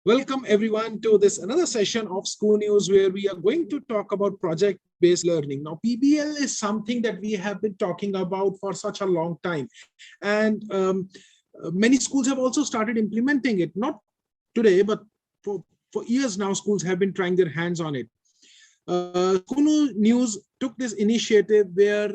Welcome everyone to this another session of ScooNews where we are going to talk about project-based learning. Now, PBL is something that we have been talking about for such a long time, and many schools have also started implementing it. Not today, but for years now, schools have been trying their hands on it. ScooNews took this initiative where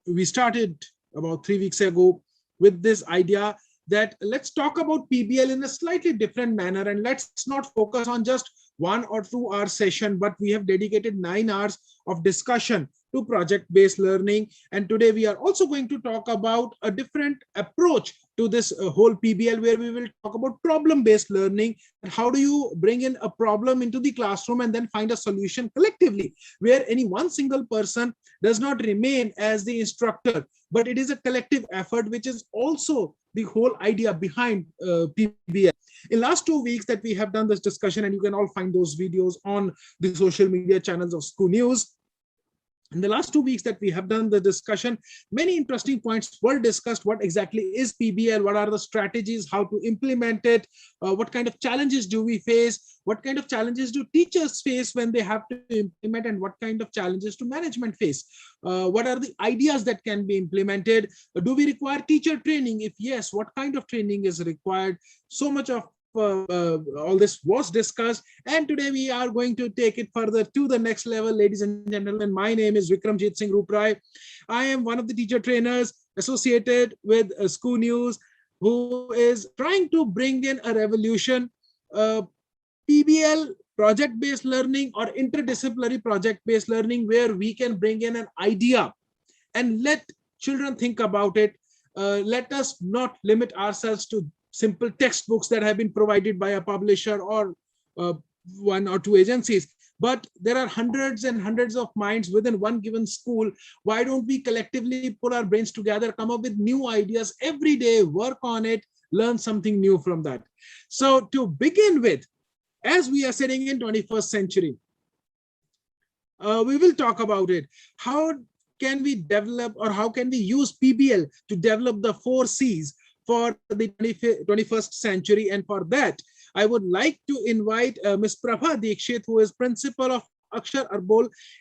we started about 3 weeks ago with this idea that let's talk about PBL in a slightly different manner, and let's not focus on just 1 or 2 hour session, but we have dedicated 9 hours of discussion to project-based learning. And today we are also going to talk about a different approach to this whole PBL, where we will talk about problem-based learning. And how do you bring in a problem into the classroom and then find a solution collectively, where any one single person does not remain as the instructor, but it is a collective effort, which is also the whole idea behind PBL. In last 2 weeks that we have done this discussion, and you can all find those videos on the social media channels of ScooNews. In the last 2 weeks that we have done the discussion, many interesting points were discussed. What exactly is PBL? What are the strategies? How to implement it? What kind of challenges do we face? What kind of challenges do teachers face when they have to implement? And what kind of challenges do management face? What are the ideas that can be implemented? Do we require teacher training? If yes, what kind of training is required? So much of all this was discussed, and today we are going to take it further to the next level. Ladies and gentlemen, my name is Vikramjit Singh Rooprai. I am one of the teacher trainers associated with ScooNews, who is trying to bring in a revolution. PBL, project-based learning, or interdisciplinary project-based learning, where we can bring in an idea and let children think about it. Let us not limit ourselves to simple textbooks that have been provided by a publisher or 1 or 2 agencies, but there are hundreds and hundreds of minds within one given school. Why don't we collectively put our brains together, come up with new ideas every day, work on it, learn something new from that? So to begin with, as we are sitting in 21st century, we will talk about it. How can we develop, or how can we use PBL to develop the 4 C's for the 21st century? And for that, I would like to invite Ms. Prabha Dixit, who is principal of Ashar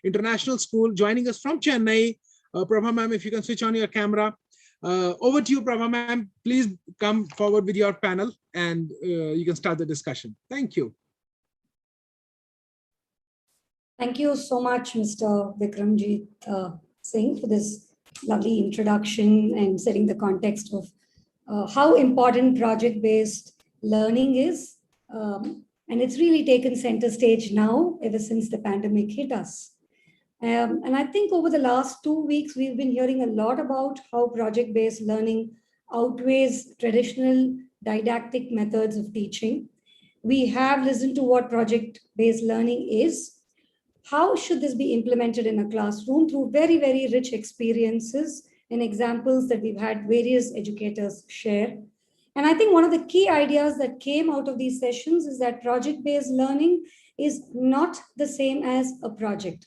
International School, joining us from Chennai. Prabha ma'am, if you can switch on your camera. Over to you, Prabha ma'am. Please come forward with your panel, and you can start the discussion. Thank you. Thank you so much, Mr. Vikramjit Singh, for this lovely introduction and setting the context of how important project-based learning is. And it's really taken center stage now, ever since the pandemic hit us. And I think over the last 2 weeks, we've been hearing a lot about how project-based learning outweighs traditional didactic methods of teaching. We have listened to what project-based learning is. How should this be implemented in a classroom through very, very rich experiences and examples that we've had various educators share. And I think one of the key ideas that came out of these sessions is that project-based learning is not the same as a project.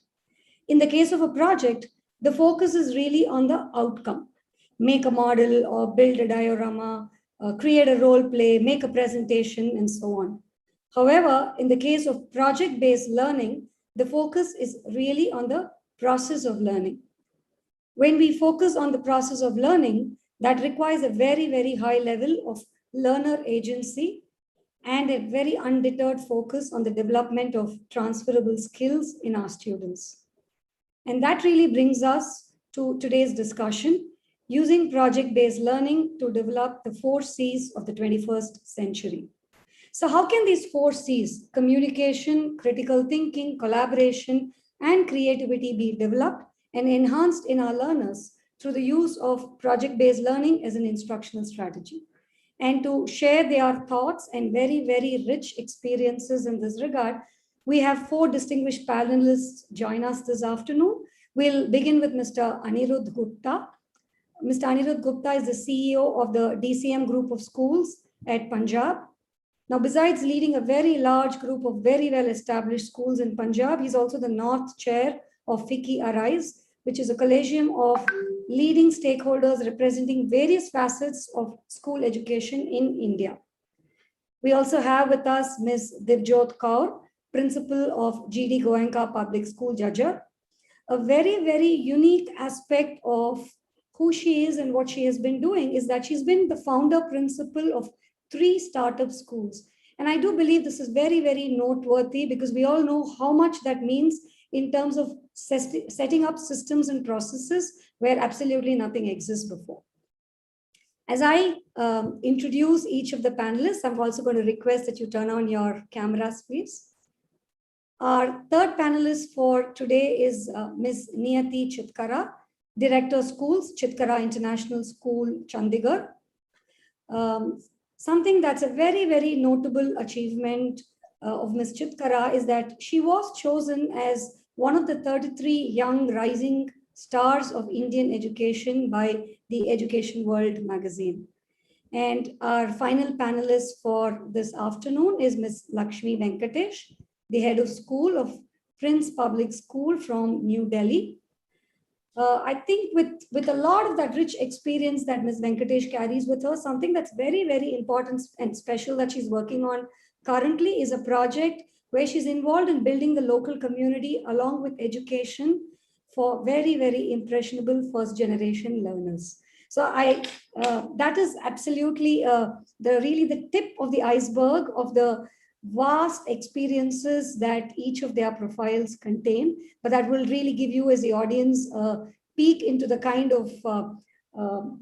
In the case of a project, the focus is really on the outcome. Make a model or build a diorama, create a role play, make a presentation, and so on. However, in the case of project-based learning, the focus is really on the process of learning. When we focus on the process of learning, that requires a very, very high level of learner agency and a very undeterred focus on the development of transferable skills in our students. And that really brings us to today's discussion, using project-based learning to develop the 4 C's of the 21st century. So how can these 4 C's, communication, critical thinking, collaboration, and creativity, be developed and enhanced in our learners through the use of project-based learning as an instructional strategy? And to share their thoughts and very, very rich experiences in this regard, we have 4 distinguished panelists join us this afternoon. We'll begin with Mr. Anirudh Gupta. Mr. Anirudh Gupta is the CEO of the DCM group of schools at Punjab. Now, besides leading a very large group of very well-established schools in Punjab, he's also the North Chair of FICCI Arise, which is a collegium of leading stakeholders representing various facets of school education in India. We also have with us Ms. Divjot Kaur, Principal of GD Goenka Public School, Jajjar. A very, very unique aspect of who she is and what she has been doing is that she's been the founder principal of 3 startup schools. And I do believe this is very, very noteworthy because we all know how much that means in terms of setting up systems and processes where absolutely nothing exists before. As I introduce each of the panelists, I'm also going to request that you turn on your cameras, please. Our third panelist for today is Ms. Niyati Chitkara, Director of Schools, Chitkara International School, Chandigarh. Something that's a very, very notable achievement of Ms. Chitkara is that she was chosen as one of the 33 young rising stars of Indian education by the Education World magazine. And our final panelist for this afternoon is Ms. Lakshmi Venkatesh, the head of school of Prince Public School from New Delhi. I think with a lot of that rich experience that Ms. Venkatesh carries with her, something that's very, very important and special that she's working on currently is a project where she's involved in building the local community along with education for very, very impressionable first generation learners. So that is absolutely really the tip of the iceberg of the vast experiences that each of their profiles contain, but that will really give you as the audience a peek into the kind of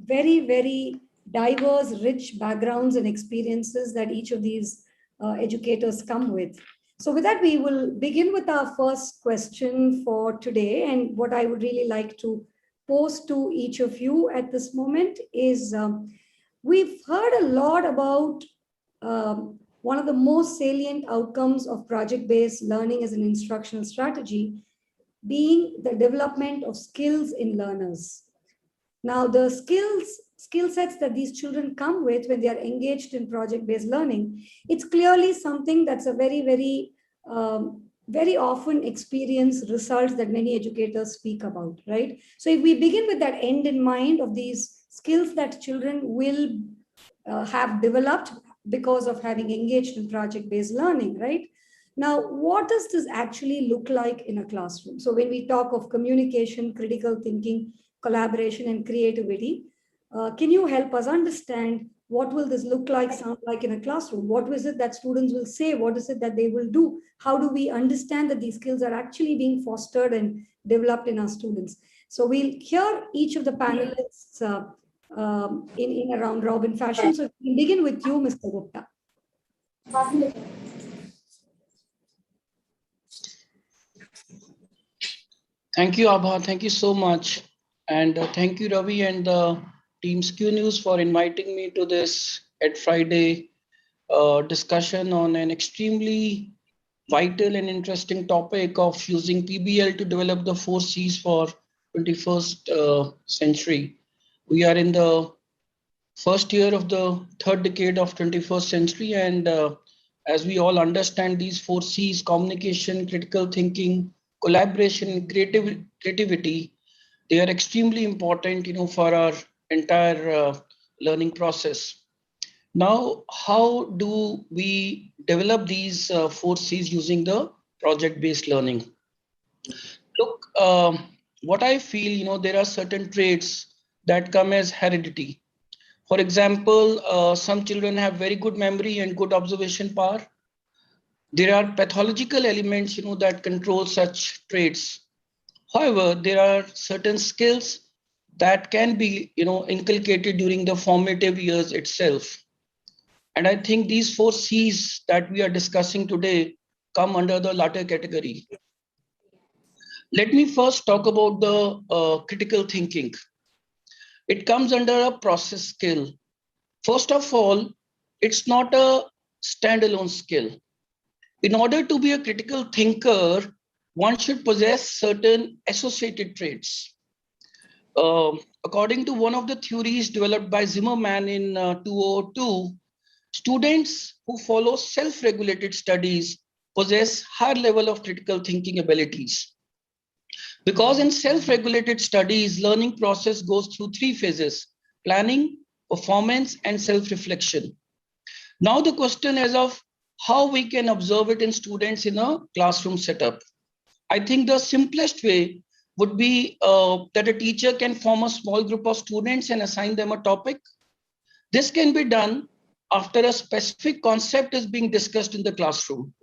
very, very diverse, rich backgrounds and experiences that each of these educators come with. So with that, we will begin with our first question for today. And what I would really like to pose to each of you at this moment is we've heard a lot about one of the most salient outcomes of project-based learning as an instructional strategy being the development of skills in learners. Now, the skill sets that these children come with when they are engaged in project-based learning, it's clearly something that's a very, very, very often experienced results that many educators speak about, right? So if we begin with that end in mind of these skills that children will have developed because of having engaged in project-based learning, right? Now, what does this actually look like in a classroom? So when we talk of communication, critical thinking, collaboration, and creativity, can you help us understand what will this look like, sound like in a classroom? What is it that students will say? What is it that they will do? How do we understand that these skills are actually being fostered and developed in our students? So we'll hear each of the panelists in a round robin fashion. So we begin with you, Mr. Gupta. Thank you, Abha. Thank you so much. And thank you, Ravi and the team ScooNews for inviting me to this EdFriday discussion on an extremely vital and interesting topic of using PBL to develop the 4 C's for 21st century. We are in the first year of the third decade of 21st century. And as we all understand these 4 C's, communication, critical thinking, collaboration, creativity, they are extremely important, for our entire learning process. Now, how do we develop these 4 C's using the project-based learning? Look, what I feel, there are certain traits that come as heredity. For example, some children have very good memory and good observation power. There are pathological elements, that control such traits. However, there are certain skills that can be, inculcated during the formative years itself. And I think these 4 C's that we are discussing today come under the latter category. Let me first talk about the critical thinking. It comes under a process skill. First of all, it's not a standalone skill. In order to be a critical thinker, one should possess certain associated traits. According to one of the theories developed by Zimmerman in 2002, students who follow self-regulated studies possess higher level of critical thinking abilities. Because in self-regulated studies, learning process goes through 3 phases: planning, performance, and self-reflection. Now the question is of how we can observe it in students in a classroom setup. I think the simplest way would be that a teacher can form a small group of students and assign them a topic. This can be done after a specific concept is being discussed in the classroom.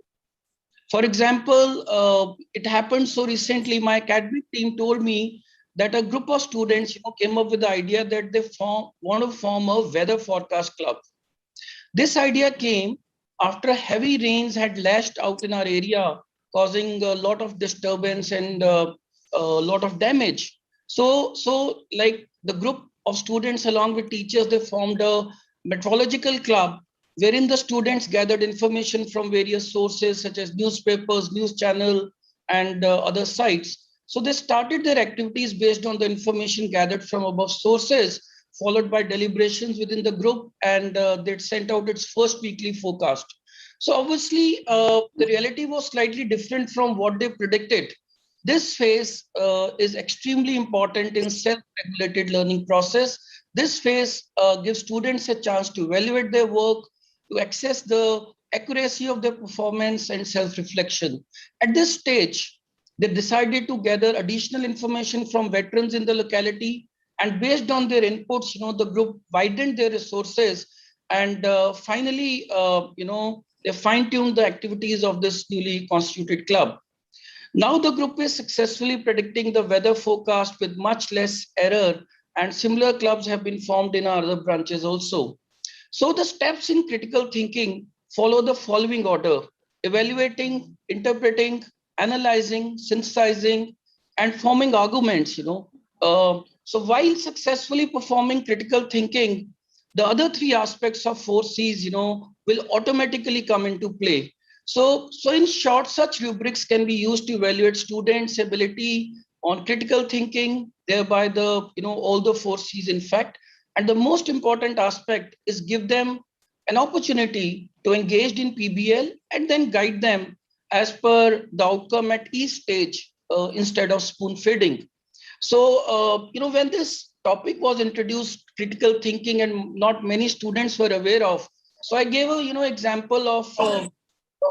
For example, it happened so recently, my academic team told me that a group of students came up with the idea that they want to form a weather forecast club. This idea came after heavy rains had lashed out in our area, causing a lot of disturbance and a lot of damage. So like the group of students along with teachers, they formed a meteorological club wherein the students gathered information from various sources such as newspapers, news channel, and other sites. So they started their activities based on the information gathered from above sources, followed by deliberations within the group, and they sent out its first weekly forecast. So obviously, the reality was slightly different from what they predicted. This phase is extremely important in self-regulated learning process. This phase gives students a chance to evaluate their work, to assess the accuracy of their performance and self-reflection. At this stage, they decided to gather additional information from veterans in the locality, and based on their inputs, the group widened their resources, and finally, they fine-tuned the activities of this newly constituted club. Now the group is successfully predicting the weather forecast with much less error, and similar clubs have been formed in our other branches also. So the steps in critical thinking follow the following order: evaluating, interpreting, analyzing, synthesizing, and forming arguments. So while successfully performing critical thinking, the other three aspects of 4Cs, will automatically come into play. So in short, such rubrics can be used to evaluate students' ability on critical thinking, thereby all the 4Cs in fact. And the most important aspect is give them an opportunity to engage in PBL and then guide them as per the outcome at each stage instead of spoon feeding. So, when this topic was introduced, critical thinking, and not many students were aware of. So I gave a, example of a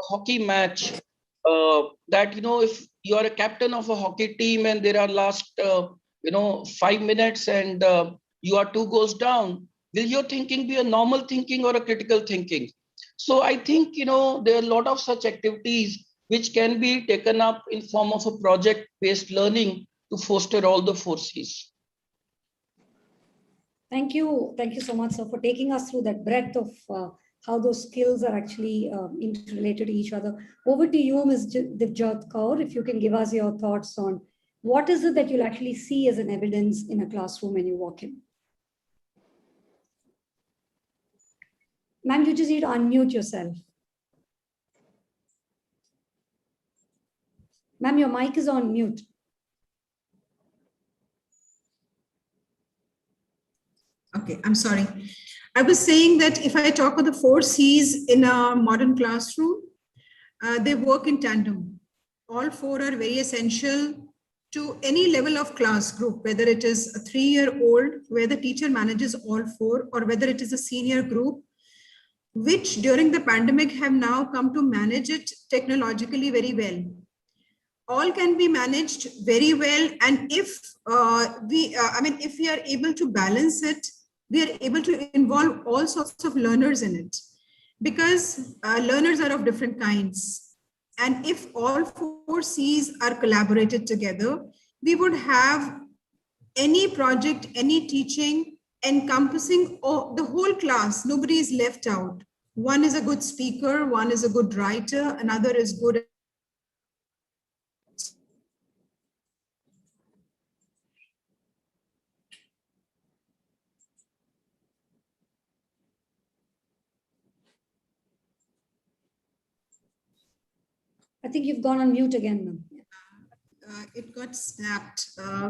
hockey match that, if you are a captain of a hockey team and there are last, 5 minutes and you are 2 goals down, will your thinking be a normal thinking or a critical thinking? So I think, there are a lot of such activities which can be taken up in form of a project-based learning to foster all the 4Cs. Thank you so much, sir, for taking us through that breadth of how those skills are actually interrelated to each other. Over to you, Ms. Divjot Kaur, if you can give us your thoughts on what is it that you'll actually see as an evidence in a classroom when you walk in. Ma'am, you just need to unmute yourself. Ma'am, your mic is on mute. Okay, I'm sorry. I was saying that if I talk about the 4Cs in a modern classroom, they work in tandem. All 4 are very essential to any level of class group, whether it is a 3-year-old where the teacher manages all 4, or whether it is a senior group, which during the pandemic have now come to manage it technologically very well. All can be managed very well, and if if we are able to balance it, we are able to involve all sorts of learners in it, because learners are of different kinds. And if all 4Cs are collaborated together, we would have any project, any teaching encompassing the whole class. Nobody is left out. One is a good speaker, one is a good writer, another is good. I think you've gone on mute again, ma'am. It got snapped.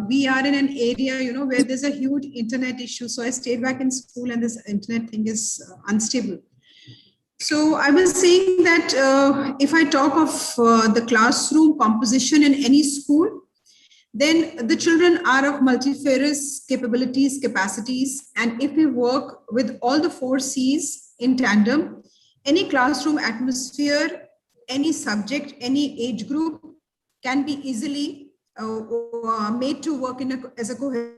We are in an area, where there's a huge internet issue. So I stayed back in school and this internet thing is unstable. So I was saying that if I talk of the classroom composition in any school, then the children are of multifarious capabilities, capacities. And if we work with all the 4Cs in tandem, any classroom atmosphere, any subject, any age group can be easily made to work as a cohesive.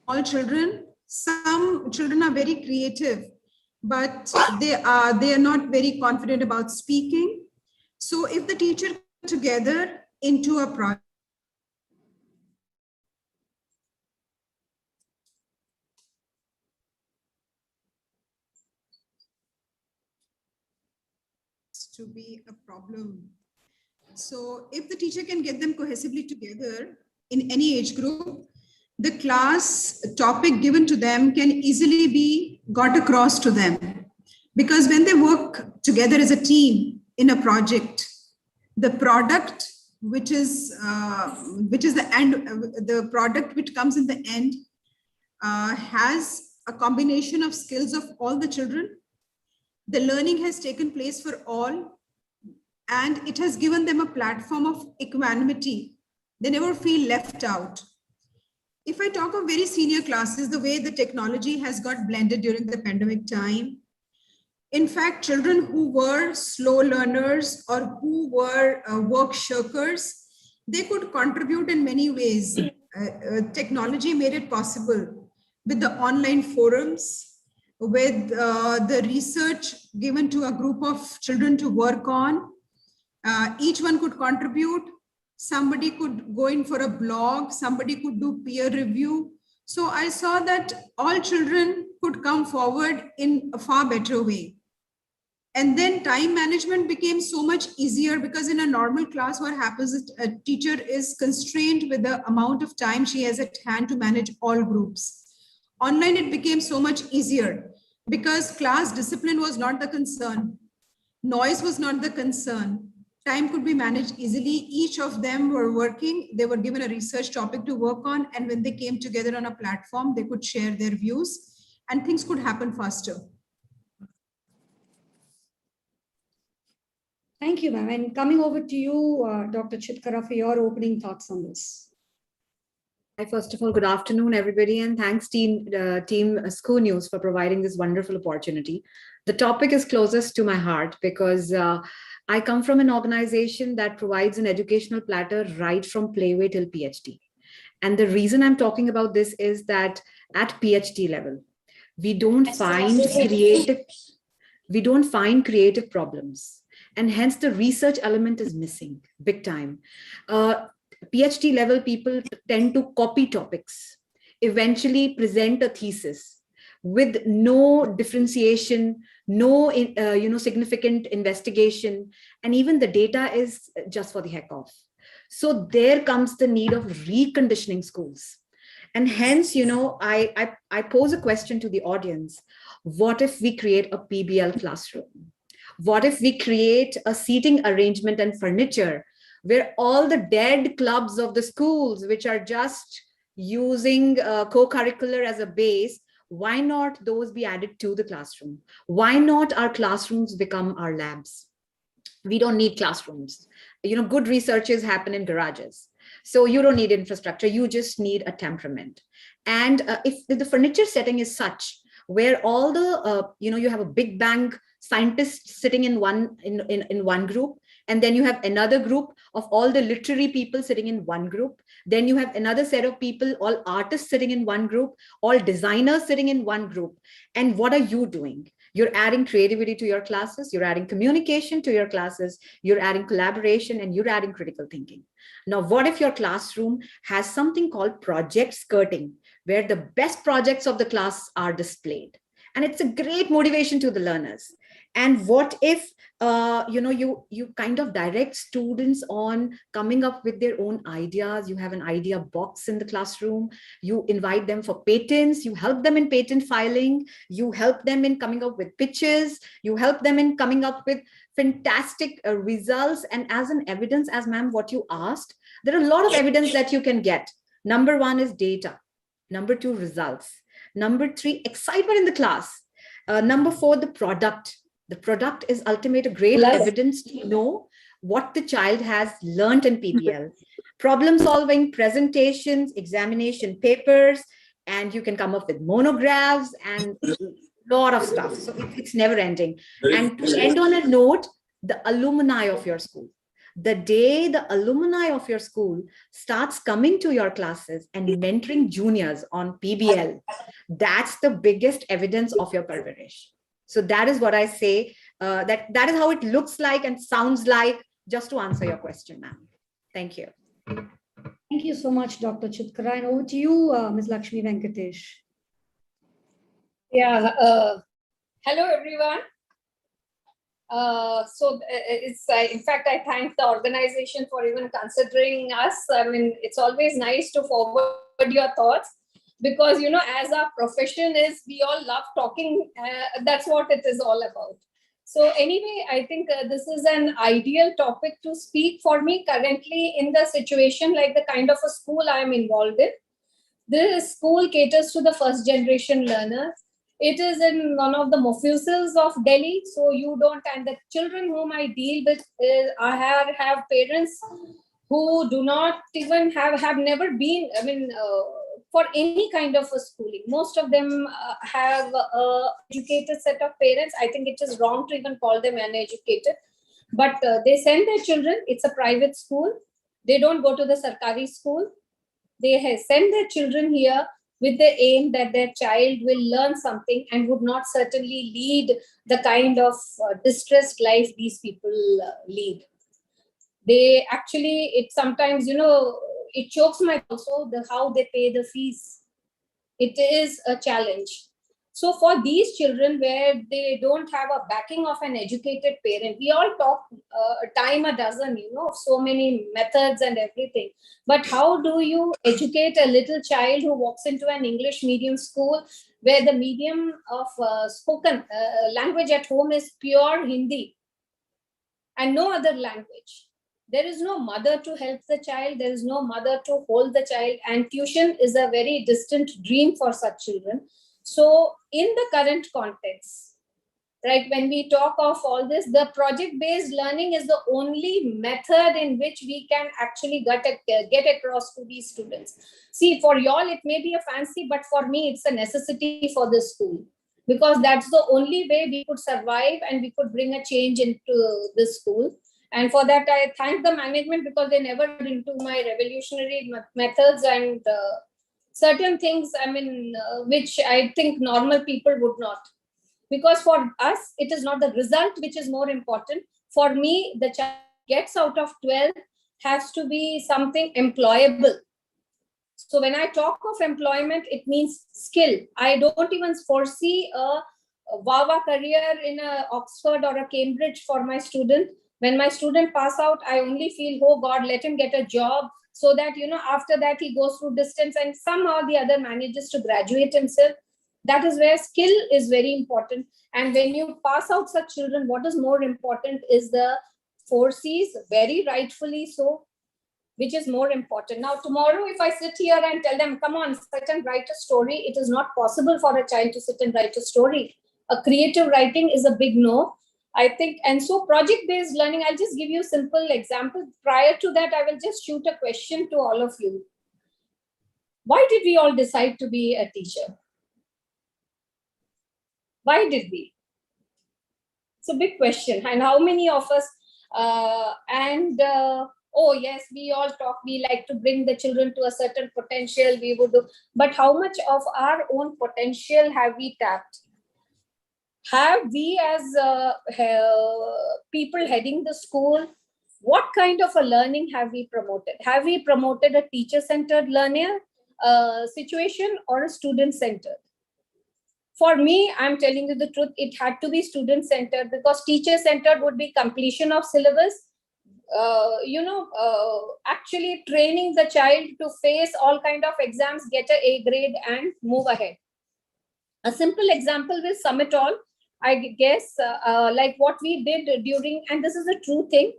All children, some children are very creative, but they are not very confident about speaking. So if the teacher together into a project, to be a problem. So if the teacher can get them cohesively together in any age group, the class topic given to them can easily be got across to them. Because when they work together as a team in a project, the product, which is the end, the product which comes in the end, has a combination of skills of all the children. The learning has taken place for all, and it has given them a platform of equanimity. They never feel left out. If I talk of very senior classes, the way the technology has got blended during the pandemic time, in fact, children who were slow learners or who were work shirkers, they could contribute in many ways. Technology made it possible with the online forums, with the research given to a group of children to work on. Each one could contribute. Somebody could go in for a blog, somebody could do peer review. So I saw that all children could come forward in a far better way. And then time management became so much easier, because in a normal class, what happens is a teacher is constrained with the amount of time she has at hand to manage all groups. Online, it became so much easier because class discipline was not the concern. Noise was not the concern. Time could be managed easily. Each of them were working. They were given a research topic to work on. And when they came together on a platform, they could share their views and things could happen faster. Thank you, ma'am. And coming over to you, Dr. Chitkara, for your opening thoughts on this. Hi, first of all, good afternoon, everybody, and thanks team ScooNews for providing this wonderful opportunity. The topic is closest to my heart because I come from an organization that provides an educational platter right from playway till PhD. And the reason I'm talking about this is that at PhD level, we don't find creative problems. And hence the research element is missing big time. PhD level people tend to copy topics, eventually present a thesis with no differentiation, no significant investigation, and even the data is just for the heck of. So there comes the need of reconditioning schools. And hence, I pose a question to the audience. What if we create a PBL classroom? What if we create a seating arrangement and furniture where all the dead clubs of the schools, which are just using co-curricular as a base, why not those be added to the classroom? Why not our classrooms become our labs? We don't need classrooms. Good researches happen in garages. So you don't need infrastructure, you just need a temperament. And if the furniture setting is such where all the, you have a big bang scientists sitting in one group, and then you have another group of all the literary people sitting in one group. Then you have another set of people, all artists sitting in one group, all designers sitting in one group. And what are you doing? You're adding creativity to your classes, you're adding communication to your classes, you're adding collaboration, and you're adding critical thinking. Now, what if your classroom has something called project skirting, where the best projects of the class are displayed? And it's a great motivation to the learners. And what if you kind of direct students on coming up with their own ideas? You have an idea box in the classroom. You invite them for patents. You help them in patent filing. You help them in coming up with pitches. You help them in coming up with fantastic results. And as an evidence, as ma'am, what you asked, there are a lot of evidence that you can get. Number one is data. Number two, results. Number three, excitement in the class. Number four, the product. The product is ultimately a great evidence to know what the child has learned in PBL. Problem solving, presentations, examination papers, and you can come up with monographs and lot of stuff. So it's never ending. And to end on a note, the alumni of your school. The day the alumni of your school starts coming to your classes and mentoring juniors on PBL, that's the biggest evidence of your parvarish. So that is what I say, that is how it looks like and sounds like, just to answer your question, ma'am. Thank you. Thank you so much, Dr. Chitkara. And over to you, Ms. Lakshmi Venkatesh. Yeah, hello everyone. It's in fact, I thank the organization for even considering us. I mean, it's always nice to forward your thoughts because, as our profession is, we all love talking. That's what it is all about. So anyway, I think this is an ideal topic to speak for me currently in the situation, like the kind of a school I am involved in. This school caters to the first generation learners. It is in one of the mofusils of Delhi. So you don't, and the children whom I deal with, I have parents who do not even have never been, for any kind of a schooling. Most of them have a educated set of parents. I think it is wrong to even call them uneducated, but they send their children. It's a private school. They don't go to the Sarkari school. They send their children here with the aim that their child will learn something and would not certainly lead the kind of distressed life these people lead. They actually, it sometimes, it chokes my also how they pay the fees. It is a challenge. So for these children where they don't have a backing of an educated parent, we all talk time a dozen, so many methods and everything. But how do you educate a little child who walks into an English medium school where the medium of spoken language at home is pure Hindi and no other language? There is no mother to help the child. There is no mother to hold the child. And tuition is a very distant dream for such children. So in the current context, right, when we talk of all this, the project-based learning is the only method in which we can actually get across to these students. See, for y'all, it may be a fancy, but for me, it's a necessity for the school, because that's the only way we could survive and we could bring a change into the school. And for that, I thank the management because they never into my revolutionary methods and certain things, which I think normal people would not. Because for us, it is not the result which is more important. For me, the child gets out of 12 has to be something employable. So when I talk of employment, it means skill. I don't even foresee a Wawa career in a Oxford or a Cambridge for my student. When my student pass out, I only feel, oh God, let him get a job so that, after that he goes through distance and somehow the other manages to graduate himself. That is where skill is very important. And when you pass out such children, what is more important is the 4 C's, very rightfully so, which is more important. Now, tomorrow, if I sit here and tell them, come on, sit and write a story, it is not possible for a child to sit and write a story. A creative writing is a big no, I think. And so project-based learning, I'll just give you a simple example. Prior to that, I will just shoot a question to all of you. Why did we all decide to be a teacher? Why did we? It's a big question. And how many of us, oh yes, we all talk, we like to bring the children to a certain potential, we would do, but how much of our own potential have we tapped? Have we as people heading the school, what kind of a learning have we promoted? Have we promoted a teacher-centered learning situation or a student-centered? For me, I'm telling you the truth, it had to be student-centered, because teacher-centered would be completion of syllabus, actually training the child to face all kind of exams, get an A grade and move ahead. A simple example will sum it all. I guess like what we did during, and this is a true thing,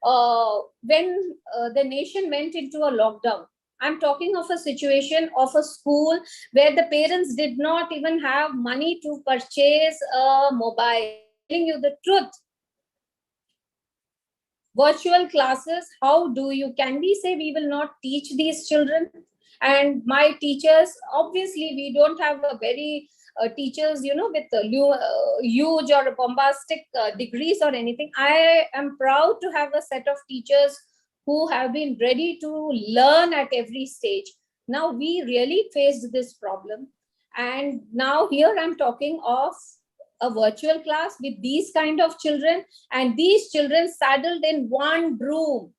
when the nation went into a lockdown. I'm talking of a situation of a school where the parents did not even have money to purchase a mobile. I'm telling you the truth. Virtual classes, how can we say we will not teach these children? And my teachers, obviously, we don't have a very teachers, with huge or bombastic degrees or anything. I am proud to have a set of teachers who have been ready to learn at every stage. Now, we really faced this problem. And now here I'm talking of a virtual class with these kind of children, and these children saddled in one room.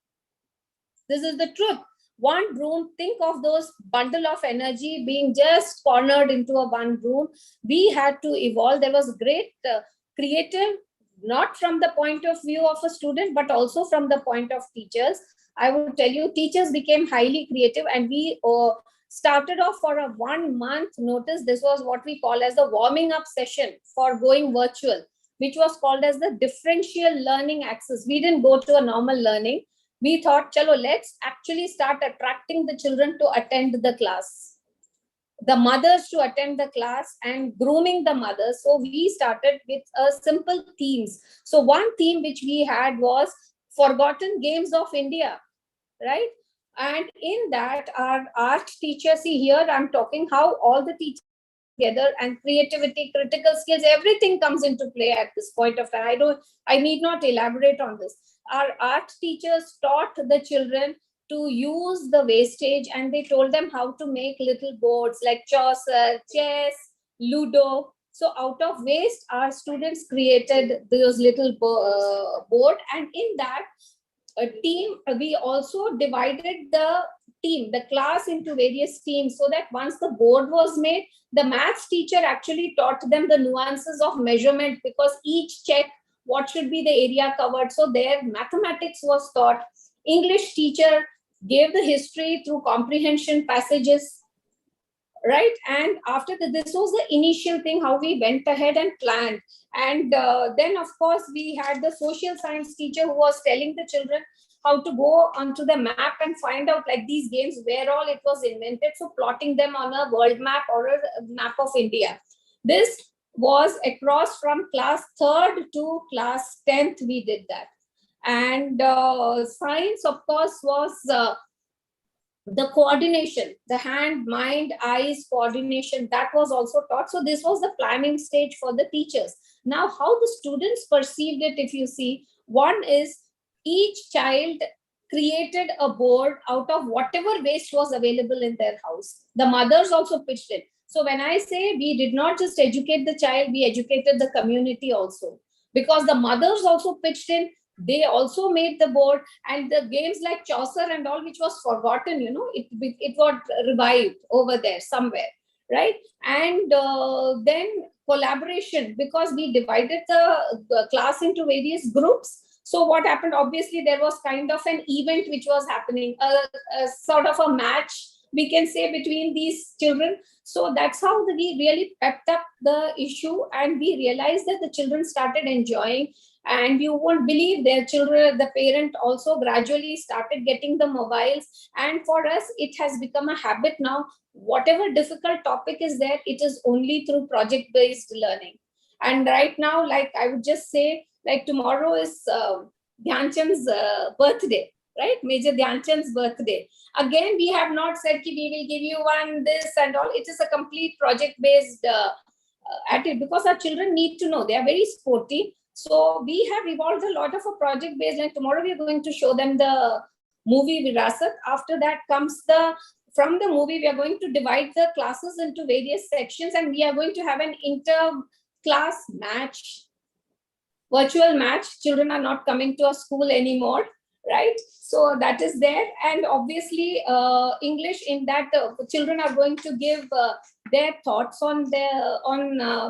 This is the truth. One room. Think of those bundle of energy being just cornered into a one room. We had to evolve. There was great creative, not from the point of view of a student, but also from the point of teachers. I would tell you, teachers became highly creative, and we started off for a 1 month notice. This was what we call as the warming up session for going virtual, which was called as the differential learning axis. We didn't go to a normal learning. We thought, chalo, let's actually start attracting the children to attend the class, the mothers to attend the class, and grooming the mothers. So we started with simple themes. So one theme which we had was Forgotten Games of India, right? And in that, our art teacher, see here, I'm talking how all the teachers together, and creativity, critical skills, everything comes into play at this point of time. I need not elaborate on this. Our art teachers taught the children to use the wastage, and they told them how to make little boards like Chaucer, chess, Ludo. So out of waste, our students created those little board, and in that team, we also divided the class into various teams, so that once the board was made, the maths teacher actually taught them the nuances of measurement, because each check what should be the area covered. So their mathematics was taught. English teacher gave the history through comprehension passages, right? And after this was the initial thing, how we went ahead and planned. And then, of course, we had the social science teacher who was telling the children how to go onto the map and find out, like, these games, where all it was invented. So plotting them on a world map or a map of India. This was across from class 3rd to class 10th, we did that. And science, of course, was the coordination, the hand, mind, eyes coordination, that was also taught. So this was the planning stage for the teachers. Now, how the students perceived it, if you see, one is each child created a board out of whatever waste was available in their house. The mothers also pitched in. So when I say we did not just educate the child, we educated the community also, because the mothers also pitched in. They also made the board, and the games like Chaucer and all, which was forgotten, it got revived over there somewhere, right? And then collaboration, because we divided the class into various groups. So what happened, obviously, there was kind of an event which was happening, a sort of a match, we can say, between these children. So that's how we really pepped up the issue, and we realized that the children started enjoying. And you won't believe, their children, the parent also gradually started getting the mobiles. And for us, it has become a habit now. Whatever difficult topic is there, it is only through project-based learning. And right now, like, I would just say, like, tomorrow is Dhyan Chand's birthday, right? Major Dhyan Chand's birthday. Again, we have not said ki we will give you one, this and all. It is a complete project-based at it, because our children need to know. They are very sporty. So we have evolved a lot of a project-based, and tomorrow we are going to show them the movie Virasat. After that comes from the movie, we are going to divide the classes into various sections, and we are going to have an inter-class match, virtual match. Children are not coming to a school anymore, right? So that is there. And obviously English, in that children are going to give their thoughts on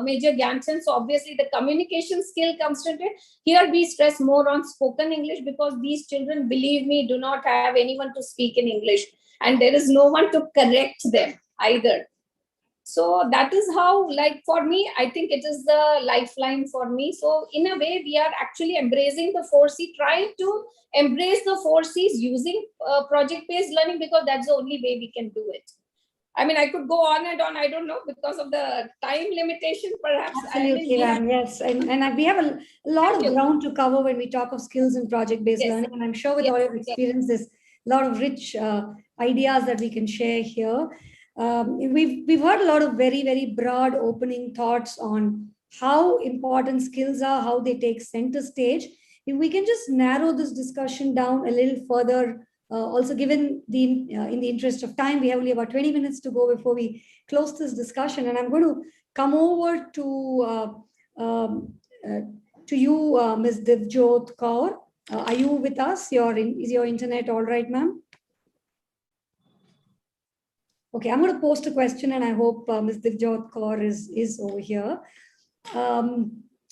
Major Dhyan Chand. So obviously the communication skill comes to it. Here we stress more on spoken English, because these children, believe me, do not have anyone to speak in English, and there is no one to correct them either. So that is how, like, for me, I think it is the lifeline for me. So in a way, we are actually embracing the 4C, trying to embrace the 4Cs using project-based learning, because that's the only way we can do it. I mean, I could go on and on. I don't know, because of the time limitation, perhaps. Absolutely, Ram, yes. And we have a lot of ground to cover when we talk of skills in project-based learning. And I'm sure with all your experience, there's a lot of rich ideas that we can share here. We've heard a lot of very, very broad opening thoughts on how important skills are, how they take center stage. If we can just narrow this discussion down a little further, also given in the interest of time, we have only about 20 minutes to go before we close this discussion. And I'm going to come over to you, Ms. Divjot Kaur. Are you with us? Is your internet all right, ma'am? Okay, I'm going to post a question and I hope Ms. Divjot Kaur is over here.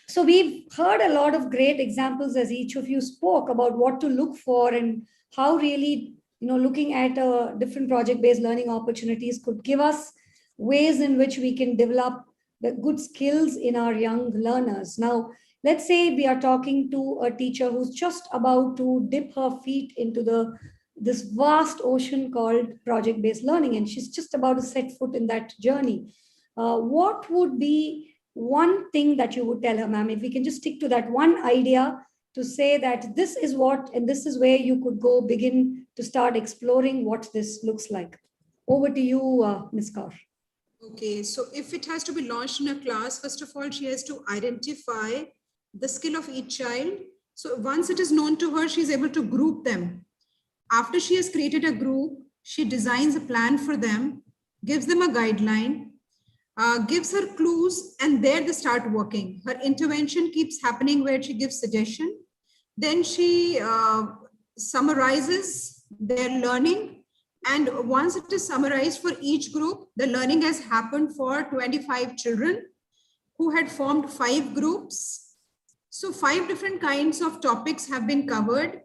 So we've heard a lot of great examples as each of you spoke about what to look for and how really, looking at different project-based learning opportunities could give us ways in which we can develop the good skills in our young learners. Now, let's say we are talking to a teacher who's just about to dip her feet into this vast ocean called project-based learning, and she's just about to set foot in that journey. What would be one thing that you would tell her, ma'am, if we can just stick to that one idea to say that this is what, and this is where you could go begin to start exploring what this looks like. Over to you, Ms. Kaur. Okay, so if it has to be launched in a class, first of all, she has to identify the skill of each child. So once it is known to her, she's able to group them. After she has created a group, she designs a plan for them, gives them a guideline, gives her clues, and there they start working. Her intervention keeps happening where she gives suggestion. Then she summarizes their learning. And once it is summarized for each group, the learning has happened for 25 children who had formed 5 groups. So 5 different kinds of topics have been covered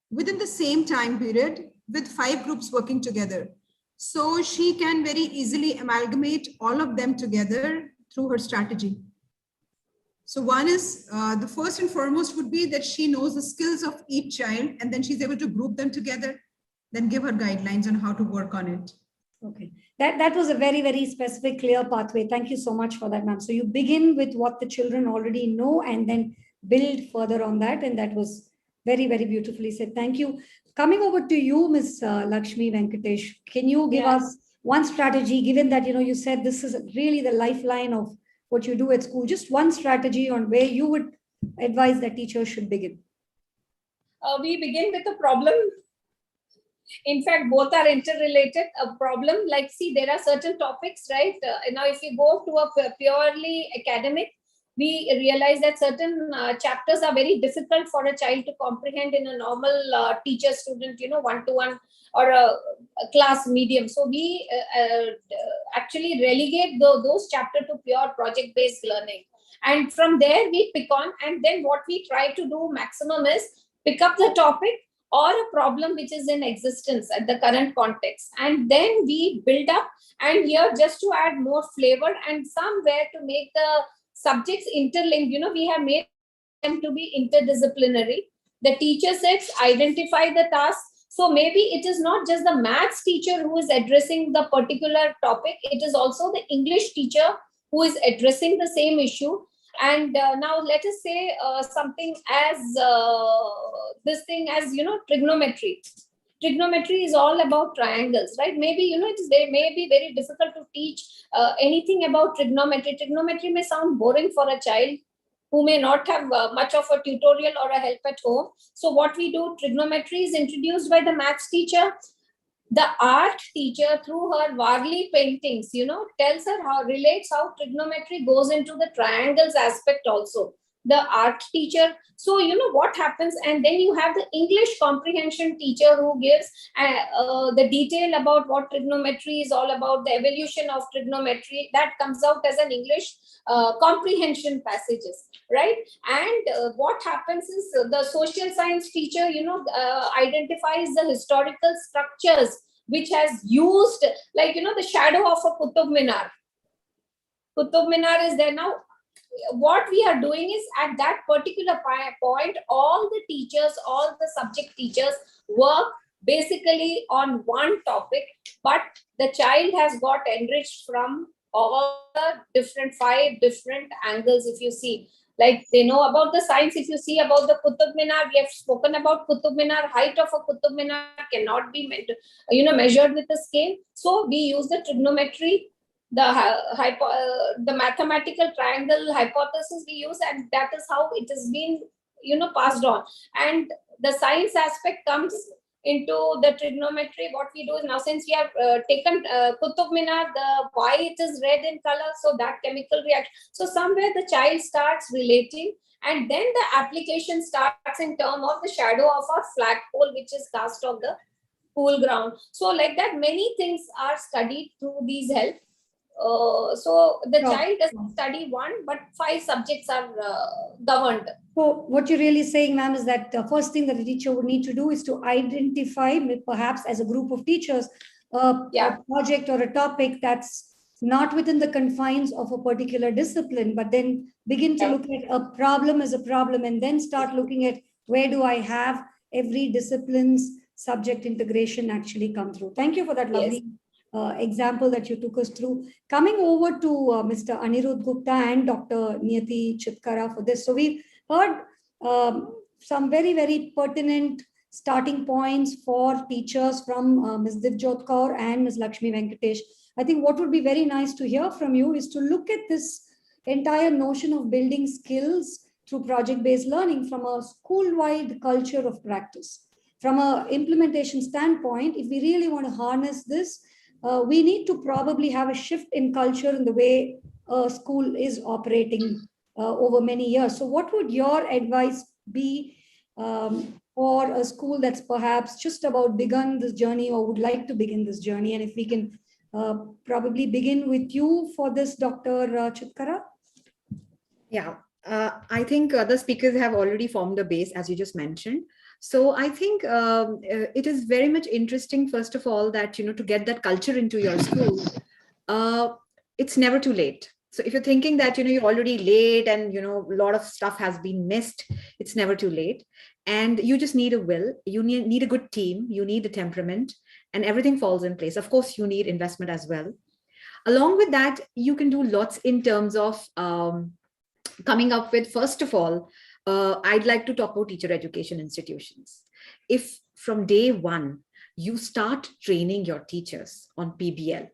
within the same time period with 5 groups working together. So she can very easily amalgamate all of them together through her strategy. So one is, the first and foremost would be that she knows the skills of each child, and then she's able to group them together, then give her guidelines on how to work on it. Okay, that was a very, very specific, clear pathway. Thank you so much for that, ma'am. So you begin with what the children already know and then build further on that. And that was very, very beautifully said. Thank you. Coming over to you, Ms. Lakshmi Venkatesh, can you give us one strategy, given that, you said this is really the lifeline of what you do at school, just one strategy on where you would advise that teachers should begin? We begin with a problem. In fact, both are interrelated. A problem, like, see, there are certain topics, right? Now, if you go to a purely academic, we realize that certain chapters are very difficult for a child to comprehend in a normal teacher-student, one-to-one or a class medium. So we actually relegate those chapters to pure project-based learning. And from there, we pick on, and then what we try to do maximum is pick up the topic or a problem which is in existence at the current context. And then we build up, and here just to add more flavor and somewhere to make the subjects interlinked, we have made them to be interdisciplinary. The teacher sets, identify the task. So maybe it is not just the maths teacher who is addressing the particular topic, it is also the English teacher who is addressing the same issue. And now let us say something as this thing as, trigonometry. Trigonometry is all about triangles, right? Maybe, it may be very difficult to teach anything about trigonometry. Trigonometry may sound boring for a child who may not have much of a tutorial or a help at home. So what we do, trigonometry is introduced by the maths teacher. The art teacher, through her Varley paintings, tells her relates how trigonometry goes into the triangles aspect also. The art teacher. So, what happens, and then you have the English comprehension teacher who gives the detail about what trigonometry is all about, the evolution of trigonometry, that comes out as an English comprehension passages, right? And what happens is the social science teacher, identifies the historical structures which has used, like, the shadow of a Qutub Minar. Qutub Minar is there now. What we are doing is at that particular point, all the teachers, all the subject teachers work basically on one topic, but the child has got enriched from all the 5 different angles. If you see, Like they know about the science. If you see about the Qutub Minar, we have spoken about Qutub Minar. Height of a Qutub Minar cannot be measured with a scale. So we use the trigonometry, the mathematical triangle hypothesis we use, and that is how it has been passed on. And the science aspect comes into the trigonometry. What we do is, now since we have taken Qutub Minar, why it is red in color, so that chemical reaction. So somewhere the child starts relating, and then the application starts in terms of the shadow of a flagpole which is cast on the pool ground. So like that, many things are studied through these help. So the child doesn't study one, but 5 subjects are governed. So what you're really saying, ma'am, is that the first thing that a teacher would need to do is to identify, perhaps as a group of teachers, a project or a topic that's not within the confines of a particular discipline, but then begin to look at a problem as a problem, and then start looking at where do I have every discipline's subject integration actually come through. Thank you for that lovely example that you took us through. Coming over to Mr. Anirudh Gupta and Dr. Niyati Chitkara for this. So we've heard some very, very pertinent starting points for teachers from Ms. Divjot Kaur and Ms. Lakshmi Venkatesh. I think what would be very nice to hear from you is to look at this entire notion of building skills through project-based learning from a school-wide culture of practice. From an implementation standpoint, if we really want to harness this, we need to probably have a shift in culture in the way school is operating over many years. So what would your advice be for a school that's perhaps just about begun this journey or would like to begin this journey? And if we can probably begin with you for this, Dr. Chitkara. Yeah, I think the speakers have already formed a base, as you just mentioned. So I think it is very much interesting, first of all, that, to get that culture into your school, it's never too late. So if you're thinking that, you're already late and, a lot of stuff has been missed, it's never too late. And you just need a will, you need a good team, you need a temperament, and everything falls in place. Of course, you need investment as well. Along with that, you can do lots in terms of coming up with, first of all, I'd like to talk about teacher education institutions. If from day one, you start training your teachers on PBL,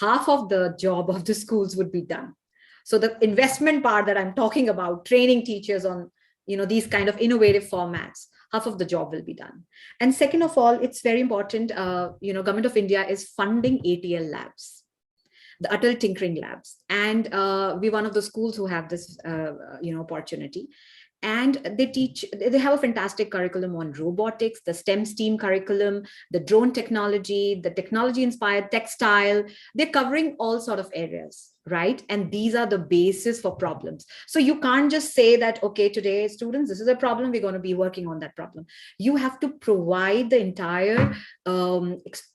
half of the job of the schools would be done. So the investment part that I'm talking about, training teachers on, these kind of innovative formats, half of the job will be done. And second of all, it's very important, Government of India is funding ATL labs, the adult tinkering labs. And we're one of the schools who have this, opportunity. And they have a fantastic curriculum on robotics, the STEM curriculum, the drone technology, the technology-inspired textile. They're covering all sort of areas, right? And these are the basis for problems. So you can't just say that, okay, today, students, this is a problem, we're going to be working on that problem. You have to provide the entire,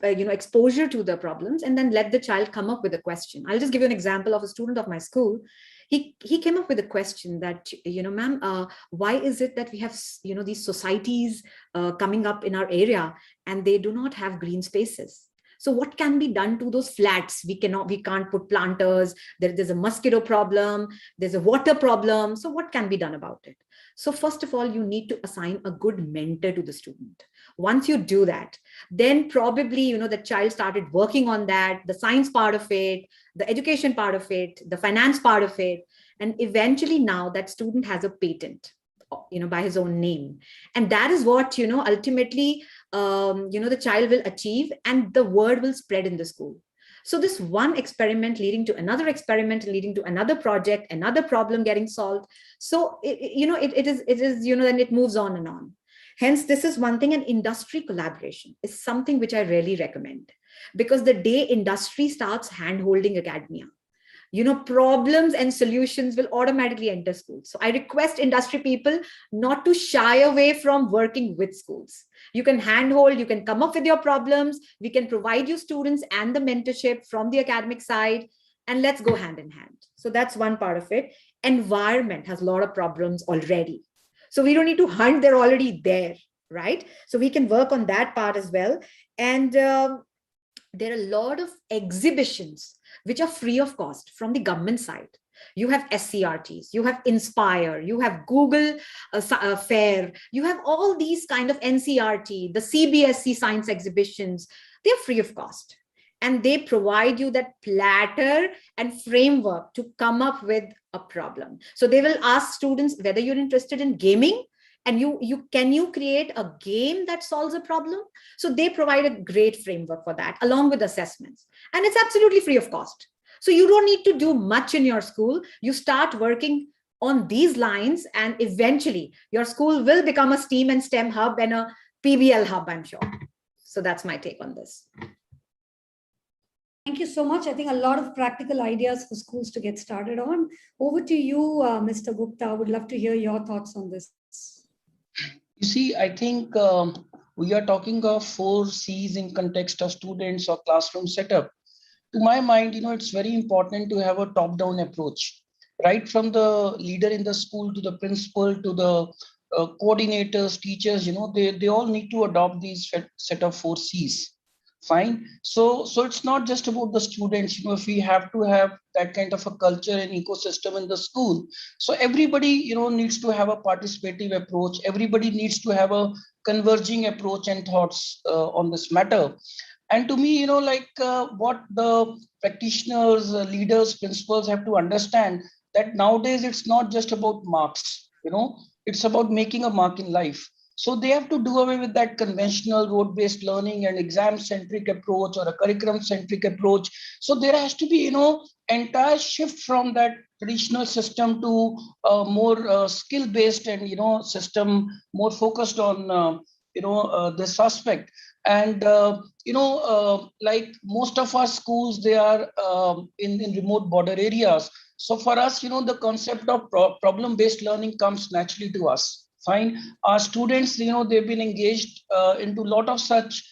exposure to the problems, and then let the child come up with a question. I'll just give you an example of a student of my school. He came up with a question that, ma'am, why is it that we have, these societies coming up in our area and they do not have green spaces? So what can be done to those flats? We can't put planters. There's a mosquito problem. There's a water problem. So what can be done about it? So first of all, you need to assign a good mentor to the student. Once you do that, then probably, the child started working on that, the science part of it, the education part of it, the finance part of it. And eventually now that student has a patent, by his own name. And that is what, ultimately, the child will achieve, and the word will spread in the school. So this one experiment leading to another experiment, leading to another project, another problem getting solved. So, it is, then it moves on and on. Hence, this is one thing, and industry collaboration is something which I really recommend, because the day industry starts hand-holding academia, problems and solutions will automatically enter schools. So I request industry people not to shy away from working with schools. You can handhold, you can come up with your problems. We can provide you students and the mentorship from the academic side, and let's go hand in hand. So that's one part of it. Environment has a lot of problems already. So we don't need to hunt, they're already there, right? So we can work on that part as well. And there are a lot of exhibitions which are free of cost from the government side. You have SCRTs, you have Inspire, you have Google Fair, you have all these kind of NCRT, the CBSE science exhibitions. They're free of cost. And they provide you that platter and framework to come up with a problem. So they will ask students whether you're interested in gaming, and can you create a game that solves a problem? So they provide a great framework for that, along with assessments. And it's absolutely free of cost. So you don't need to do much in your school. You start working on these lines, and eventually your school will become a STEAM and STEM hub and a PBL hub, I'm sure. So that's my take on this. Thank you so much. I think a lot of practical ideas for schools to get started on. Over to you, Mr. Gupta. I would love to hear your thoughts on this. You see, I think we are talking of 4 C's in context of students or classroom setup. To my mind, it's very important to have a top-down approach, right from the leader in the school to the principal to the coordinators, teachers. They all need to adopt these set of 4 C's. Fine. So it's not just about the students. If we have to have that kind of a culture and ecosystem in the school, so everybody needs to have a participative approach. Everybody needs to have a converging approach and thoughts on this matter. And to me, what the practitioners, leaders, principals have to understand, that nowadays it's not just about marks. It's about making a mark in life. So they have to do away with that conventional rote-based learning and exam-centric approach or a curriculum-centric approach. So there has to be, entire shift from that traditional system to a more skill-based and, system more focused on, this aspect. And, like most of our schools, they are in remote border areas. So for us, the concept of problem-based learning comes naturally to us. Fine. Our students, they've been engaged into a lot of such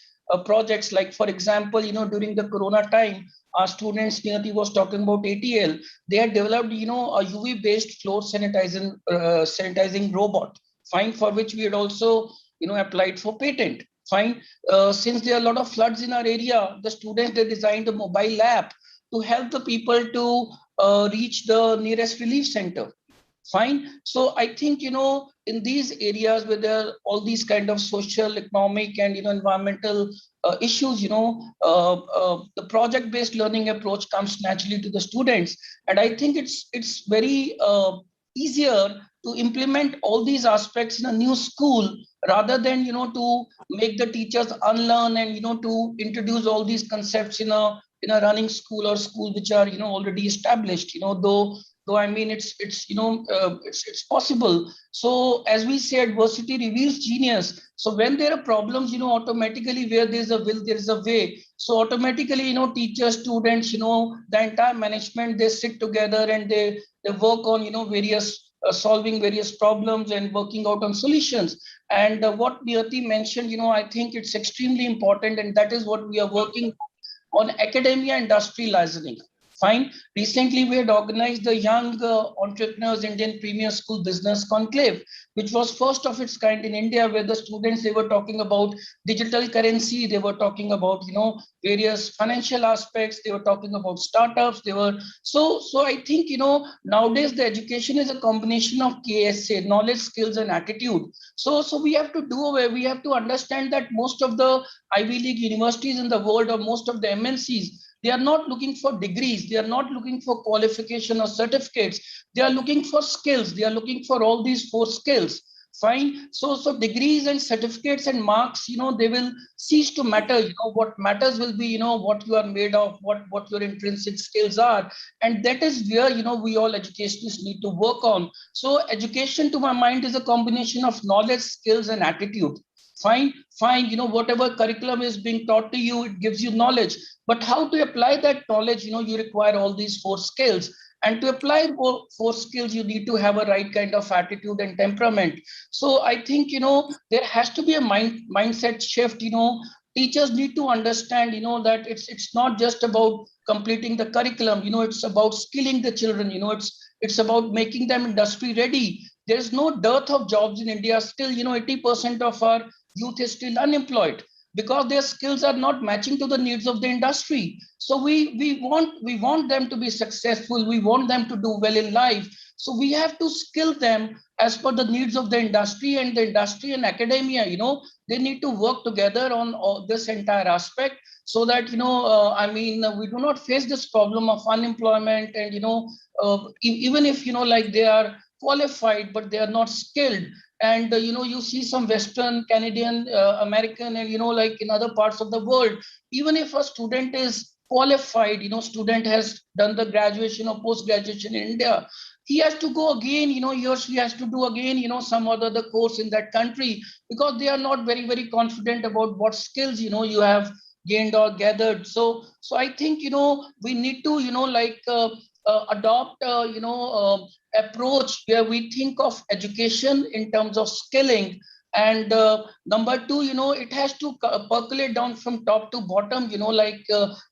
projects. Like, for example, during the Corona time, our students, Niyati was talking about ATL. They had developed, a UV-based floor sanitizing robot. Fine, for which we had also, applied for patent. Fine. Since there are a lot of floods in our area, the students, they designed a mobile app to help the people to reach the nearest relief center. Fine. So I think, in these areas where there are all these kind of social, economic, and environmental issues, the project-based learning approach comes naturally to the students. And I think it's very easier to implement all these aspects in a new school rather than, to make the teachers unlearn and, to introduce all these concepts in a running school or school which are, already established, though I mean, it's possible. So as we say, adversity reveals genius. So when there are problems, automatically where there's a will, there is a way. So automatically, teachers, students, the entire management, they sit together and they work on, various solving various problems and working out on solutions. And what Niyati mentioned, I think it's extremely important, and that is what we are working on, academia industry liaising. Fine. Recently, we had organized the Young Entrepreneurs Indian Premier School Business Conclave, which was first of its kind in India, where the students, they were talking about digital currency, they were talking about, various financial aspects, they were talking about startups, so I think, nowadays the education is a combination of KSA, knowledge, skills, and attitude. So we have to we have to understand that most of the Ivy League universities in the world, or most of the MNCs, they are not looking for degrees. They are not looking for qualification or certificates. They are looking for skills. They are looking for all these 4 skills. Fine. So degrees and certificates and marks, they will cease to matter. What matters will be, what you are made of, what your intrinsic skills are. And that is where, we all educationists need to work on. So education, to my mind, is a combination of knowledge, skills, and attitude. Fine, whatever curriculum is being taught to you, it gives you knowledge. But how to apply that knowledge, you require all these 4 skills. And to apply 4 skills, you need to have a right kind of attitude and temperament. So I think, there has to be a mindset shift. Teachers need to understand, that it's not just about completing the curriculum. It's about skilling the children. It's about making them industry ready. There's no dearth of jobs in India. Still, 80% of our youth is still unemployed. because their skills are not matching to the needs of the industry. So we want them to be successful. We want them to do well in life. So we have to skill them as per the needs of the industry, and the industry and academia, they need to work together on all this entire aspect, so that, we do not face this problem of unemployment. And, even if, like they are qualified, but they are not skilled. And, you see some Western, Canadian, American, and, like in other parts of the world, even if a student is qualified, student has done the graduation or post-graduation in India, he has to go again, he or she has to do again, some other the course in that country, because they are not very, very confident about what skills, you have gained or gathered. So I think, we need to, adopt, approach where we think of education in terms of skilling. And number two, it has to percolate down from top to bottom,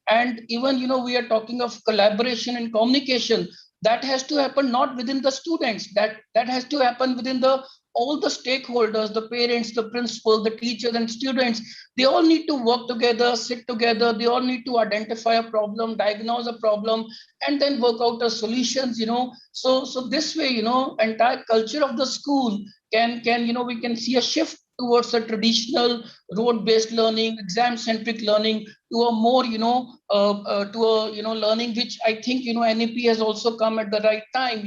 and even, we are talking of collaboration and communication. That has to happen not within the students, that has to happen within all the stakeholders, the parents, the principal, the teachers and students. They all need to work together, sit together. They all need to identify a problem, diagnose a problem, and then work out the solutions, So this way, entire culture of the school can, we can see a shift towards a traditional road-based learning, exam-centric learning, to a more, learning, which I think, NEP has also come at the right time,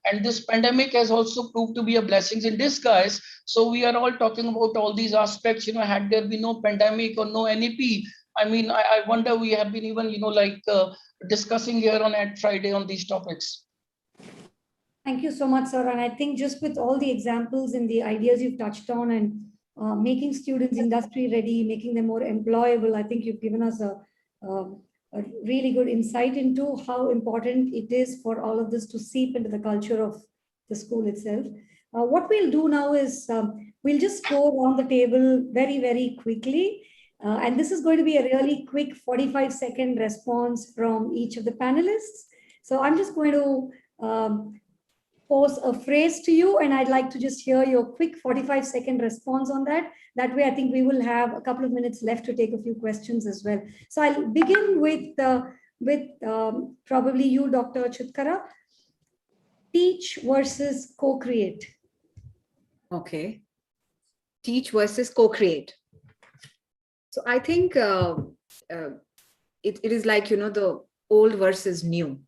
and this pandemic has also proved to be a blessing in disguise. So we are all talking about all these aspects, had there been no pandemic or no NEP, I wonder we have been even, discussing here on EdFriday on these topics. Thank you so much, sir. And I think just with all the examples and the ideas you've touched on, and making students industry ready, making them more employable, I think you've given us a really good insight into how important it is for all of this to seep into the culture of the school itself. What we'll do now is we'll just go around the table very, very quickly. And this is going to be a really quick 45-second response from each of the panelists. So I'm just going to pose a phrase to you, and I'd like to just hear your quick 45-second response on that. That way, I think we will have a couple of minutes left to take a few questions as well. So I'll begin with probably you, Dr. Chitkara. Teach versus co-create. Okay. Teach versus co-create. So I think it is like, the old versus new.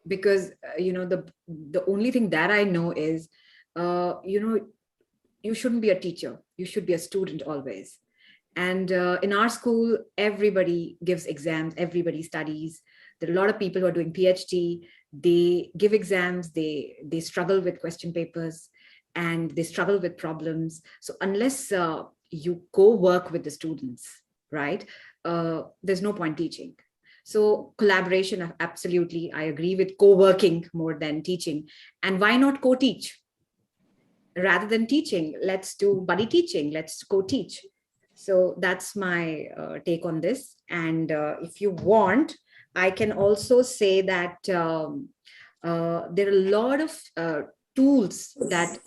Because the only thing that I know is you shouldn't be a teacher, you should be a student always. And in our school, everybody gives exams, everybody studies. There are a lot of people who are doing PhD, they give exams, they struggle with question papers, and they struggle with problems. So unless you co-work with the students, right, there's no point teaching. So collaboration, absolutely. I agree with co-working more than teaching. And why not co-teach? Rather than teaching, let's do buddy teaching. Let's co-teach. So that's my take on this. And if you want, I can also say that there are a lot of tools that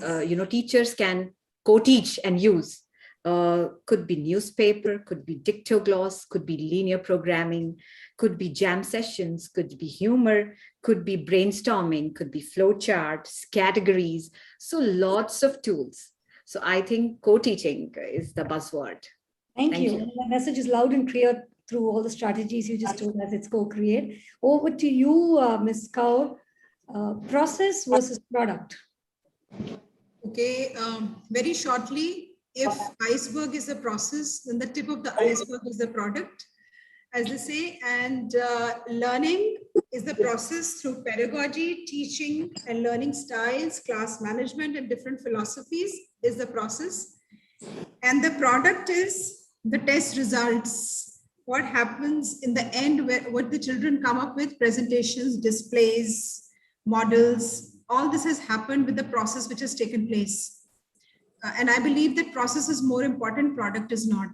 teachers can co-teach and use. Could be newspaper, could be dictogloss, could be linear programming, could be jam sessions, could be humor, could be brainstorming, could be flowcharts, categories. So lots of tools. So I think co-teaching is the buzzword. Thank you. The message is loud and clear through all the strategies you just told us. It's co-create. Over to you, Ms. Kaur. Process versus product. Okay, very shortly, if iceberg is the process, then the tip of the iceberg is the product, as they say. And learning is the process through pedagogy, teaching and learning styles, class management and different philosophies is the process. And the product is the test results. What happens in the end, what the children come up with, presentations, displays, models, all this has happened with the process which has taken place. And I believe that process is more important, product is not.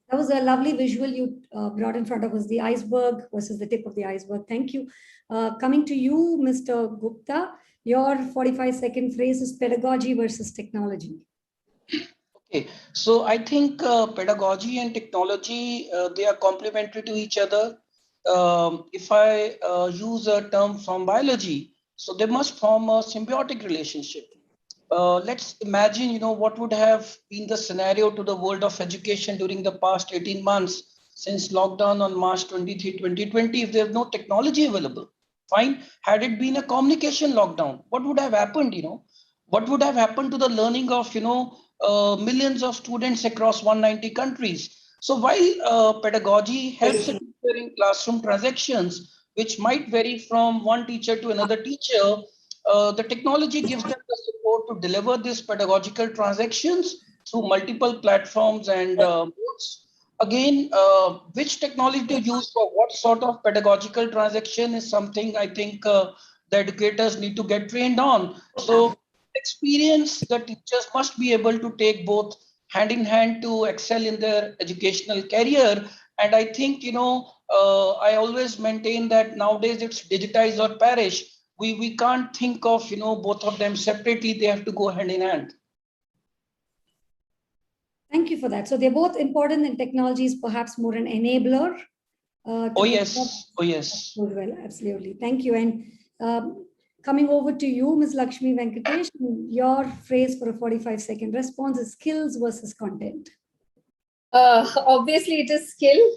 That was a lovely visual you brought in front of us, the iceberg versus the tip of the iceberg. Thank you. Coming to you, Mr. Gupta, your 45-second phrase is pedagogy versus technology. Okay, so I think pedagogy and technology, they are complementary to each other. If I use a term from biology, so they must form a symbiotic relationship. Let's imagine, what would have been the scenario to the world of education during the past 18 months since lockdown on March 23, 2020, if there's no technology available. Fine. Had it been a communication lockdown, what would have happened, What would have happened to the learning of, millions of students across 190 countries? So while pedagogy helps a teacher in classroom transactions, which might vary from one teacher to another teacher, the technology gives them the support to deliver these pedagogical transactions through multiple platforms and modes. Again, which technology to use for what sort of pedagogical transaction is something I think the educators need to get trained on. So experience, the teachers must be able to take both hand in hand to excel in their educational career. And I think, I always maintain that nowadays it's digitize or perish. We can't think of, both of them separately. They have to go hand in hand. Thank you for that. So they're both important, and technology is perhaps more an enabler. Oh, yes. Oh, yes. Well, absolutely. Thank you. And coming over to you, Ms. Lakshmi Venkatesh, your phrase for a 45-second response is skills versus content. Obviously, it is skill,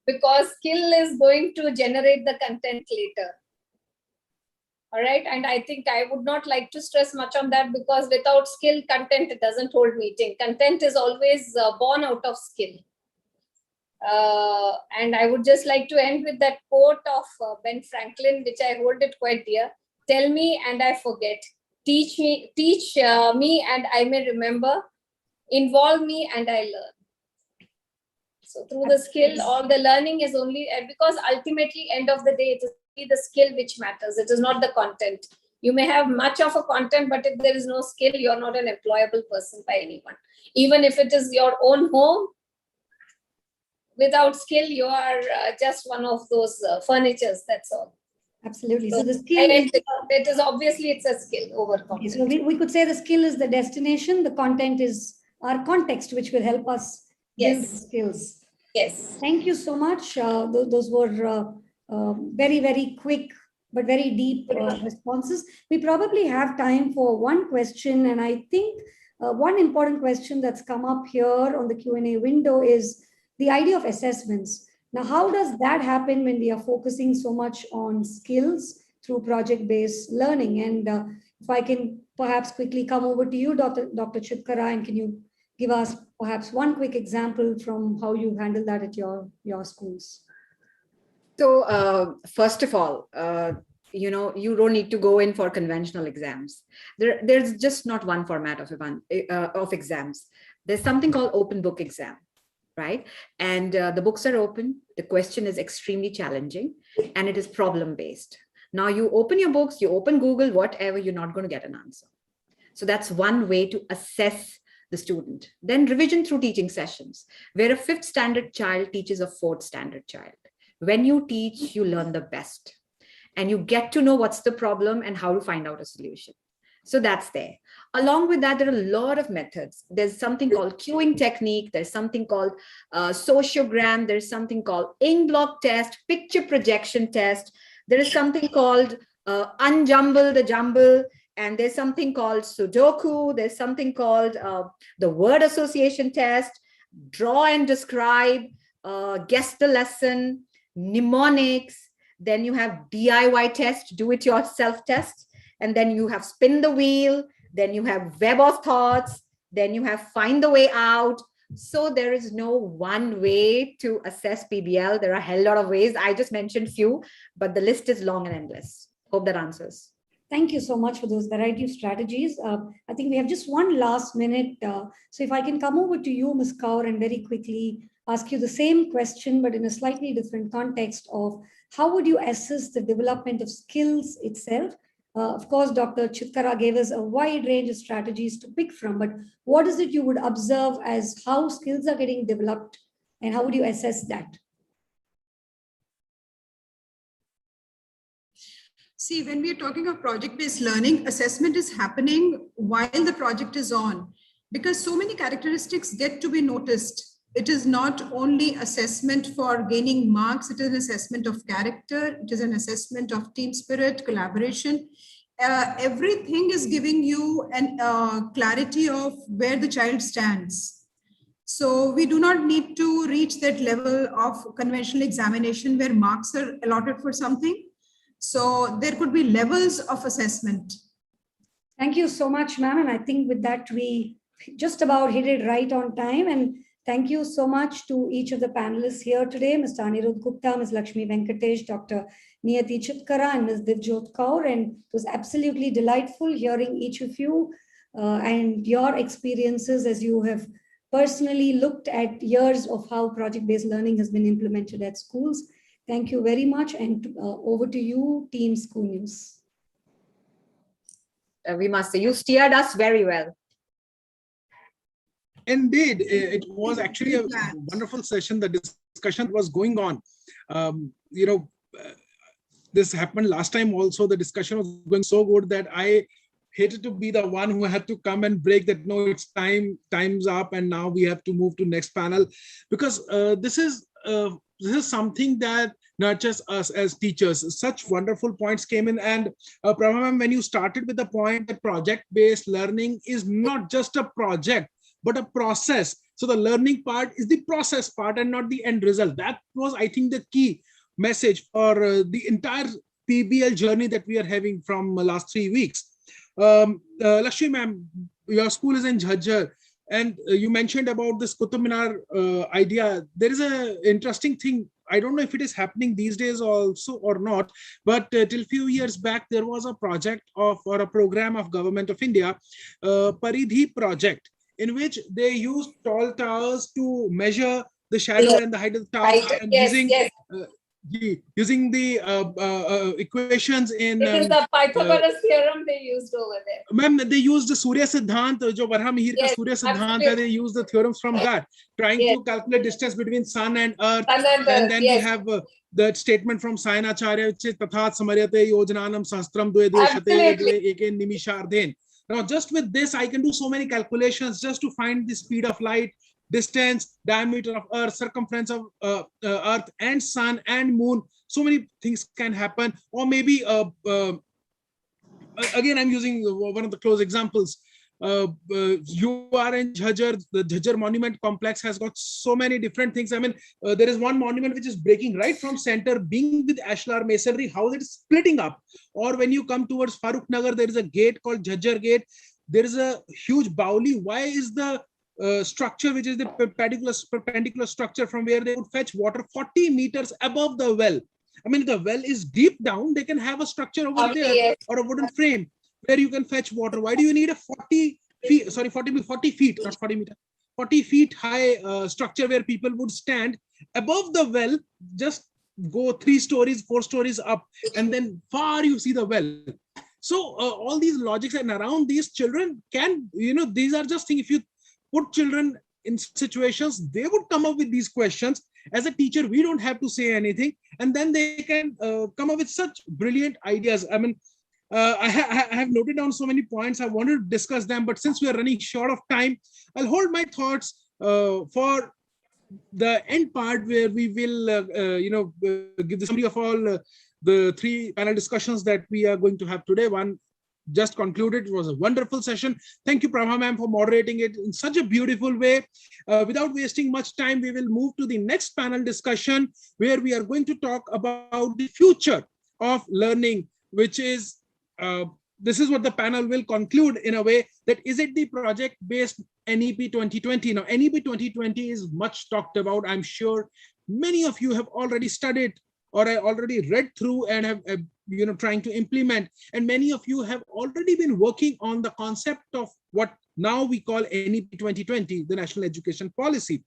because skill is going to generate the content later. All right. And I think I would not like to stress much on that, because without skill, content doesn't hold meeting. Content is always born out of skill. And I would just like to end with that quote of Ben Franklin, which I hold it quite dear. Tell me and I forget. Teach me and I may remember. Involve me and I learn. So through the skill, all the learning is only, because ultimately, end of the day, it is the skill which matters. It is not the content. You may have much of a content, but if there is no skill, you're not an employable person by anyone. Even if it is your own home, without skill, you are just one of those furnitures. That's all. Absolutely. So the skill it is obviously it's a skill over content. So we could say the skill is the destination. The content is our context, which will help us build skills. Yes. Thank you so much. Those were very, very quick but very deep responses. We probably have time for one question, and I think one important question that's come up here on the Q&A window is the idea of assessments. Now, how does that happen when we are focusing so much on skills through project-based learning? And if I can perhaps quickly come over to you, Dr. Chitkara, and can you give us perhaps one quick example from how you handle that at your schools? So first of all, you don't need to go in for conventional exams. There's just not one format of exams. There's something called open book exam, right? And the books are open. The question is extremely challenging, and it is problem-based. Now you open your books, you open Google, whatever, you're not going to get an answer. So that's one way to assess the student. Then revision through teaching sessions, where a 5th standard child teaches a 4th standard child. When you teach, you learn the best, and you get to know what's the problem and how to find out a solution. So that's there. Along with that, there are a lot of methods. There's something called queuing technique. There's something called sociogram. There's something called ink-block test, picture projection test. There is something called unjumble the jumble. And there's something called Sudoku. There's something called the word association test, draw and describe, guess the lesson, mnemonics. Then you have DIY test, do it yourself test. And then you have spin the wheel. Then you have web of thoughts. Then you have find the way out. So there is no one way to assess PBL. There are a hell lot of ways. I just mentioned few, but the list is long and endless. Hope that answers. Thank you so much for those variety of strategies. I think we have just one last minute. So if I can come over to you, Ms. Kaur, and very quickly ask you the same question, but in a slightly different context of how would you assess the development of skills itself? Of course, Dr. Chitkara gave us a wide range of strategies to pick from, but what is it you would observe as how skills are getting developed, and how would you assess that? See, when we are talking of project-based learning, assessment is happening while the project is on. because so many characteristics get to be noticed. It is not only assessment for gaining marks, it is an assessment of character, it is an assessment of team spirit, collaboration. Everything is giving you an clarity of where the child stands. So we do not need to reach that level of conventional examination where marks are allotted for something. So there could be levels of assessment. Thank you so much, ma'am. And I think with that, we just about hit it right on time. And thank you so much to each of the panelists here today, Mr. Anirudh Gupta, Ms. Lakshmi Venkatesh, Dr. Niyati Chitkara, and Ms. Divjot Kaur. And it was absolutely delightful hearing each of you and your experiences as you have personally looked at years of how project-based learning has been implemented at schools. Thank you very much. And over to you, Team ScooNews. We must say, you steered us very well. Indeed, it was actually a wonderful session. The discussion was going on. This happened last time also. The discussion was going so good that I hated to be the one who had to come and break that. No, it's time's up, and now we have to move to next panel, because this is something that nurtures us as teachers. Such wonderful points came in, and Prabha, when you started with the point that project-based learning is not just a project but a process. So the learning part is the process part and not the end result. That was, I think, the key message for the entire PBL journey that we are having from last 3 weeks. Lakshmi ma'am, your school is in Jhajjar, and you mentioned about this Qutub Minar idea. There is an interesting thing. I don't know if it is happening these days also or not, but till few years back, there was a project or a program of Government of India, Paridhi project, in which they used tall towers to measure the shadow and the height of the tower, and using the equations in... It is the Pythagoras theorem they used over there. Ma'am, they used the Surya Siddhant, jo Varha Mihir ka Surya Siddhant hai, they used the theorems from that, trying to calculate distance between sun and earth. And then we have that statement from Sayanacharya, which is Tathat Samaryate Yojananam Sahastram Dve Dve Shate Dve Eke Nimishardhen. Now, just with this, I can do so many calculations just to find the speed of light, distance, diameter of Earth, circumference of Earth and Sun and Moon. So many things can happen. Or maybe, again, I'm using one of the close examples. You are in Jhajjar, the Jhajjar Monument Complex has got so many different things. I mean, there is one monument which is breaking right from center, being with ashlar masonry, how it is splitting up. Or when you come towards Farooq Nagar, there is a gate called Jhajjar Gate. There is a huge Bauli. Why is the structure, which is the perpendicular structure from where they would fetch water 40 meters above the well? I mean, the well is deep down, they can have a structure over there or a wooden frame where you can fetch water. Why do you need a 40 feet, sorry, 40 feet, not 40 meters, 40 feet high structure where people would stand above the well, just go 3 stories, 4 stories up, and then far you see the well. So all these logics, and around these children can, these are just things, if you put children in situations, they would come up with these questions. As a teacher, we don't have to say anything, and then they can come up with such brilliant ideas. I mean, I have noted down so many points. I wanted to discuss them, but since we are running short of time, I'll hold my thoughts for the end part, where we will, give the summary of all the 3 panel discussions that we are going to have today. One just concluded. It was a wonderful session. Thank you, Prabha ma'am, for moderating it in such a beautiful way. Without wasting much time, we will move to the next panel discussion, where we are going to talk about the future of learning, which is, this is what the panel will conclude in a way, that is it the project-based NEP 2020? Now, NEP 2020 is much talked about. I'm sure many of you have already studied or already read through and have, trying to implement. And many of you have already been working on the concept of what now we call NEP 2020, the National Education Policy.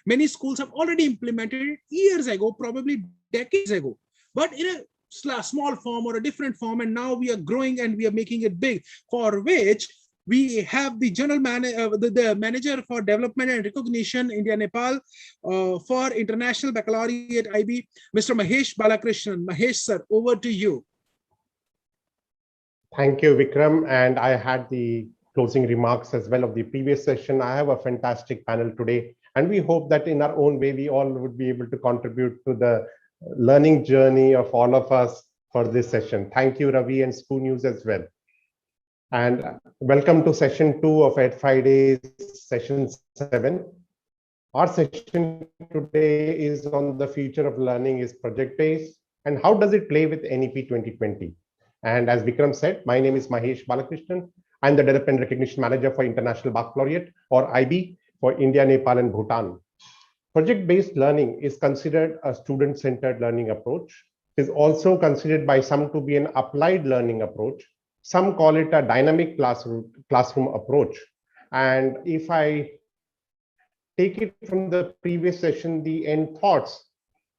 Many schools have already implemented it years ago, probably decades ago, but in a small form or a different form. And now we are growing and we are making it big, for which we have the general the manager for development and recognition, India Nepal, for international baccalaureate IB, Mr. Mahesh Balakrishnan. Mahesh sir, over to you. Thank you, Vikram. And I had the closing remarks as well of the previous session. I have a fantastic panel today, and we hope that in our own way, we all would be able to contribute to the learning journey of all of us for this session. Thank you, Ravi and ScooNews as well. And welcome to session 2 of EdFridays, session 7. Our session today is on the future of learning is project-based and how does it play with NEP 2020. And as Vikram said, my name is Mahesh Balakrishnan. I'm the Development Recognition Manager for International Baccalaureate, or IB, for India, Nepal, and Bhutan. Project-based learning is considered a student-centered learning approach. It is also considered by some to be an applied learning approach. Some call it a dynamic classroom approach. And if I take it from the previous session, the end thoughts,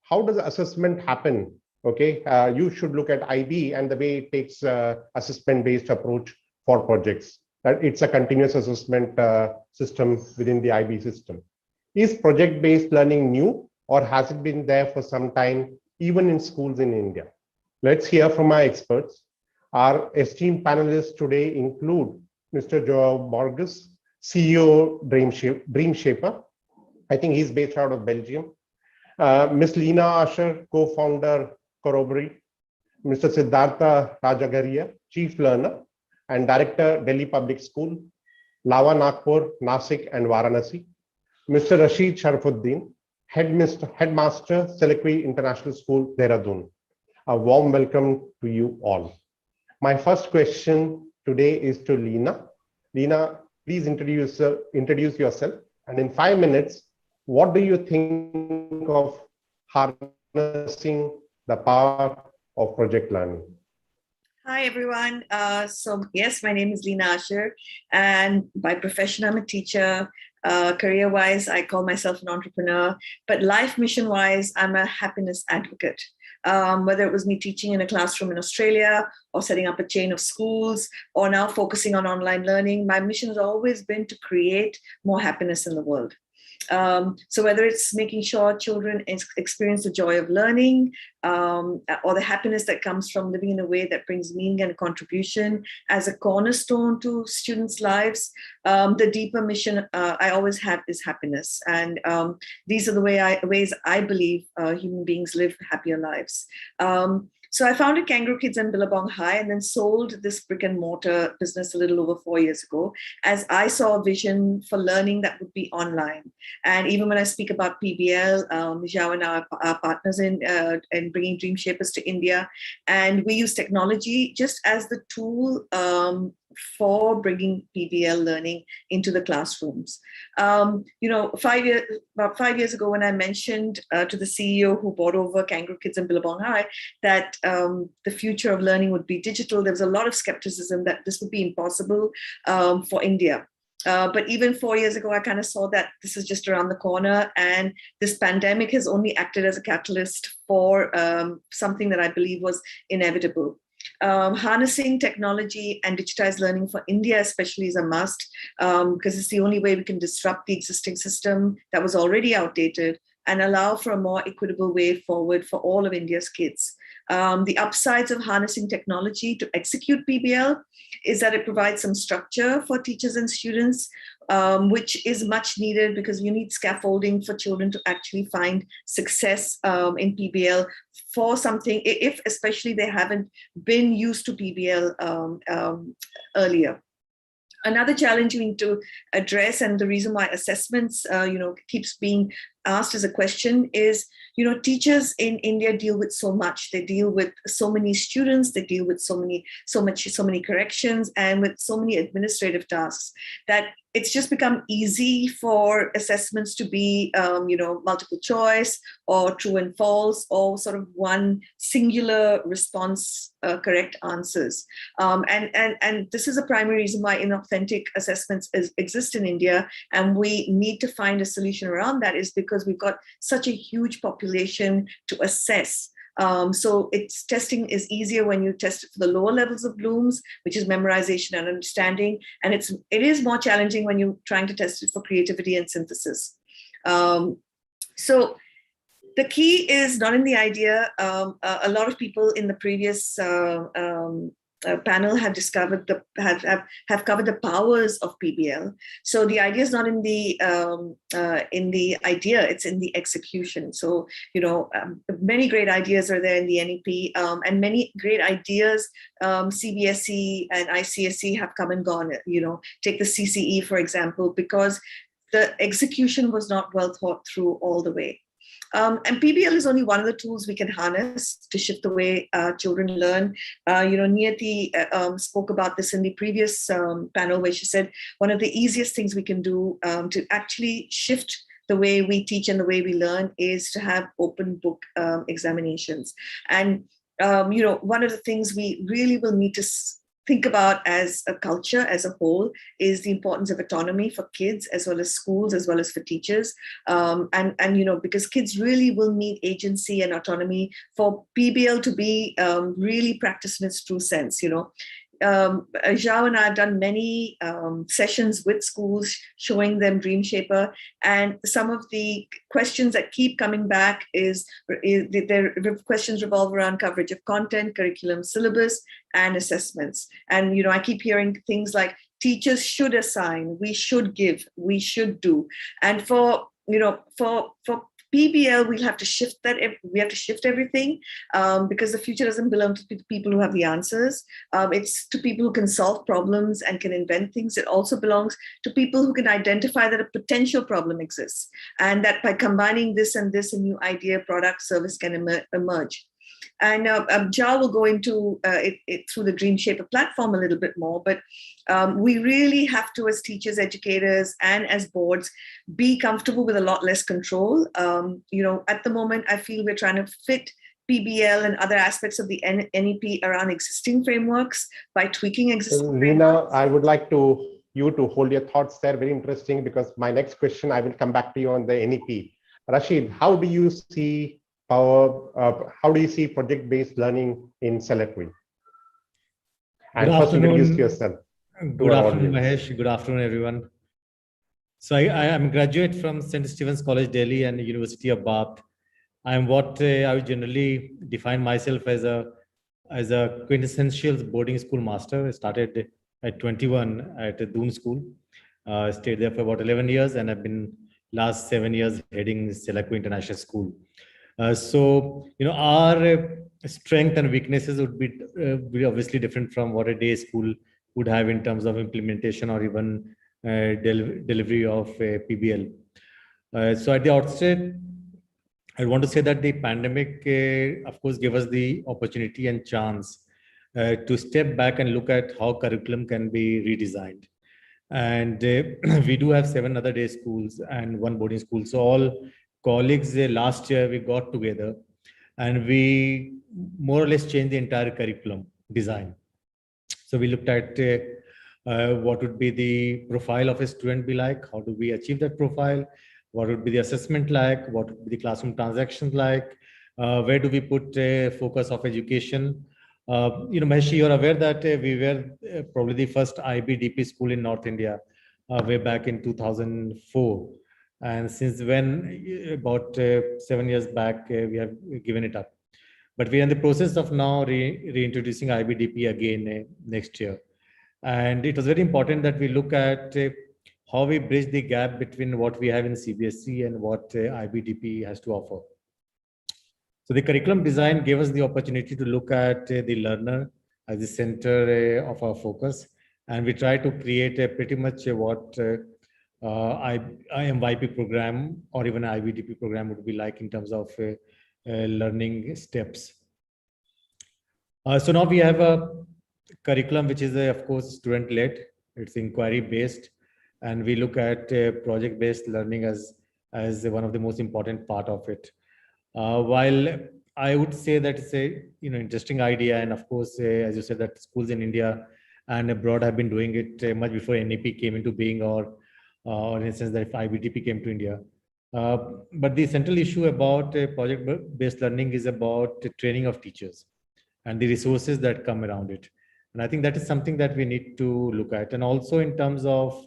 how does assessment happen? Okay, you should look at IB and the way it takes assessment-based approach for projects. That it's a continuous assessment system within the IB system. Is project-based learning new, or has it been there for some time, even in schools in India? Let's hear from our experts. Our esteemed panelists today include Mr. Joao Borges, CEO Dream Shaper. I think he's based out of Belgium. Ms. Lina Ashar, co-founder Corroboree. Mr. Siddhartha Rajagaria, Chief Learner and Director, Delhi Public School, Lawa Nagpur, Nasik and Varanasi. Mr. Rashid Sharafuddin, Headmaster, Selekvi International School, Dehradun. A warm welcome to you all. My first question today is to Lina. Lina, please introduce yourself. And in 5 minutes, what do you think of harnessing the power of project learning? Hi, everyone. So yes, my name is Lina Ashar, and by profession, I'm a teacher. Career-wise, I call myself an entrepreneur, but life mission-wise, I'm a happiness advocate. Whether it was me teaching in a classroom in Australia or setting up a chain of schools or now focusing on online learning, my mission has always been to create more happiness in the world. So whether it's making sure children experience the joy of learning or the happiness that comes from living in a way that brings meaning and contribution as a cornerstone to students' lives, the deeper mission I always have is happiness. And these are the ways I believe human beings live happier lives. So I founded Kangaroo Kids in Billabong High and then sold this brick and mortar business a little over 4 years ago, as I saw a vision for learning that would be online. And even when I speak about PBL, Joao and I are partners in bringing Dream Shapers to India. And we use technology just as the tool for bringing PBL learning into the classrooms. About 5 years ago, when I mentioned to the CEO who bought over Kangaroo Kids in Billabong High that the future of learning would be digital, there was a lot of skepticism that this would be impossible for India. But even 4 years ago, I kind of saw that this is just around the corner, and this pandemic has only acted as a catalyst for something that I believe was inevitable. Harnessing technology and digitized learning for India especially is a must, because it's the only way we can disrupt the existing system that was already outdated and allow for a more equitable way forward for all of India's kids. The upsides of harnessing technology to execute PBL is that it provides some structure for teachers and students, which is much needed because you need scaffolding for children to actually find success in PBL for something, if especially they haven't been used to PBL earlier. Another challenge we need to address, and the reason why assessments, keeps being asked as a question is, teachers in India deal with so much. They deal with so many students. They deal with so many corrections, and with so many administrative tasks that it's just become easy for assessments to be, multiple choice or true and false, or sort of one singular response, correct answers. And this is a primary reason why inauthentic assessments exist in India. And we need to find a solution around that, is because we've got such a huge population to assess. So testing is easier when you test it for the lower levels of Bloom's, which is memorization and understanding. And it is more challenging when you're trying to test it for creativity and synthesis. So the key is not in the idea. A lot of people in the previous panel have discovered have covered the powers of PBL. So the idea is not in the idea; it's in the execution. So many great ideas are there in the NEP, and many great ideas CBSE and ICSE have come and gone. Take the CCE for example, because the execution was not well thought through all the way. And PBL is only one of the tools we can harness to shift the way children learn. Niyati spoke about this in the previous panel, where she said one of the easiest things we can do to actually shift the way we teach and the way we learn is to have open book examinations. And one of the things we really will need to think about as a culture as a whole is the importance of autonomy for kids as well as schools as well as for teachers, because kids really will need agency and autonomy for PBL to be really practiced in its true sense. Joao and I have done many sessions with schools showing them Dream Shaper, and some of the questions that keep coming back is their questions revolve around coverage of content, curriculum, syllabus, and assessments. And I keep hearing things like teachers should assign, we should give, we should do, and for PBL, we'll have to shift that. We have to shift everything because the future doesn't belong to people who have the answers. It's to people who can solve problems and can invent things. It also belongs to people who can identify that a potential problem exists, and that by combining this and this, a new idea, product, service can emerge. And Joao will go into it through the Dream Shaper platform a little bit more, but we really have to, as teachers, educators, and as boards, be comfortable with a lot less control. At the moment, I feel we're trying to fit PBL and other aspects of the NEP around existing frameworks by tweaking existing Lina, I would like you to hold your thoughts there. Very interesting, because my next question, I will come back to you on the NEP. Rashid, how do you see project-based learning in Selectway? And first introduce yourself. Good afternoon, Mahesh. Good afternoon, everyone. So I am a graduate from St. Stephen's College, Delhi, and University of Bath. I am what I would generally define myself as a quintessential boarding school master. I started at 21 at a Doon school. Stayed there for about 11 years, and I've been last 7 years heading Selectway International School. So our strength and weaknesses would be obviously different from what a day school would have in terms of implementation or even delivery of PBL. So at the outset, I want to say that the pandemic, of course, gave us the opportunity and chance to step back and look at how curriculum can be redesigned. And we do have 7 other day schools and 1 boarding school. So all colleagues last year, we got together and we more or less changed the entire curriculum design. So we looked at what would be the profile of a student be like, how do we achieve that profile, what would be the assessment like, what would be the classroom transactions like, where do we put focus of education. Mahesh, you're aware that we were probably the first IBDP school in North India way back in 2004. And since when, about 7 years back, we have given it up. But we are in the process of now reintroducing IBDP again next year. And it was very important that we look at how we bridge the gap between what we have in CBSE and what IBDP has to offer. So the curriculum design gave us the opportunity to look at the learner as the center of our focus. And we try to create pretty much what IMYP program or even an IBDP program would be like in terms of learning steps. So now we have a curriculum which is of course student-led. It's inquiry-based, and we look at project-based learning as one of the most important part of it. While I would say that it's a interesting idea, and of course, as you said, that schools in India and abroad have been doing it much before NEP came into being, or in a sense that if IBDP came to India. But the central issue about project-based learning is about the training of teachers and the resources that come around it. And I think that is something that we need to look at. And also in terms of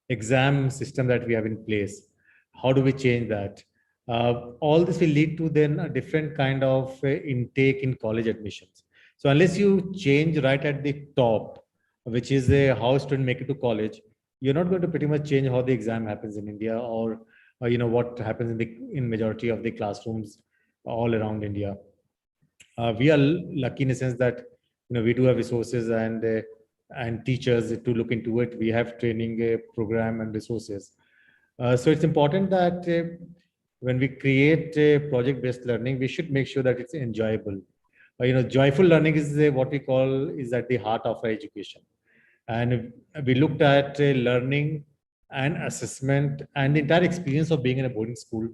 exam system that we have in place, how do we change that? All this will lead to then a different kind of intake in college admissions. So unless you change right at the top, which is how students make it to college, you're not going to pretty much change how the exam happens in India, or what happens in majority of the classrooms all around India. We are lucky in the sense that we do have resources and teachers to look into it. We have training program and resources. So it's important that when we create project-based learning, we should make sure that it's enjoyable. Joyful learning is what we call is at the heart of our education. And we looked at learning and assessment and the entire experience of being in a boarding school.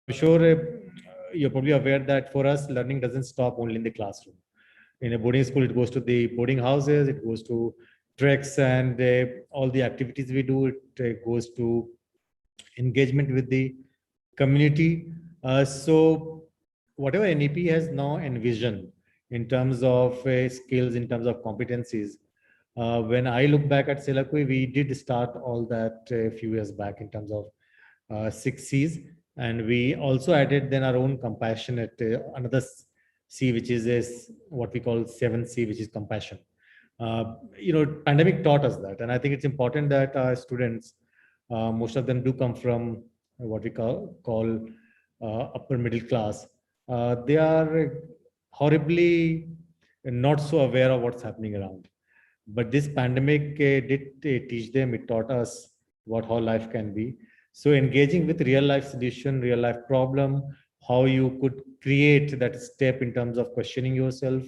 I'm sure you're probably aware that for us, learning doesn't stop only in the classroom. In a boarding school, it goes to the boarding houses, it goes to treks and all the activities we do. It goes to engagement with the community. So whatever NEP has now envisioned in terms of skills, in terms of competencies, when I look back at Selakui, we did start all that a few years back in terms of 6 C's. And we also added then our own compassionate, another C, which is what we call 7C, which is compassion. Pandemic taught us that. And I think it's important that our students, most of them do come from what we call upper middle class. They are horribly not so aware of what's happening around. But this pandemic did teach them, it taught us how life can be. So engaging with real life solution, real life problem, how you could create that step in terms of questioning yourself,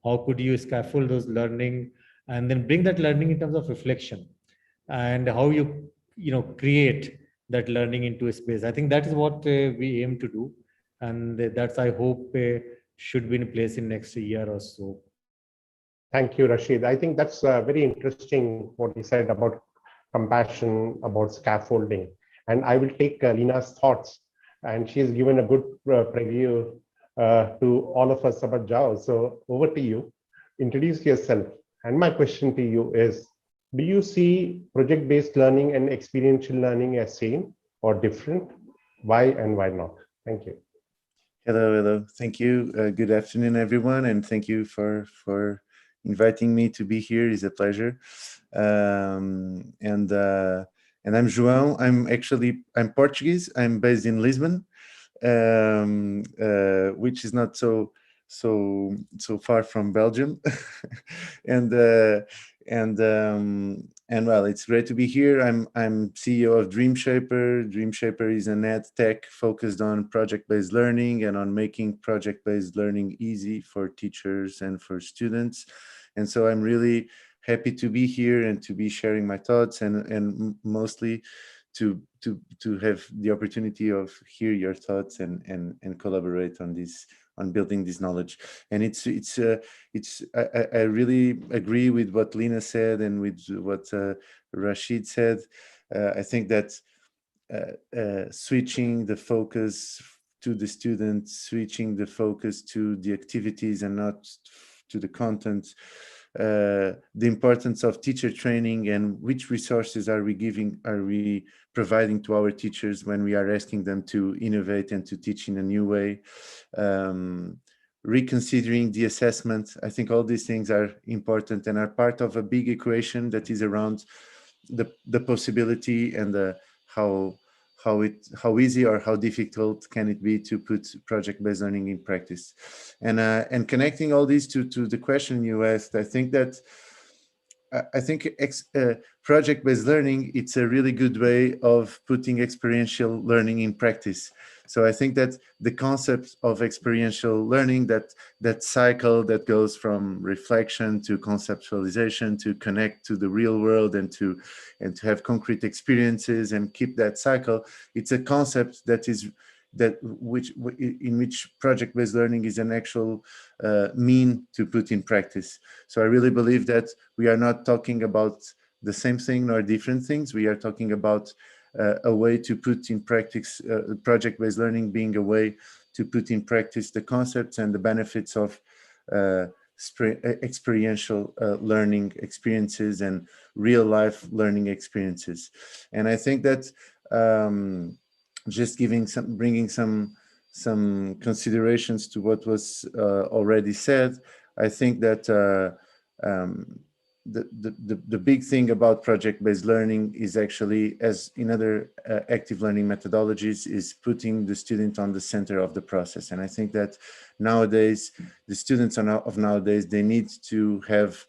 how could you scaffold those learning, and then bring that learning in terms of reflection, and how you create that learning into a space. I think that is what we aim to do, and that's, I hope, should be in place in next year or so. Thank you, Rashid. I think that's very interesting what you said about compassion, about scaffolding. And I will take Lina's thoughts, and she's given a good preview to all of us about Joao. So over to you. Introduce yourself. And my question to you is, do you see project-based learning and experiential learning as same or different? Why and why not? Thank you. Hello. Thank you. Good afternoon, everyone. And thank you for inviting me to be here. It's a pleasure. And I'm Joao. I'm Portuguese. I'm based in Lisbon, which is not so far from Belgium. and well, it's great to be here. I'm CEO of DreamShaper. DreamShaper is an ed tech focused on project-based learning and on making project-based learning easy for teachers and for students. And so I'm really happy to be here and to be sharing my thoughts and mostly to have the opportunity of hear your thoughts and collaborate on building this knowledge. And I really agree with what Lina said and with what Rashid said. I think that switching the focus to the students, switching the focus to the activities and not to the content, the importance of teacher training and which resources are we providing to our teachers when we are asking them to innovate and to teach in a new way, reconsidering the assessment. I think all these things are important and are part of a big equation that is around the possibility and how easy or how difficult can it be to put project-based learning in practice. And connecting all these to the question you asked, I think that project-based learning, it's a really good way of putting experiential learning in practice. So I think that the concept of experiential learning, that cycle that goes from reflection to conceptualization to connect to the real world and to have concrete experiences and keep that cycle, it's a concept in which project-based learning is an actual mean to put in practice. So I really believe that we are not talking about the same thing nor different things. We are talking about a way to put in practice, project-based learning being a way to put in practice the concepts and the benefits of experiential learning experiences and real-life learning experiences. And I think that just bringing some some considerations to what was already said. I think that the big thing about project-based learning is actually, as in other active learning methodologies, is putting the student on the center of the process. And I think that nowadays, the students of nowadays, they need to have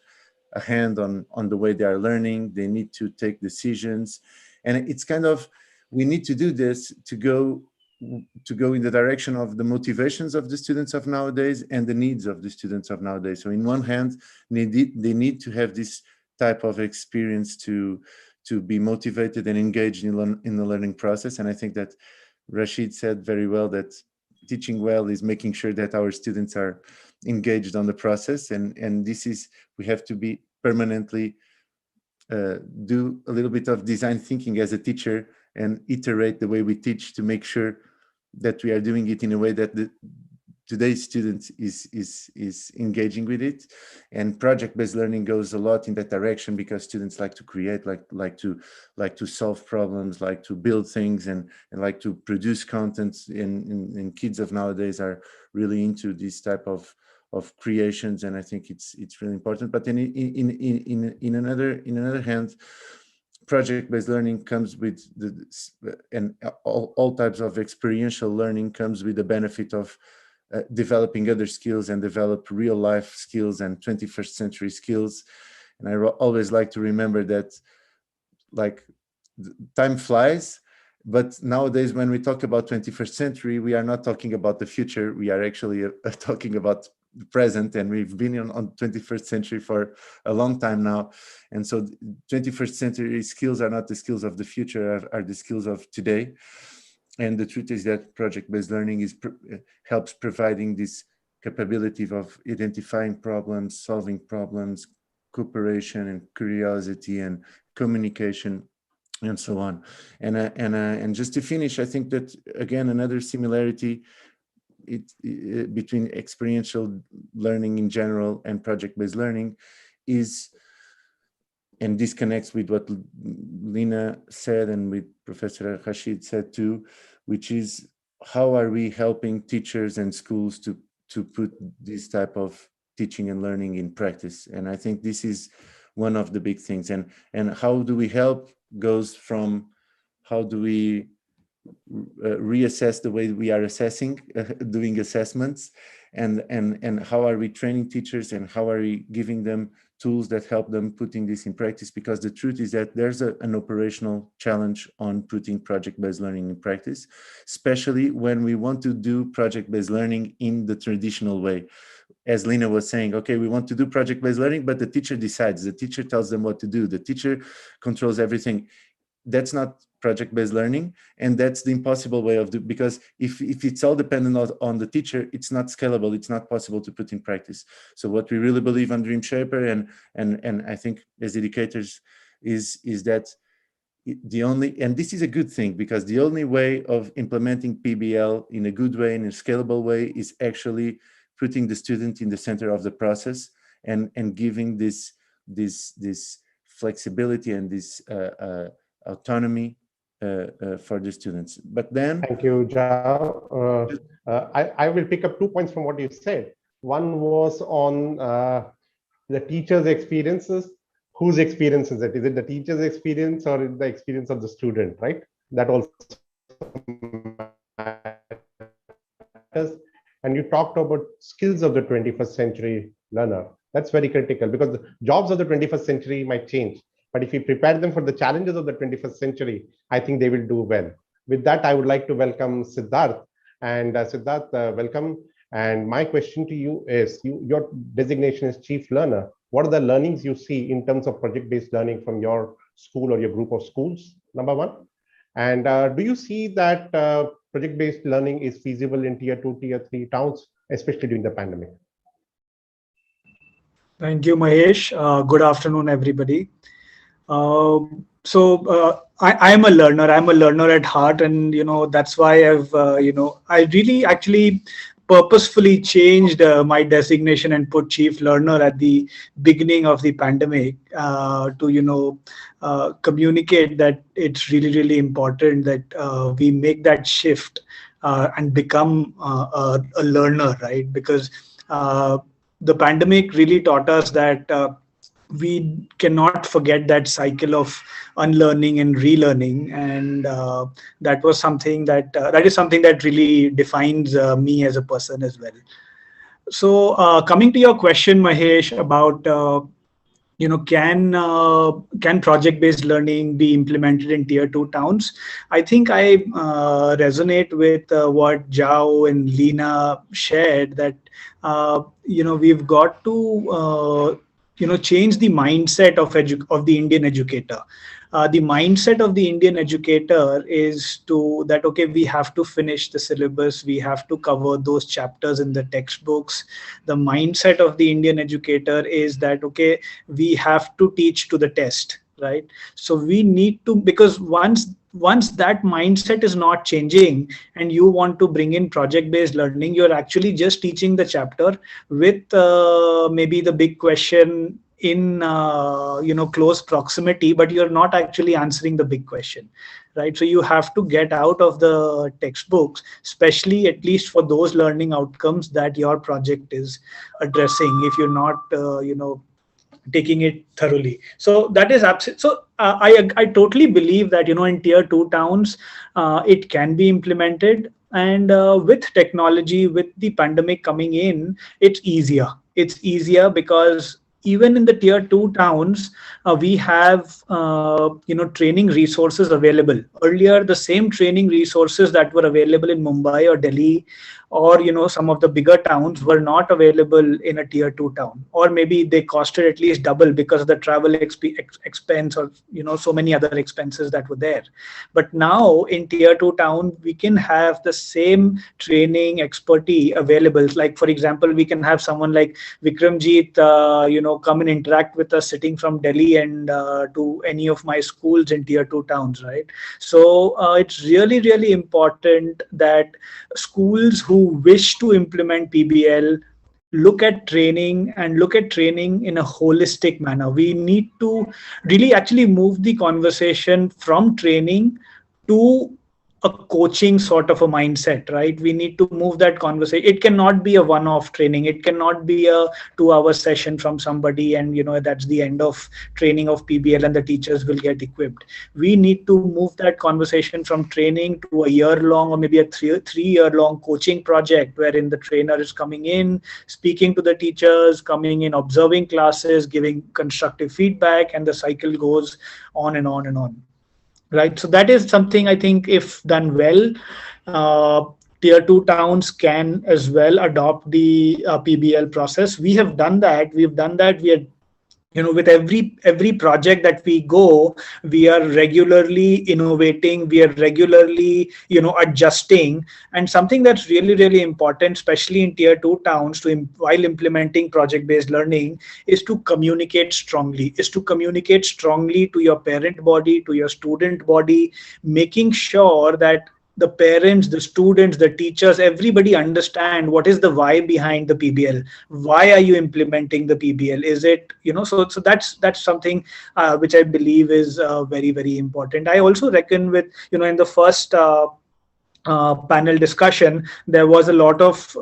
a hand on the way they are learning. They need to take decisions. And it's kind of, we need to do this to go in the direction of the motivations of the students of nowadays and the needs of the students of nowadays. So in one hand, they need to have this type of experience to be motivated and engaged in the learning process. And I think that Rashid said very well that teaching well is making sure that our students are engaged on the process. And this is, we have to be permanently do a little bit of design thinking as a teacher and iterate the way we teach to make sure that we are doing it in a way that today's students is engaging with it. And project-based learning goes a lot in that direction, because students like to create, like to solve problems, like to build things, and like to produce content. And kids of nowadays are really into this type of creations, and I think it's really important. But then in another hand, project-based learning comes with all types of experiential learning comes with the benefit of developing other skills and develop real life skills and 21st century skills. And I always like to remember that, like, time flies, but nowadays when we talk about 21st century, we are not talking about the future. We are actually talking about the present, and we've been on 21st century for a long time now. And so 21st century skills are not the skills of the future, are the skills of today. And the truth is that project-based learning helps providing this capability of identifying problems, solving problems, cooperation and curiosity and communication, and so on. And just to finish, I think that, again, another similarity between experiential learning in general and project-based learning is, and this connects with what Lina said and with Professor Rashid said too, which is, how are we helping teachers and schools to put this type of teaching and learning in practice? And I think this is one of the big things. And how do we help goes from how do we reassess the way we are assessing, doing assessments, and how are we training teachers, and how are we giving them tools that help them putting this in practice? Because the truth is that there's an operational challenge on putting project-based learning in practice, especially when we want to do project-based learning in the traditional way. As Lina was saying, okay, we want to do project-based learning, but the teacher decides, the teacher tells them what to do, the teacher controls everything. That's not project-based learning, and that's the impossible way of doing, because if it's all dependent on the teacher, it's not scalable, it's not possible to put in practice. So what we really believe on Dream Shaper, and I think as educators, is that the only, and this is a good thing, because the only way of implementing PBL in a good way, in a scalable way, is actually putting the student in the center of the process and giving this flexibility and this autonomy for the students. But then, thank you, Joao. I will pick up 2 points from what you said. One was on the teacher's experiences. Whose experience is it? Is it the teacher's experience or is the experience of the student, right? That also matters. And you talked about skills of the 21st century learner. That's very critical, because the jobs of the 21st century might change. But if we prepare them for the challenges of the 21st century, I think they will do well. With that, I would like to welcome Siddharth. And Siddharth, welcome. And my question to you is, your designation is Chief Learner. What are the learnings you see in terms of project-based learning from your school or your group of schools, number one? And do you see that project-based learning is feasible in tier 2, tier 3 towns, especially during the pandemic? Thank you, Mahesh. Good afternoon, everybody. I am a learner. I'm a learner at heart, and that's why I've I really actually purposefully changed my designation and put Chief Learner at the beginning of the pandemic to communicate that it's really important that we make that shift and become a learner, right? Because the pandemic really taught us that we cannot forget that cycle of unlearning and relearning, and that was something that that is something that really defines me as a person as well. So coming to your question, Mahesh, about can project-based learning be implemented in tier 2 towns? I think I resonate with what Joao and Lina shared, that we've got to change the mindset of the Indian educator. The mindset of the Indian educator is to that, okay, we have to finish the syllabus, we have to cover those chapters in the textbooks. The mindset of the Indian educator is that, okay, we have to teach to the test, right? So we need to, because once that mindset is not changing and you want to bring in project-based learning, you're actually just teaching the chapter with maybe the big question in close proximity, but you're not actually answering the big question, right? So you have to get out of the textbooks, especially at least for those learning outcomes that your project is addressing, if you're not taking it thoroughly. So that is absolutely. So I totally believe that in tier 2 towns it can be implemented, and with technology, with the pandemic coming in, it's easier. It's easier because even in the tier 2 towns, we have training resources available. Earlier, the same training resources that were available in Mumbai or Delhi or some of the bigger towns were not available in a tier 2 town, or maybe they costed at least double because of the travel expense, or so many other expenses that were there. But now in tier 2 town, we can have the same training expertise available. Like, for example, we can have someone like Vikramjit come and interact with us sitting from Delhi and to any of my schools in tier 2 towns, right? So it's really, really important that schools who wish to implement PBL look at training in a holistic manner. We need to really actually move the conversation from training to a coaching sort of a mindset, right? We need to move that conversation. It cannot be a one-off training. It cannot be a 2-hour session from somebody and that's the end of training of PBL and the teachers will get equipped. We need to move that conversation from training to a year-long or maybe a three-year-long coaching project, wherein the trainer is coming in, speaking to the teachers, coming in, observing classes, giving constructive feedback, and the cycle goes on and on and on. Right, so that is something I think, if done well, tier 2 towns can as well adopt the PBL process. We have done that. We are, with every project that we go, we are regularly innovating, we are regularly adjusting. And something that's really, really important, especially in tier 2 towns, while implementing project-based learning, is to communicate strongly to your parent body, to your student body, making sure that the parents, the students, the teachers, everybody understand what is the why behind the PBL. Why are you implementing the PBL? Is it, so that's something which I believe is very, very important. I also reckon with, in the first panel discussion, there was a lot of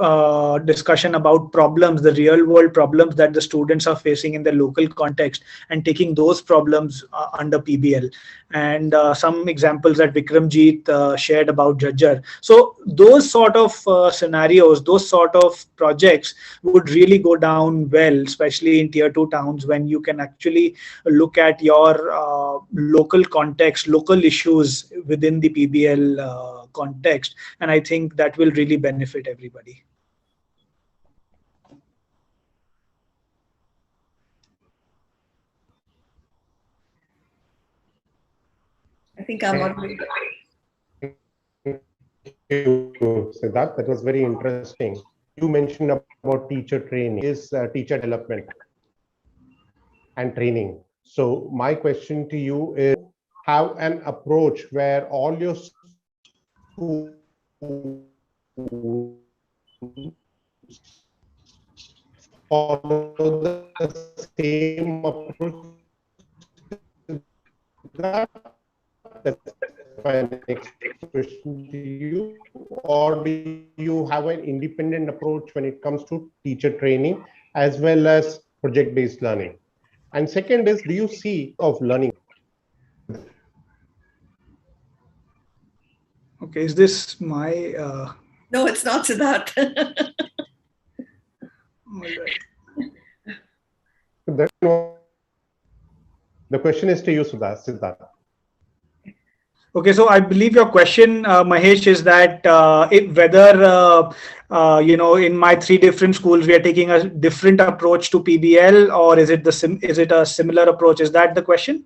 discussion about problems, the real world problems that the students are facing in the local context, and taking those problems under PBL. And some examples that Vikramjit shared about Jajjar. So those sort of scenarios, those sort of projects would really go down well, especially in tier 2 towns, when you can actually look at your local context, local issues within the PBL context. And I think that will really benefit everybody. I think I'm on. Siddharth, that was very interesting. You mentioned about teacher training, is teacher development and training. So my question to you is, have an approach where all your schools follow the same approach? That's my next question to you. or do you have an independent approach when it comes to teacher training as well as project-based learning? And second is, do you see of learning? Okay, is this my? No, it's not Siddharth. The question is to you, Siddharth. Okay, so I believe your question, Mahesh, is that whether in my 3 different schools we are taking a different approach to PBL, or is it a similar approach? Is that the question?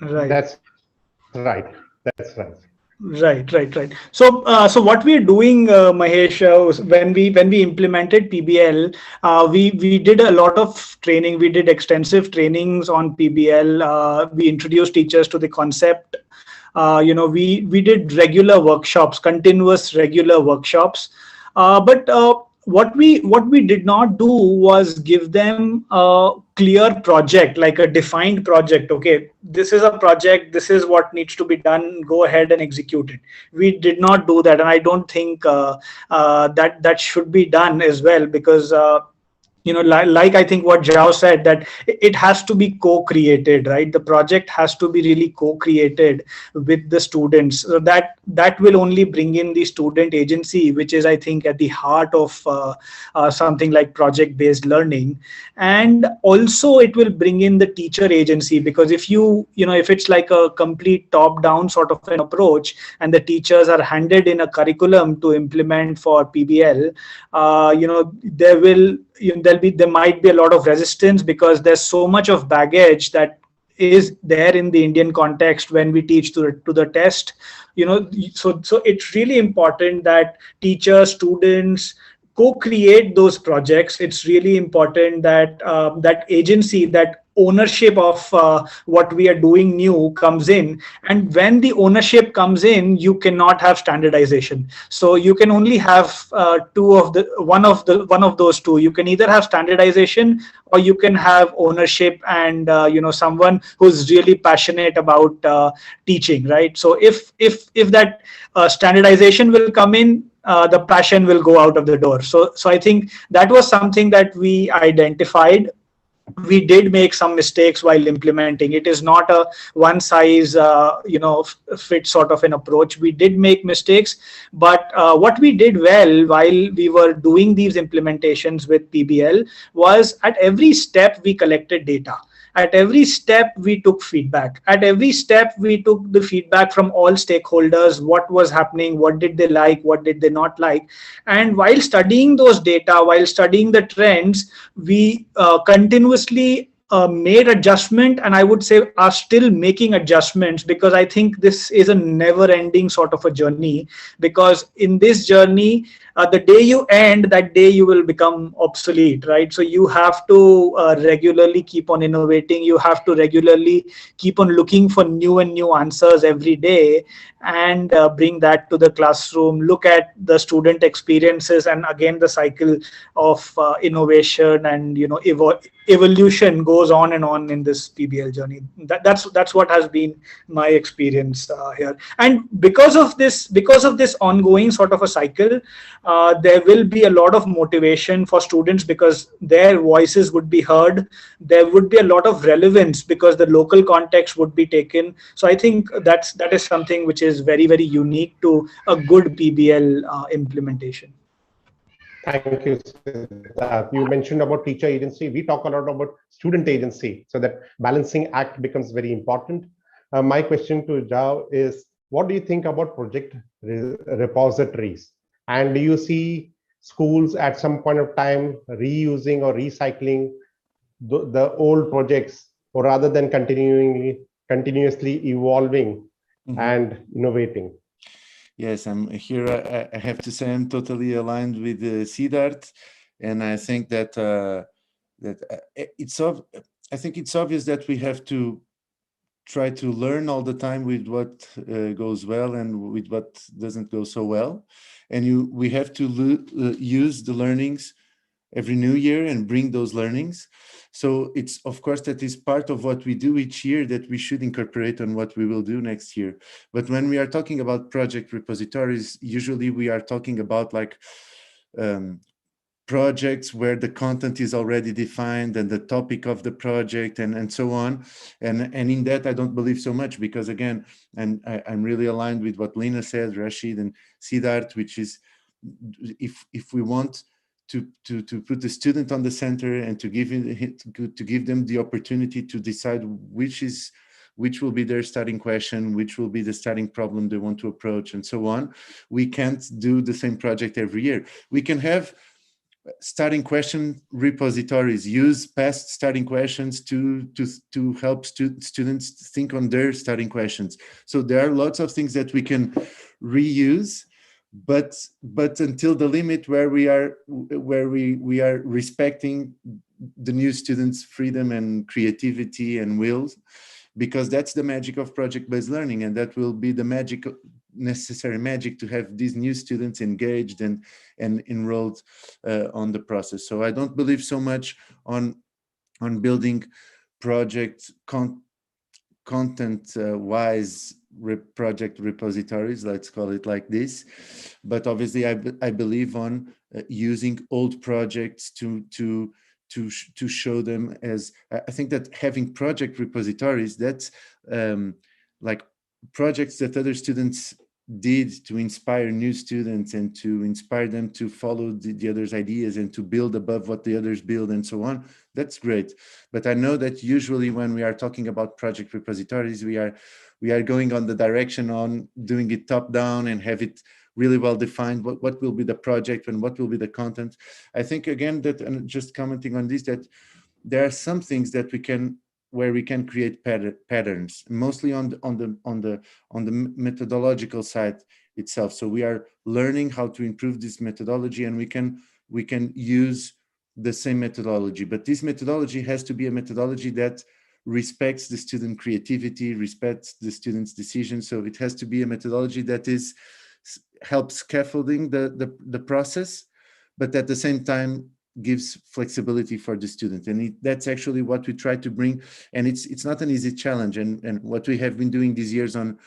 Right. That's right. That's right. Right. So, what we are doing, Mahesh, when we implemented PBL, we did a lot of training. We did extensive trainings on PBL. We introduced teachers to the concept. We did regular workshops, continuous regular workshops. But what we did not do was give them a clear project, like a defined project. Okay, this is a project, this is what needs to be done, go ahead and execute it. We did not do that, and I don't think that should be done as well, because like I think what Joao said, that it has to be co-created, right? The project has to be really co-created with the students. So that will only bring in the student agency, which is, I think, at the heart of something like project-based learning. And also it will bring in the teacher agency, because if if it's like a complete top-down sort of an approach, and the teachers are handed in a curriculum to implement for PBL, there might be a lot of resistance, because there's so much of baggage that is there in the Indian context when we teach to the test. So it's really important that teachers, students co-create those projects. It's really important that that agency, that ownership of what we are doing new comes in. And when the ownership comes in, you cannot have standardization. So you can only have one of those two. You can either have standardization, or you can have ownership and someone who's really passionate about teaching, right? So if that standardization will come in, the passion will go out of the door. So I think that was something that we identified. We did make some mistakes while implementing. It is not a one size fit sort of an approach. We did make mistakes, but what we did well while we were doing these implementations with PBL was, at every step we collected data. At every step, we took feedback. At every step, we took the feedback from all stakeholders, what was happening, what did they like, what did they not like. And while studying those data, while studying the trends, we continuously made adjustment, and I would say are still making adjustments, because I think this is a never-ending sort of a journey. Because in this journey, the day you end, that day you will become obsolete, right? So you have to regularly keep on innovating. You have to regularly keep on looking for new and new answers every day, and bring that to the classroom. Look at the student experiences, and again the cycle of innovation and evolution goes on and on in this PBL journey. That's what has been my experience here. And because of this ongoing sort of a cycle, there will be a lot of motivation for students, because their voices would be heard. There would be a lot of relevance, because the local context would be taken. So I think that is something which is very, very unique to a good PBL implementation. Thank you. You mentioned about teacher agency. We talk a lot about student agency, so that balancing act becomes very important. My question to Joao is, what do you think about project repositories? And do you see schools at some point of time reusing or recycling the old projects, or rather than continuously evolving and innovating? Yes, I'm here. I have to say I'm totally aligned with Siddharth, and I think that I think it's obvious that we have to try to learn all the time with what goes well and with what doesn't go so well, and we have to use the learnings every new year and bring those learnings. So it's, of course, that is part of what we do each year that we should incorporate on what we will do next year. But when we are talking about project repositories, usually we are talking about like projects where the content is already defined and the topic of the project and so on. And in that, I don't believe so much, because again, and I'm really aligned with what Lina said, Rashid and Siddharth, which is if we want to put the student on the center and to give them the opportunity to decide which will be their starting question, which will be the starting problem they want to approach, and so on. We can't do the same project every year. We can have starting question repositories, use past starting questions to help students think on their starting questions. So there are lots of things that we can reuse, but until the limit where we are respecting the new students' freedom and creativity and wills, because that's the magic of project-based learning, and that will be the necessary magic to have these new students engaged and enrolled on the process. So I don't believe so much on building project content-wise project repositories, let's call it like this. But obviously I believe on using old projects to show them as, I think that having project repositories, that's like projects that other students did to inspire new students and to inspire them to follow the others' ideas and to build above what the others build and so on. That's great. But I know that usually when we are talking about project repositories, we are going on the direction on doing it top down and have it really well defined, what will be the project and what will be the content. I think again that, and just commenting on this, that there are some things that where we can create patterns, mostly on the methodological side itself. So we are learning how to improve this methodology, and we can use the same methodology, but this methodology has to be a methodology that respects the student creativity, respects the student's decision. So it has to be a methodology that helps scaffolding the process, but at the same time gives flexibility for the student. And that's actually what we try to bring. And it's not an easy challenge. And what we have been doing these years on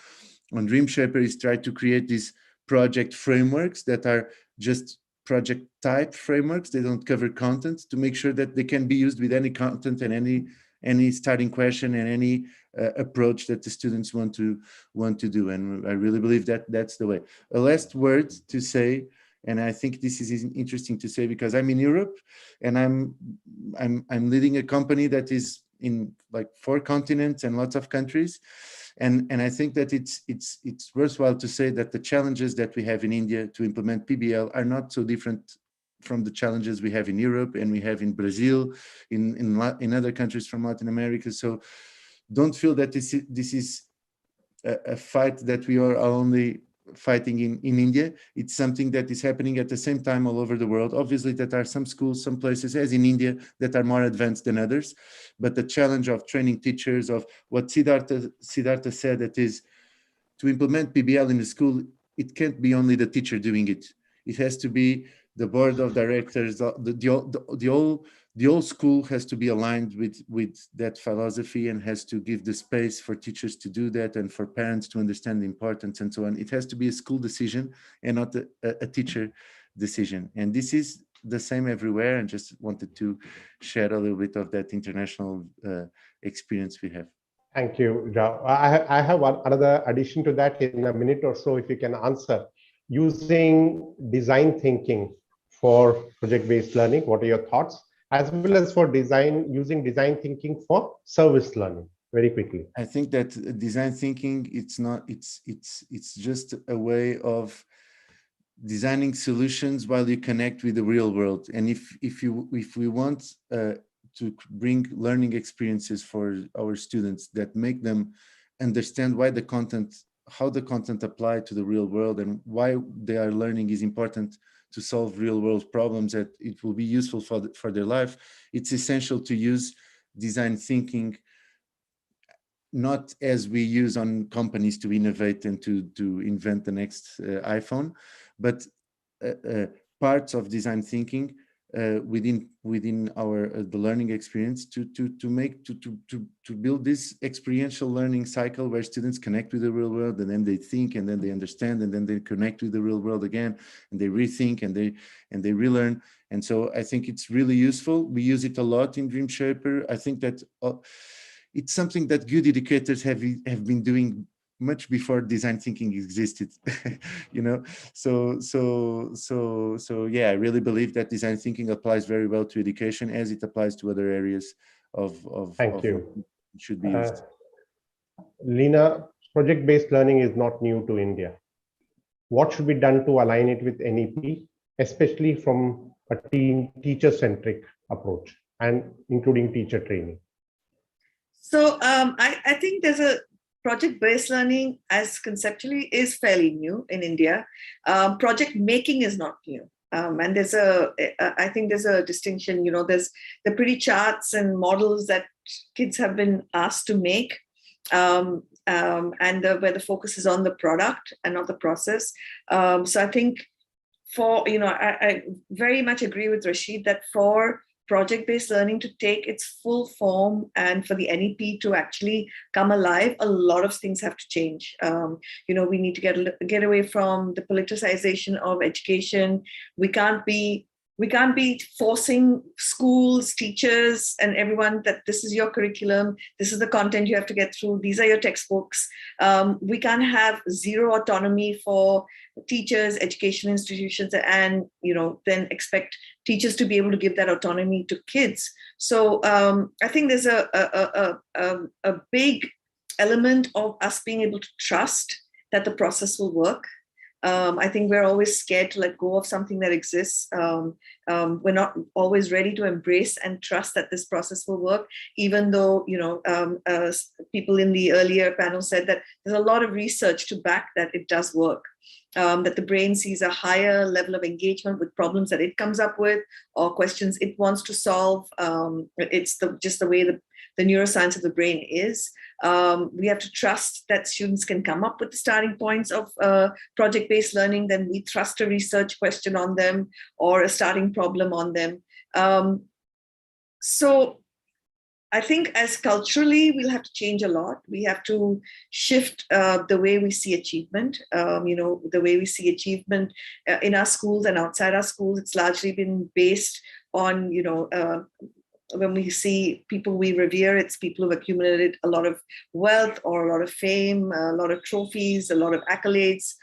DreamShaper is try to create these project frameworks that are just project type frameworks. They don't cover content, to make sure that they can be used with any content and any starting question and any approach that the students want to do. And I really believe that that's the way. A last word to say, and I think this is interesting to say because I'm in Europe and I'm leading a company that is in like 4 continents and lots of countries. And I think that it's worthwhile to say that the challenges that we have in India to implement PBL are not so different from the challenges we have in Europe and we have in Brazil, in other countries from Latin America. So don't feel that this is a fight that we are only fighting in India. It's something that is happening at the same time all over the world. Obviously, that are some schools, some places, as in India, that are more advanced than others. But the challenge of training teachers, of what Siddhartha said, that is to implement PBL in the school, it can't be only the teacher doing it. It has to be the board of directors, the whole school has to be aligned with that philosophy and has to give the space for teachers to do that and for parents to understand the importance and so on. It has to be a school decision and not a teacher decision. And this is the same everywhere, and just wanted to share a little bit of that international experience we have. Thank you, Joao. I have another addition to that in a minute or so, if you can answer. Using design thinking for project-based learning, what are your thoughts? As well as for using design thinking for service learning, very quickly. I think that design thinking, it's just a way of designing solutions while you connect with the real world. And if we want to bring learning experiences for our students that make them understand how the content apply to the real world and why they are learning is important to solve real world problems, that it will be useful for their life, it's essential to use design thinking, not as we use on companies to innovate and to invent the next iPhone, but parts of design thinking within our the learning experience to build this experiential learning cycle where students connect with the real world, and then they think, and then they understand, and then they connect with the real world again, and they rethink, and they relearn. And so I think it's really useful. We use it a lot in DreamShaper. I think that it's something that good educators have been doing much before design thinking existed. You know, so yeah, I really believe that design thinking applies very well to education as it applies to other areas of Thank you. Should be used. Lina, project-based learning is not new to India. What should be done to align it with NEP, especially from a teacher-centric approach and including teacher training? So I think there's a project-based learning as conceptually is fairly new in India. Project making is not new. And I think there's a distinction, you know, there's the pretty charts and models that kids have been asked to make, and where the focus is on the product and not the process. So I think I very much agree with Rashid that for project-based learning to take its full form and for the NEP to actually come alive, a lot of things have to change. We need to get away from the politicization of education. We can't be forcing schools, teachers, and everyone that this is your curriculum, this is the content you have to get through, these are your textbooks. We can't have zero autonomy for teachers, education institutions, and then expect teachers to be able to give that autonomy to kids. So I think there's a big element of us being able to trust that the process will work. I think we're always scared to let go of something that exists. We're not always ready to embrace and trust that this process will work, even though, people in the earlier panel said that there's a lot of research to back that it does work. That the brain sees a higher level of engagement with problems that it comes up with or questions it wants to solve. It's just the way the neuroscience of the brain is. We have to trust that students can come up with the starting points of project-based learning. Then we trust a research question on them or a starting problem on them. So I think as culturally, we'll have to change a lot. We have to shift the way we see achievement. The way we see achievement in our schools and outside our schools, it's largely been based on, when we see people we revere, it's people who've accumulated a lot of wealth or a lot of fame, a lot of trophies, a lot of accolades.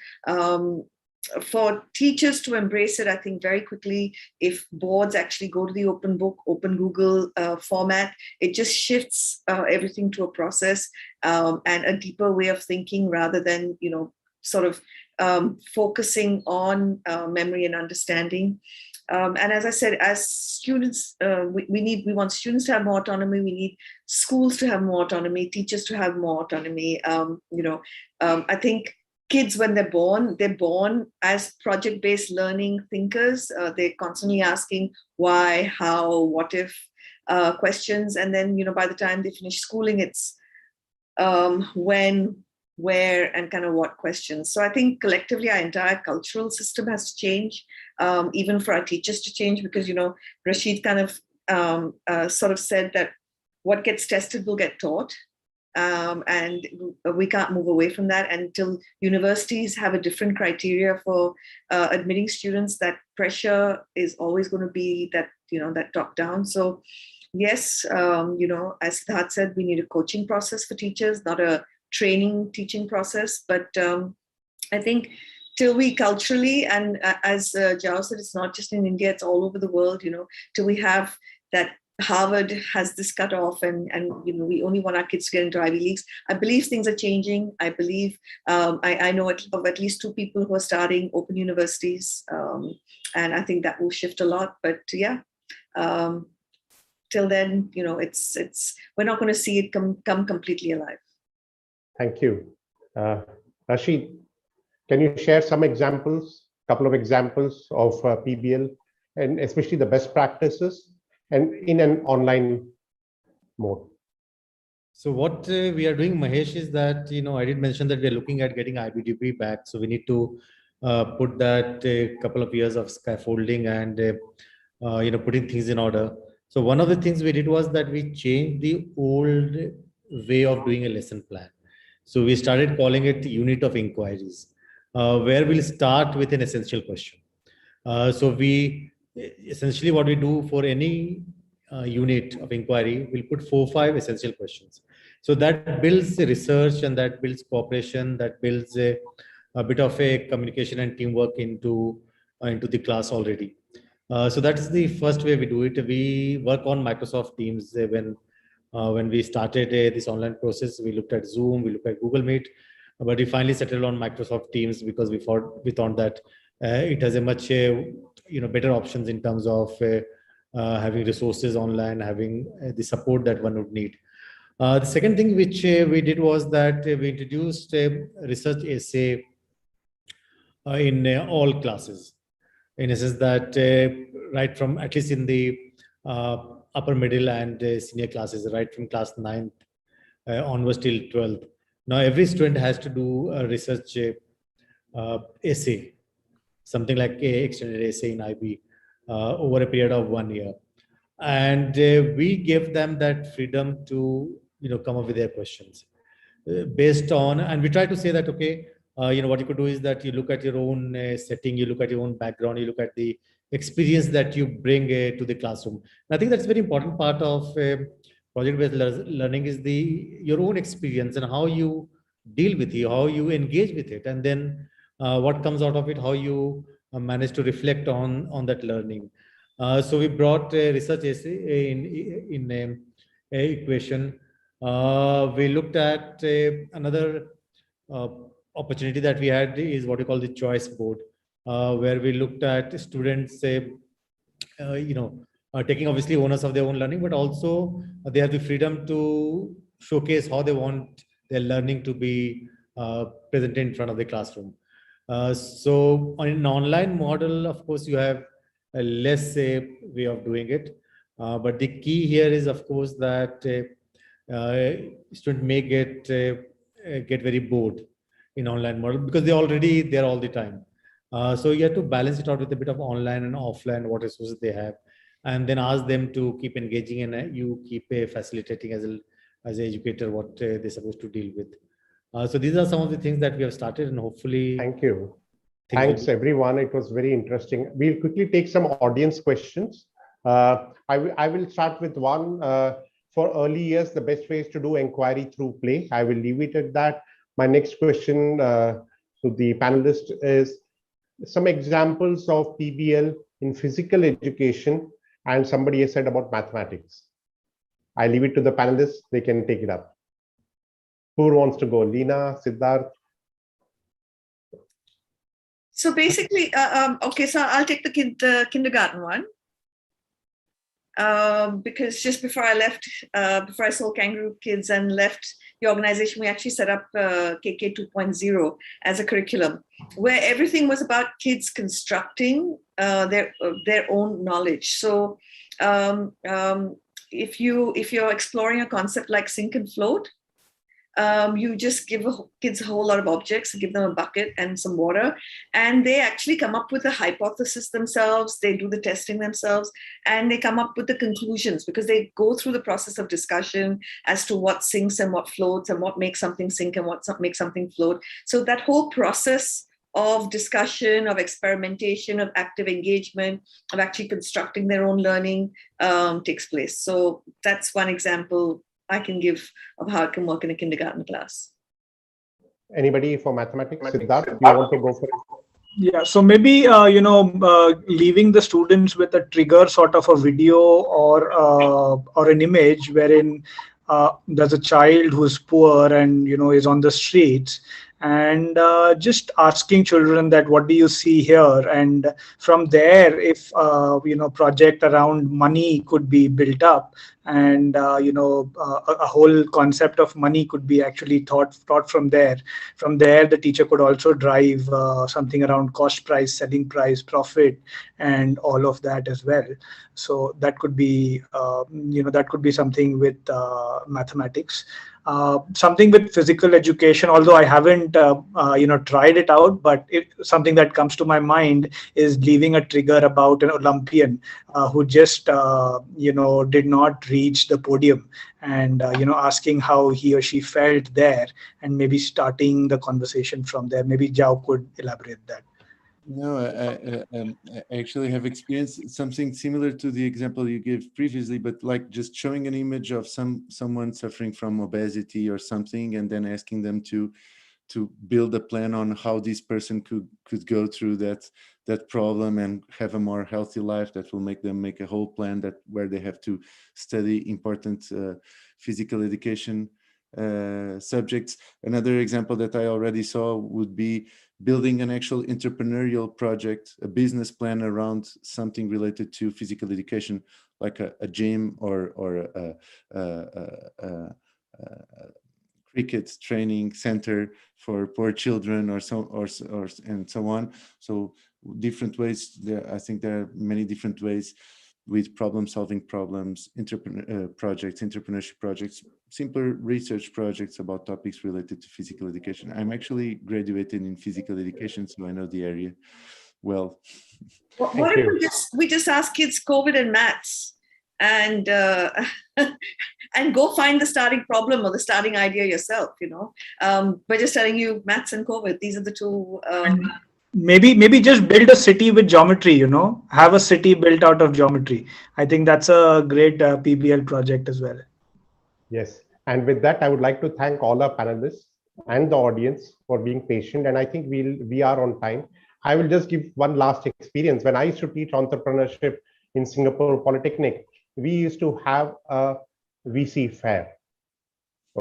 For teachers to embrace it, I think very quickly, if boards actually go to the open book, open Google format, it just shifts everything to a process and a deeper way of thinking rather than, focusing on memory and understanding. And as I said, as students, we want students to have more autonomy. We need schools to have more autonomy, teachers to have more autonomy. I think kids, when they're born as project-based learning thinkers. They're constantly asking why, how, what if questions. And then, by the time they finish schooling, it's when, where, and kind of what questions. So I think collectively our entire cultural system has to change, even for our teachers to change, because, Rashid kind of sort of said that what gets tested will get taught. And we can't move away from that until universities have a different criteria for admitting students. That pressure is always going to be that, that top down. So yes, as Siddharth said, we need a coaching process for teachers, not a training teaching process. But I think till we culturally, and as Joao said, it's not just in India, it's all over the world, till we have that Harvard has this cutoff and we only want our kids to get into Ivy Leagues. I believe things are changing. I believe I know of at least 2 people who are starting open universities. And I think that will shift a lot. But yeah, till then, it's we're not going to see it come completely alive. Thank you. Rashid, can you share some examples, couple of examples of PBL and especially the best practices and in an online mode? So what we are doing, Mahesh, is that, I did mention that we are looking at getting IBDP back. So we need to put that a couple of years of scaffolding and putting things in order. So one of the things we did was that we changed the old way of doing a lesson plan. So we started calling it unit of inquiries, where we'll start with an essential question. So we essentially what we do for any unit of inquiry, we'll put 4 or 5 essential questions. So that builds research, and that builds cooperation, that builds a bit of a communication and teamwork into the class already. So that's the first way we do it. We work on Microsoft Teams. When we started this online process, we looked at Zoom, we looked at Google Meet, but we finally settled on Microsoft Teams because we thought that it has a much better options in terms of having resources online, having the support that one would need. The second thing which we did was that we introduced a research essay in all classes, in a sense that right from, at least in the upper middle and senior classes, right from class 9th onwards till 12th. Now every student has to do a research essay, something like a extended essay in IB over a period of 1 year. And we give them that freedom to come up with their questions based on, and we try to say that, okay, what you could do is that you look at your own setting, you look at your own background, you look at the experience that you bring to the classroom. And I think that's a very important part of project-based learning is your own experience and how you deal with it, how you engage with it, and then what comes out of it, how you manage to reflect on that learning. So we brought a research essay in equation. We looked at another opportunity that we had is what we call the choice board, where we looked at students, taking obviously owners of their own learning, but also they have the freedom to showcase how they want their learning to be presented in front of the classroom. So on an online model, of course, you have a less way of doing it. But the key here is, of course, that student may get very bored in online model because they're already there all the time. So you have to balance it out with a bit of online and offline, what resources they have, and then ask them to keep engaging, and you keep facilitating as an educator what they're supposed to deal with. So these are some of the things that we have started, and hopefully. Thank you. Thanks, everyone. It was very interesting. We'll quickly take some audience questions. I will start with one. For early years, the best way is to do inquiry through play. I will leave it at that. My next question to the panelists is some examples of PBL in physical education, and somebody has said about mathematics. I leave it to the panelists. They can take it up. Who wants to go? Lina, Siddharth? So basically, okay, so I'll take the kindergarten one. Because just before I left, before I sold Kangaroo Kids and left the organization, we actually set up KK 2.0 as a curriculum where everything was about kids constructing their own knowledge. So if you're exploring a concept like sink and float, you just give kids a whole lot of objects, give them a bucket and some water, and they actually come up with a hypothesis themselves. They do the testing themselves, and they come up with the conclusions because they go through the process of discussion as to what sinks and what floats and what makes something sink and what makes something float. So that whole process of discussion, of experimentation, of active engagement, of actually constructing their own learning takes place. So that's one example I can give of how it can work in a kindergarten class. Anybody for mathematics? Siddharth, you want to go for it? Yeah, so maybe leaving the students with a trigger sort of a video or an image wherein there's a child who's poor and is on the streets, and just asking children that what do you see here, and from there if project around money could be built up, and a whole concept of money could be actually taught from there. From there, the teacher could also drive something around cost price, selling price, profit, and all of that as well. So that could be something with mathematics. Something with physical education, although I haven't tried it out, but something that comes to my mind is leaving a trigger about an Olympian who just did not reach the podium, and asking how he or she felt there, and maybe starting the conversation from there. Maybe Joao could elaborate that. No, I actually have experienced something similar to the example you gave previously, but like just showing an image of someone suffering from obesity or something, and then asking them to build a plan on how this person could go through that problem and have a more healthy life. That will make them make a whole plan where they have to study important physical education subjects. Another example that I already saw would be building an actual entrepreneurial project, a business plan around something related to physical education, like a gym or a cricket training center for poor children or and so on. So different ways there. I think there are many different ways with problem-solving problems, entrepreneurship projects, simpler research projects about topics related to physical education. I'm actually graduated in physical education, so I know the area well. What if we just ask kids COVID and maths, and and go find the starting problem or the starting idea yourself, by just telling you maths and COVID, these are the two. Maybe just build a city with geometry, have a city built out of geometry. I think that's a great PBL project as well. Yes. And with that, I would like to thank all our panelists and the audience for being patient. And I think we are on time. I will just give one last experience. When I used to teach entrepreneurship in Singapore Polytechnic, we used to have a VC fair,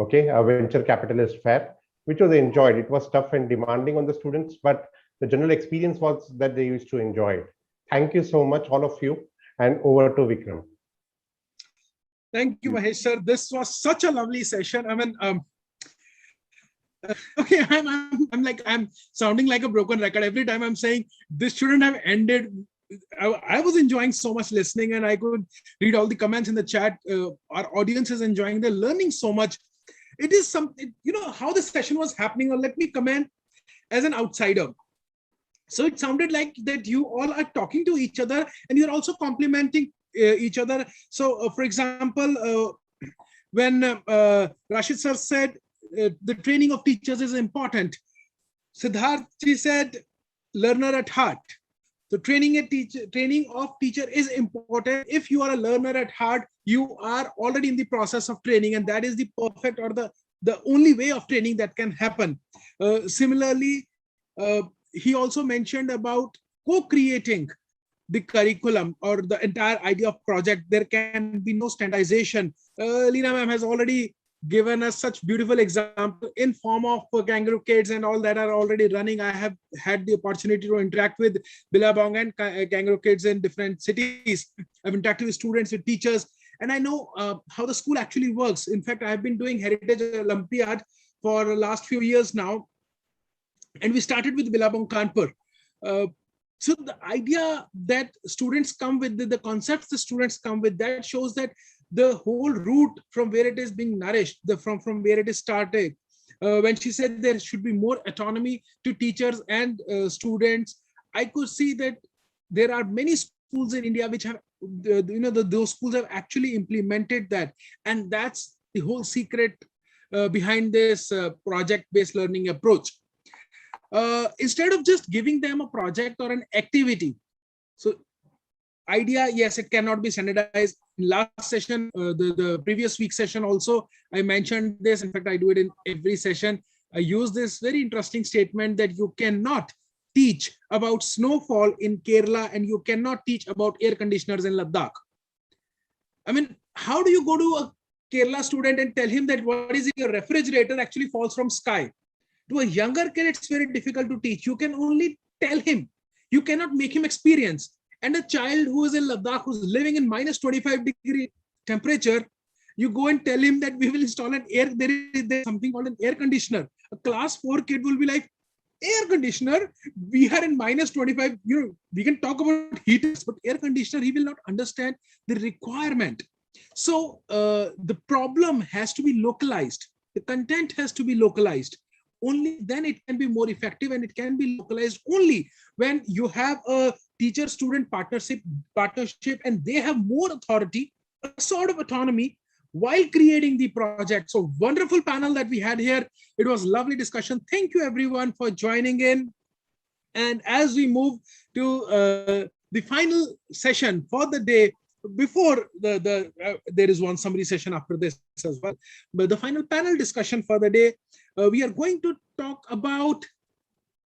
okay, a venture capitalist fair, which was enjoyed. It was tough and demanding on the students, but the general experience was that they used to enjoy it. Thank you so much, all of you, and over to Vikram. Thank you, Mahesh sir. This was such a lovely session. I mean, okay, I'm sounding like a broken record every time I'm saying this shouldn't have ended. I was enjoying so much listening, and I could read all the comments in the chat. Our audience is enjoying, they're learning so much. It is something, how the session was happening, or let me comment as an outsider. So it sounded like that you all are talking to each other and you're also complimenting each other. So for example, when Rashid sir said the training of teachers is important, Siddharth ji said learner at heart. The training of teacher is important. If you are a learner at heart, you are already in the process of training, and that is the perfect or the only way of training that can happen. Similarly, he also mentioned about co-creating the curriculum or the entire idea of project. There can be no standardization. Lina ma'am has already given us such beautiful example in form of kangaroo kids and all that are already running. I have had the opportunity to interact with Billabong and kangaroo kids in different cities. I've interacted with students, with teachers, and I know how the school actually works. In fact, I have been doing Heritage Olympiad for the last few years now, and we started with Billabong Kanpur. So the idea that students come with, the concepts the students come with, that shows that the whole route from where it is being nourished, from where it is started. When she said there should be more autonomy to teachers and students, I could see that there are many schools in India which have, those schools have actually implemented that. And that's the whole secret behind this project-based learning approach. Instead of just giving them a project or an activity. So idea, yes, it cannot be standardized. In last session, the previous week session also, I mentioned this. In fact, I do it in every session. I use this very interesting statement that you cannot teach about snowfall in Kerala and you cannot teach about air conditioners in Ladakh. I mean, how do you go to a Kerala student and tell him that what is your refrigerator actually falls from sky? To a younger kid, it's very difficult to teach. You can only tell him. You cannot make him experience. And a child who is in Ladakh, who's living in -25 degree temperature, you go and tell him that we will install an air, there is something called an air conditioner. A class 4 kid will be like, air conditioner, we are in -25, we can talk about heaters, but air conditioner, he will not understand the requirement. So the problem has to be localized. The content has to be localized. Only then it can be more effective, and it can be localized only when you have a teacher-student partnership, and they have more authority, a sort of autonomy while creating the project. So wonderful panel that we had here. It was lovely discussion. Thank you everyone for joining in. And as we move to the final session for the day, before there is one summary session after this as well, but the final panel discussion for the day, we are going to talk about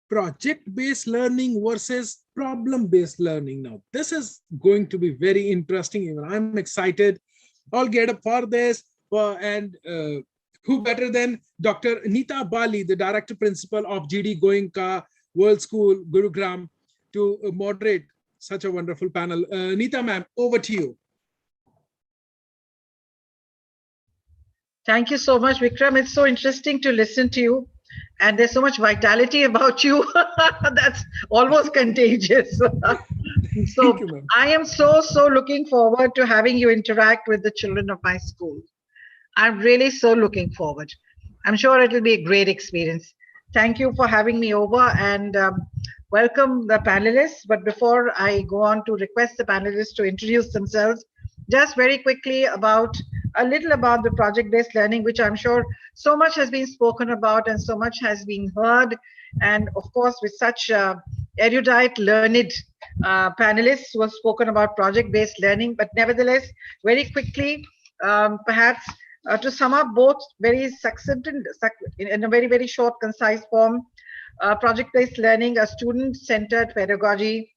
project-based learning versus problem-based learning. Now, this is going to be very interesting. Even I'm excited. I'll get up for this. And who better than Dr. Neeta Bali, the Director Principal of GD Goenka World School, Gurugram, to moderate such a wonderful panel. Neeta ma'am, over to you. Thank you so much, Vikram. It's so interesting to listen to you. And there's so much vitality about you. That's almost contagious. So I am so looking forward to having you interact with the children of my school. I'm really so looking forward. I'm sure it'll be a great experience. Thank you for having me over, and welcome the panelists. But before I go on to request the panelists to introduce themselves, just very quickly a little about the project-based learning, which I'm sure so much has been spoken about and so much has been heard. And of course, with such erudite, learned panelists who have spoken about project-based learning. But nevertheless, very quickly, perhaps to sum up both very succinct in a very, very short, concise form, project-based learning, a student-centered pedagogy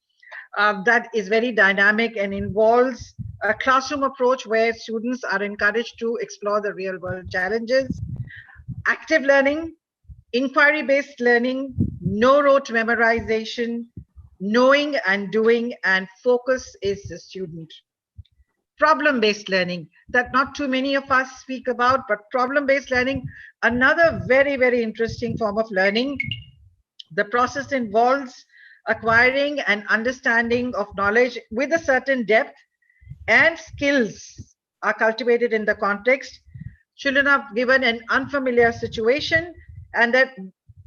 that is very dynamic and involves a classroom approach where students are encouraged to explore the real-world challenges. Active learning, inquiry-based learning, no rote memorization, knowing and doing, and focus is the student. Problem-based learning, that not too many of us speak about, but problem-based learning, another very, very interesting form of learning. The process involves acquiring an understanding of knowledge with a certain depth, and skills are cultivated in the context. Children are given an unfamiliar situation, and that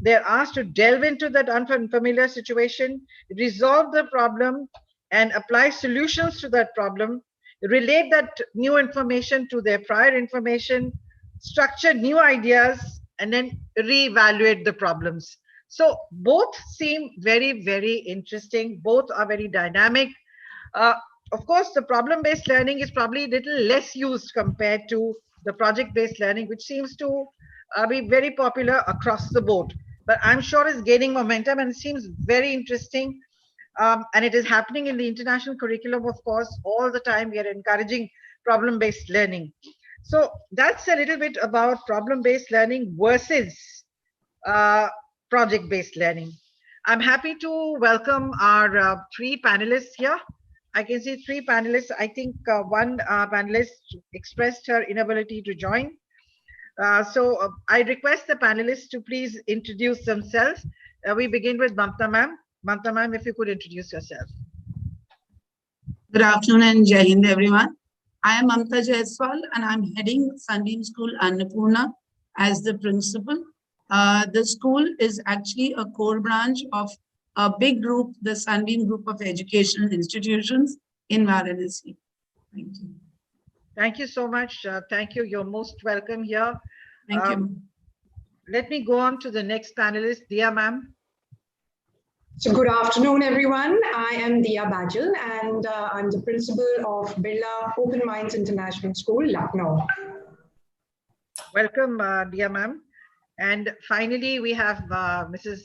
they're asked to delve into that unfamiliar situation, resolve the problem, and apply solutions to that problem, relate that new information to their prior information, structure new ideas, and then reevaluate the problems. So both seem very, very interesting. Both are very dynamic. Of course, the problem-based learning is probably a little less used compared to the project-based learning, which seems to be very popular across the board. But I'm sure it's gaining momentum and it seems very interesting. And it is happening in the international curriculum, of course, all the time. We are encouraging problem-based learning. So that's a little bit about problem-based learning versus project-based learning. I'm happy to welcome our three panelists here. I can see three panelists. I think one panelist expressed her inability to join. So I request the panelists to please introduce themselves. We begin with Mamta ma'am. Mamta ma'am, if you could introduce yourself. Good afternoon and Jai Hind, everyone. I am Mamta Jaiswal and I'm heading Sunbeam School Annapurna as the principal. The school is actually a core branch of a big group, the Sunbeam Group of Educational Institutions in Varanasi. Thank you. Thank you so much. Thank you. You're most welcome here. Thank you. Let me go on to the next panelist, Diya ma'am. So good afternoon, everyone. I am Diya Badgel, and I'm the principal of Birla Open Minds International School, Lucknow. Welcome, Diya ma'am. And finally, we have Mrs.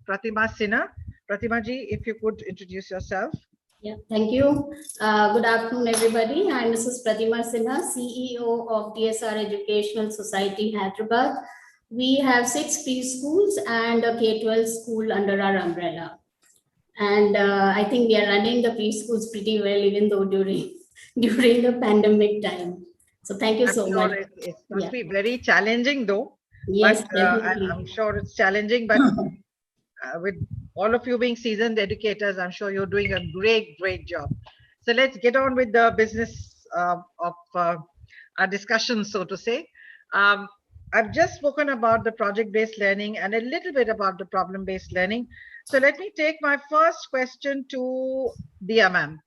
Pratima Sinha. Pratima ji, if you could introduce yourself. Yeah, thank you. Good afternoon, everybody. I'm Mrs. Pratima Sinha, CEO of TSR Educational Society, Hyderabad. We have 6 preschools and a K-12 school under our umbrella. And I think we are running the preschools pretty well, even though during the pandemic time. So thank you so much. It must be very challenging though. Yes, but, definitely. I'm sure it's challenging, but with all of you being seasoned educators, I'm sure you're doing a great job. So let's get on with the business of our discussion, so to say. I've just spoken about the project-based learning and a little bit about the problem-based learning. So let me take my first question to Diya ma'am.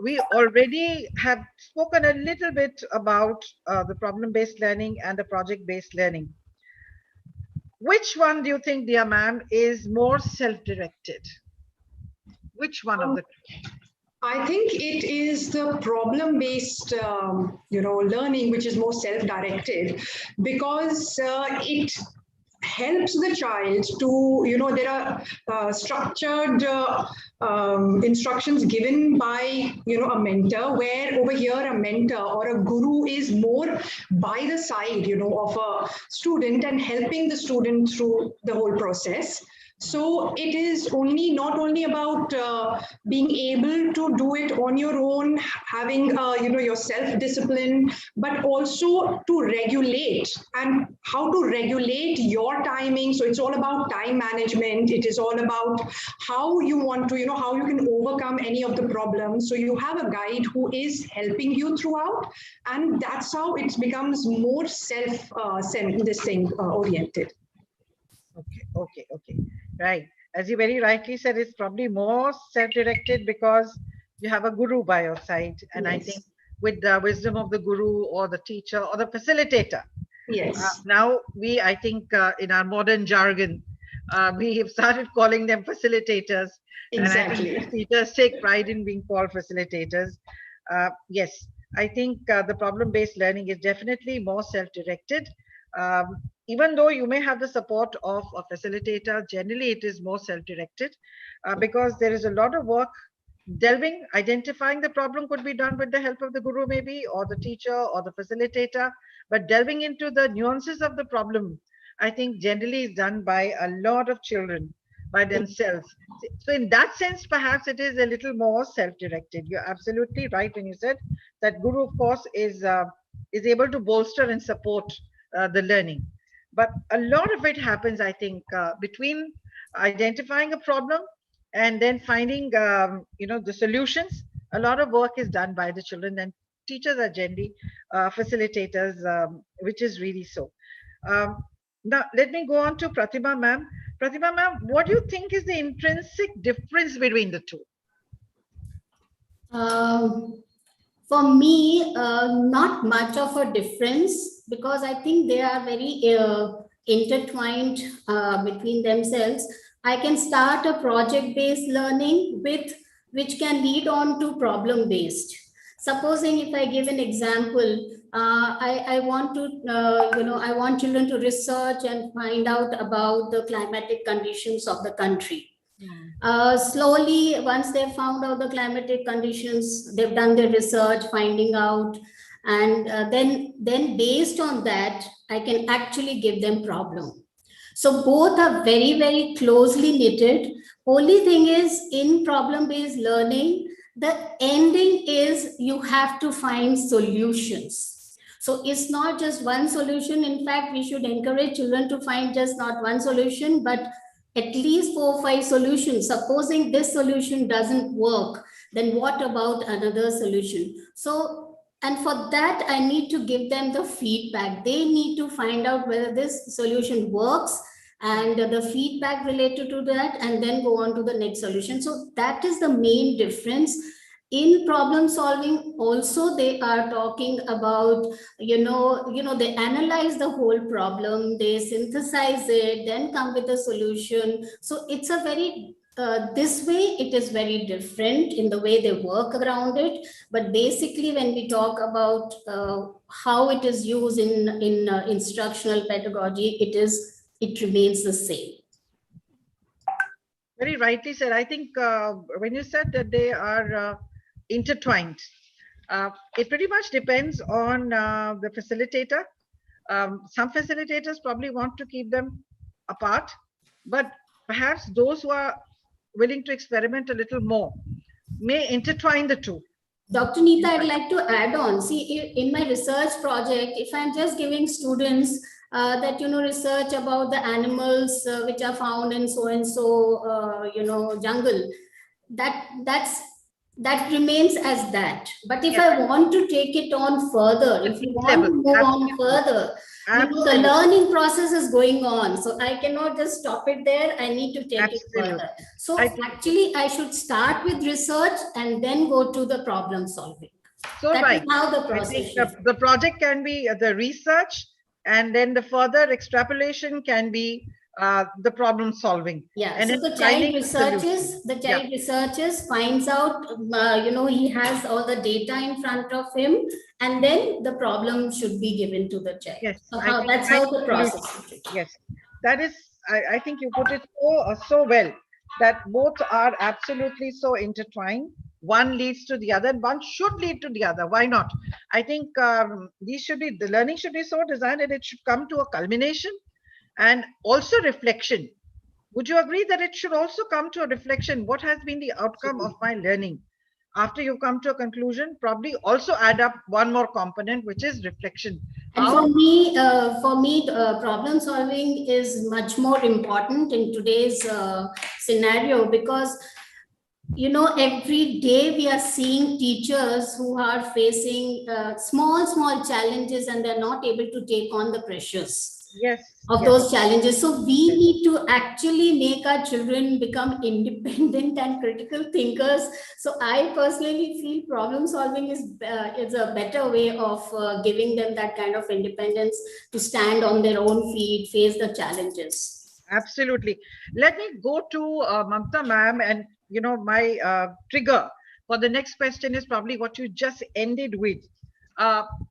We already have spoken a little bit about the problem-based learning and the project-based learning. Which one do you think, Diya ma'am, is more self-directed? Which one of the two? I think it is the problem-based, learning, which is more self-directed, because it helps the child to, there are structured instructions given by, a mentor, where over here a mentor or a guru is more by the side, of a student and helping the student through the whole process. So it is not only about being able to do it on your own, having your self-discipline, but also to regulate and how to regulate your timing. So it's all about time management. It is all about how you want to, how you can overcome any of the problems. So you have a guide who is helping you throughout, and that's how it becomes more oriented. Okay. Right. As you very rightly said, it's probably more self-directed because you have a guru by your side. And yes. I think with the wisdom of the guru or the teacher or the facilitator. Yes. Now I think in our modern jargon, we have started calling them facilitators. Exactly. And I think teachers take pride in being called facilitators. Yes, I think the problem-based learning is definitely more self-directed. Even though you may have the support of a facilitator, generally it is more self-directed because there is a lot of work identifying the problem could be done with the help of the guru maybe, or the teacher or the facilitator, but delving into the nuances of the problem, I think generally is done by a lot of children by themselves. So in that sense, perhaps it is a little more self-directed. You're absolutely right when you said that guru, of course, is able to bolster and support the learning. But a lot of it happens, I think, between identifying a problem and then finding, the solutions. A lot of work is done by the children, and teachers are generally facilitators, which is really so. Now, let me go on to Pratima ma'am. Pratima ma'am, what do you think is the intrinsic difference between the two? For me, not much of a difference, because I think they are very intertwined between themselves. I can start a project-based learning which can lead on to problem-based. Supposing if I give an example, I want to, I want children to research and find out about the climatic conditions of the country. Slowly, once they've found out the climatic conditions, they've done their research, finding out, and then based on that, I can actually give them problem. So both are very, very closely knitted. Only thing is, in problem-based learning, the ending is you have to find solutions. So it's not just one solution. In fact, we should encourage children to find just not one solution, but at least 4 or 5 solutions. Supposing this solution doesn't work, then what about another solution? So, and for that, I need to give them the feedback. They need to find out whether this solution works and the feedback related to that, and then go on to the next solution. So that is the main difference. In problem solving, also they are talking about, they analyze the whole problem, they synthesize it, then come with a solution. So it's a very, this way it is very different in the way they work around it. But basically when we talk about how it is used in instructional pedagogy, it remains the same. Very rightly said. I think when you said that they are intertwined, it pretty much depends on the facilitator. Some facilitators probably want to keep them apart, but perhaps those who are willing to experiment a little more may intertwine the two. Dr. Neeta, I'd like to add on. See, in my research project, if I'm just giving students that, research about the animals which are found in so-and-so, jungle, that remains as that. But if I want to take it on further, if you want to move on further, the learning process is going on. So I cannot just stop it there. I need to take it further. So actually, I should start with research and then go to the problem solving. So that right. is how the process I think the project can be the research, and then the further extrapolation can be the problem solving. Yeah, and so the child researches, finds out, he has all the data in front of him, and then the problem should be given to the child. Yes, so that's how the process is. Yes, that is, I think you put it so well, that both are absolutely so intertwined. One leads to the other, and one should lead to the other. Why not? I think the learning should be so designed that it should come to a culmination and also reflection. Would you agree that it should also come to a reflection? What has been the outcome of my learning? After you come to a conclusion, probably also add up one more component, which is reflection. And for me, problem solving is much more important in today's scenario, because every day we are seeing teachers who are facing small challenges, and they're not able to take on the pressures of those challenges. So we need to actually make our children become independent and critical thinkers. So I personally feel problem solving is a better way of giving them that kind of independence to stand on their own feet, face the challenges. Absolutely. Let me go to Mamta ma'am, and my trigger for the next question is probably what you just ended with.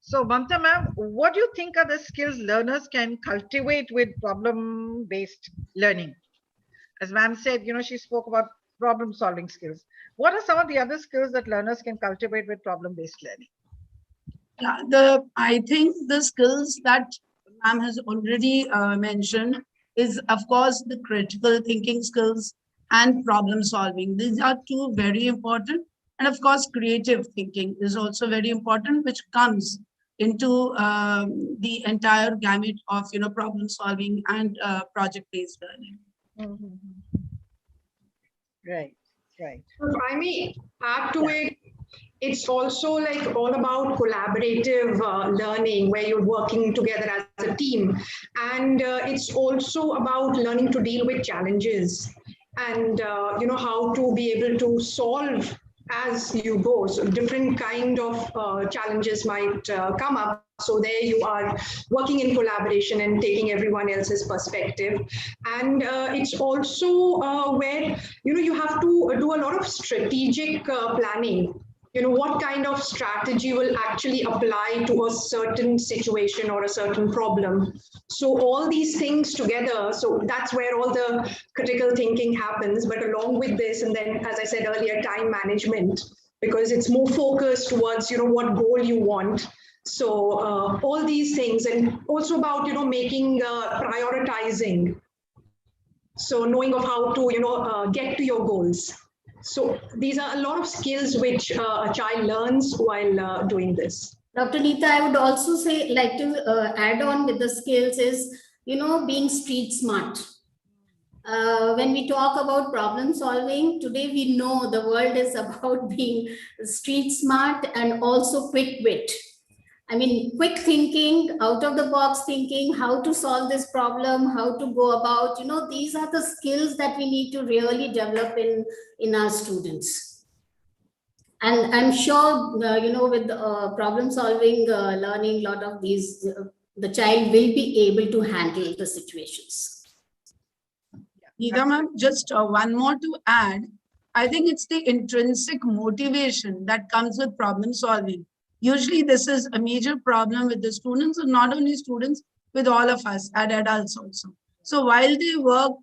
So Mamta ma'am, what do you think are the skills learners can cultivate with problem-based learning? As ma'am said, she spoke about problem solving skills. What are some of the other skills that learners can cultivate with problem-based learning? Yeah, I think the skills that ma'am has already mentioned is, of course, the critical thinking skills and problem solving. These are two very important. And of course, creative thinking is also very important, which comes into the entire gamut of problem solving and project-based learning. Mm-hmm. Right. So if I may add to it, it's also like all about collaborative learning, where you're working together as a team. And it's also about learning to deal with challenges and, how to be able to solve as you go. So different kind of challenges might come up. So there you are working in collaboration and taking everyone else's perspective. And it's also where, you have to do a lot of strategic planning. What kind of strategy will actually apply to a certain situation or a certain problem. So all these things together, so that's where all the critical thinking happens. But along with this, and then, as I said earlier, time management, because it's more focused towards, what goal you want. So all these things, and also about, making prioritizing. So knowing of how to, get to your goals. So these are a lot of skills which a child learns while doing this. Dr. Neeta, I would also like to add on with the skills is, being street smart. When we talk about problem solving, today we know the world is about being street smart and also quick wit. I mean, quick thinking, out of the box thinking, how to solve this problem, how to go about, these are the skills that we need to really develop in our students. And I'm sure, with problem solving, learning, a lot of these, the child will be able to handle the situations. Neeta ma'am, just one more to add. I think it's the intrinsic motivation that comes with problem solving. Usually this is a major problem with the students, and not only students, with all of us and adults also. So while they work,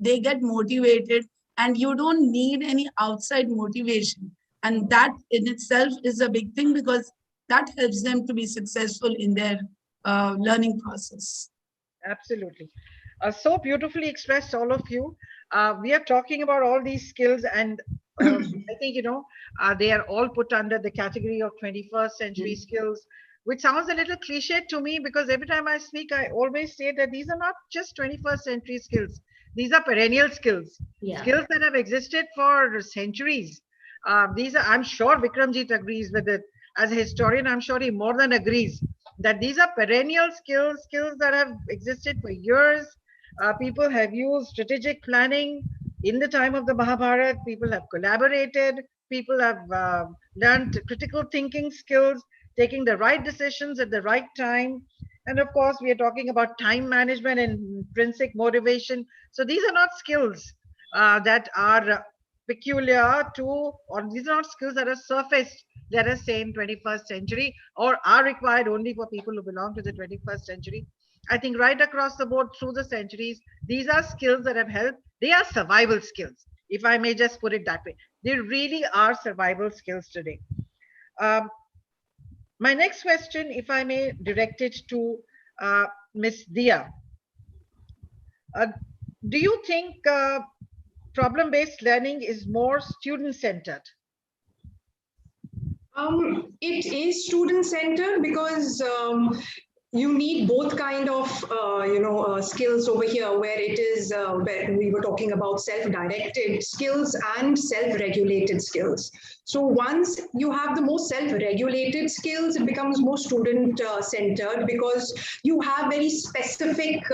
they get motivated, and you don't need any outside motivation. And that in itself is a big thing, because that helps them to be successful in their learning process. Absolutely. So beautifully expressed, all of you. we are talking about all these skills, and I think, they are all put under the category of 21st century skills, which sounds a little cliche to me, because every time I speak, I always say that these are not just 21st century skills. These are perennial skills, skills that have existed for centuries. These are, I'm sure Vikramjit agrees with it. As a historian, I'm sure he more than agrees that these are perennial skills that have existed for years. People have used strategic planning in the time of the Mahabharata. People have collaborated. People have learned critical thinking skills, taking the right decisions at the right time. And of course, we are talking about time management and intrinsic motivation. So these are not skills that are peculiar to, or these are not skills that are surfaced, let us say, in 21st century, or are required only for people who belong to the 21st century. I think right across the board through the centuries, these are skills that have helped. They are survival skills, if I may just put it that way. They really are survival skills today. My next question, if I may direct it to Ms. Diya. Do you think problem-based learning is more student-centered? It is student-centered because you need both kind of skills over here, where it is where we were talking about self-directed skills and self-regulated skills. So once you have the more self-regulated skills, it becomes more student-centered because you have very specific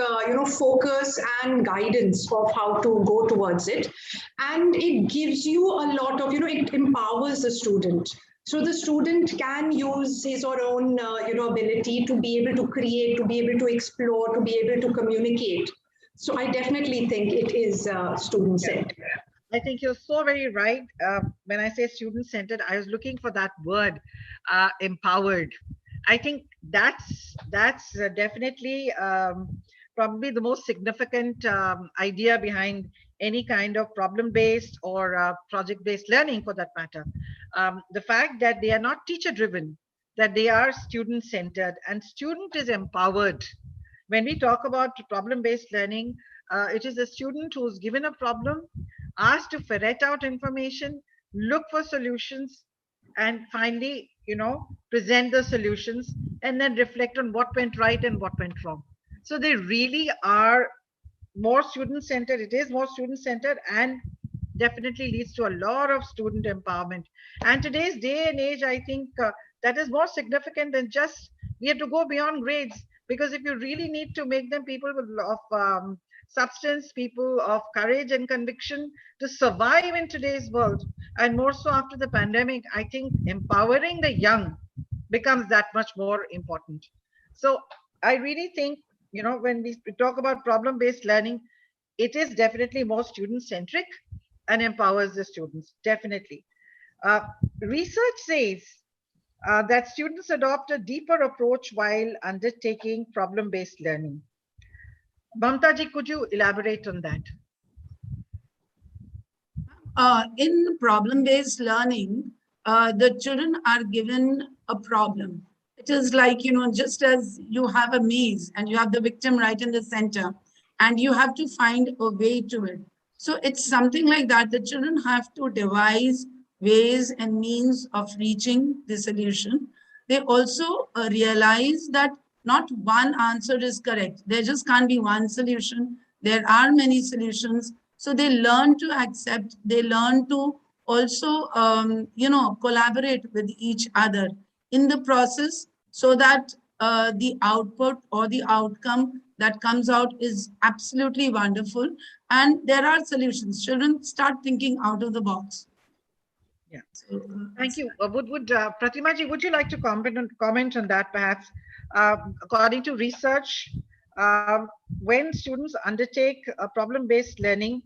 focus and guidance of how to go towards it, and it gives you a lot of it empowers the student. So the student can use his or her own ability to be able to create, to be able to explore, to be able to communicate. So I definitely think it is student-centered. I think you're so very right. When I say student-centered, I was looking for that word, empowered. I think that's definitely probably the most significant idea behind any kind of problem-based or project-based learning, for that matter. The fact that they are not teacher-driven, that they are student-centered, and student is empowered. When we talk about problem-based learning, it is a student who's given a problem, asked to ferret out information, look for solutions, and finally, present the solutions, and then reflect on what went right and what went wrong. So they really are more student-centered. It is more student-centered, and definitely leads to a lot of student empowerment. And today's day and age, I think that is more significant than just, we have to go beyond grades, because if you really need to make them people of substance, people of courage and conviction to survive in today's world, and more so after the pandemic, I think empowering the young becomes that much more important. So I really think, when we talk about problem-based learning, it is definitely more student-centric and empowers the students, definitely. Research says that students adopt a deeper approach while undertaking problem-based learning. Mamta ji, could you elaborate on that? In problem-based learning, the children are given a problem. It is like, just as you have a maze and you have the victim right in the center, and you have to find a way to it. So it's something like that. The children have to devise ways and means of reaching the solution. They also realize that not one answer is correct. There just can't be one solution. There are many solutions. So they learn to accept, they learn to also, collaborate with each other in the process, so that the output or the outcome that comes out is absolutely wonderful. And there are solutions. Children start thinking out of the box. Yeah. So, thank you. Pratima ji, would you like to comment on that perhaps? According to research, when students undertake a problem-based learning,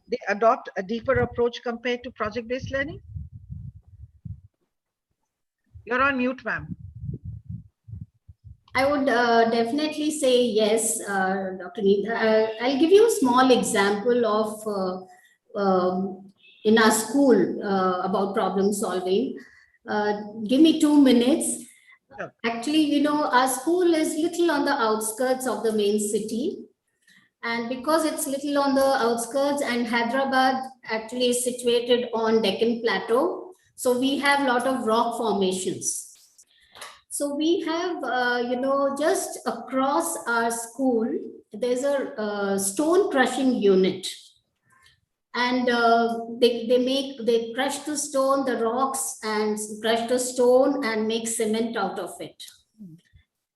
they adopt a deeper approach compared to project-based learning? You're on mute, ma'am. I would definitely say yes, Dr. Neeta. I'll give you a small example of in our school about problem solving. Give me 2 minutes. Actually, our school is little on the outskirts of the main city. And because it's little on the outskirts, and Hyderabad actually is situated on Deccan Plateau, so we have a lot of rock formations. So we have, just across our school, there's a stone crushing unit. And they crush the stone, the rocks, and crush the stone and make cement out of it.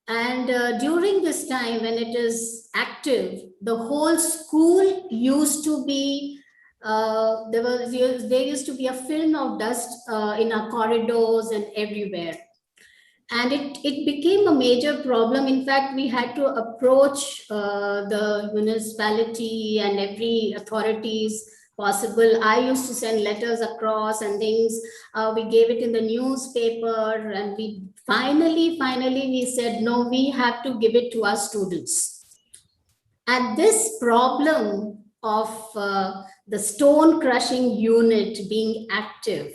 And during this time, when it is active, the whole school used to be, there used to be a film of dust in our corridors and everywhere. And it became a major problem. In fact, we had to approach the municipality and every authorities possible. I used to send letters across and things. We gave it in the newspaper, and we finally we said, no, we have to give it to our students. And this problem of the stone crushing unit being active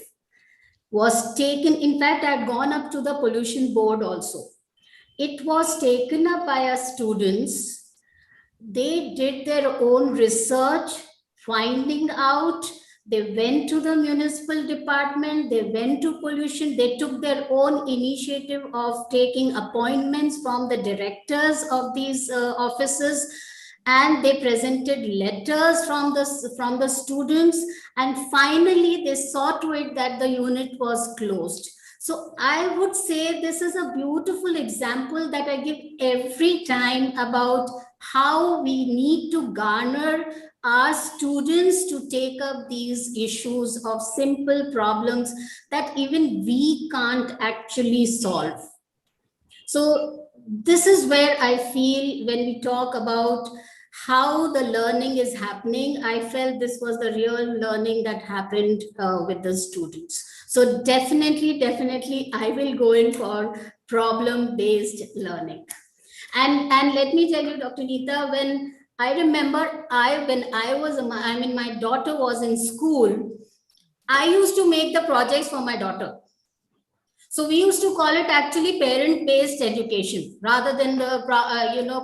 was taken, in fact, I had gone up to the pollution board also. It was taken up by our students. They did their own research, finding out. They went to the municipal department, they went to pollution, they took their own initiative of taking appointments from the directors of these offices, and they presented letters from the students, and finally they saw to it that the unit was closed. So I would say this is a beautiful example that I give every time about how we need to garner our students to take up these issues of simple problems that even we can't actually solve. So this is where I feel when we talk about how the learning is happening, I felt this was the real learning that happened with the students. So definitely, I will go in for problem-based learning. And let me tell you, Dr. Neeta, when I remember my daughter was in school, I used to make the projects for my daughter. So we used to call it actually parent-based education rather than the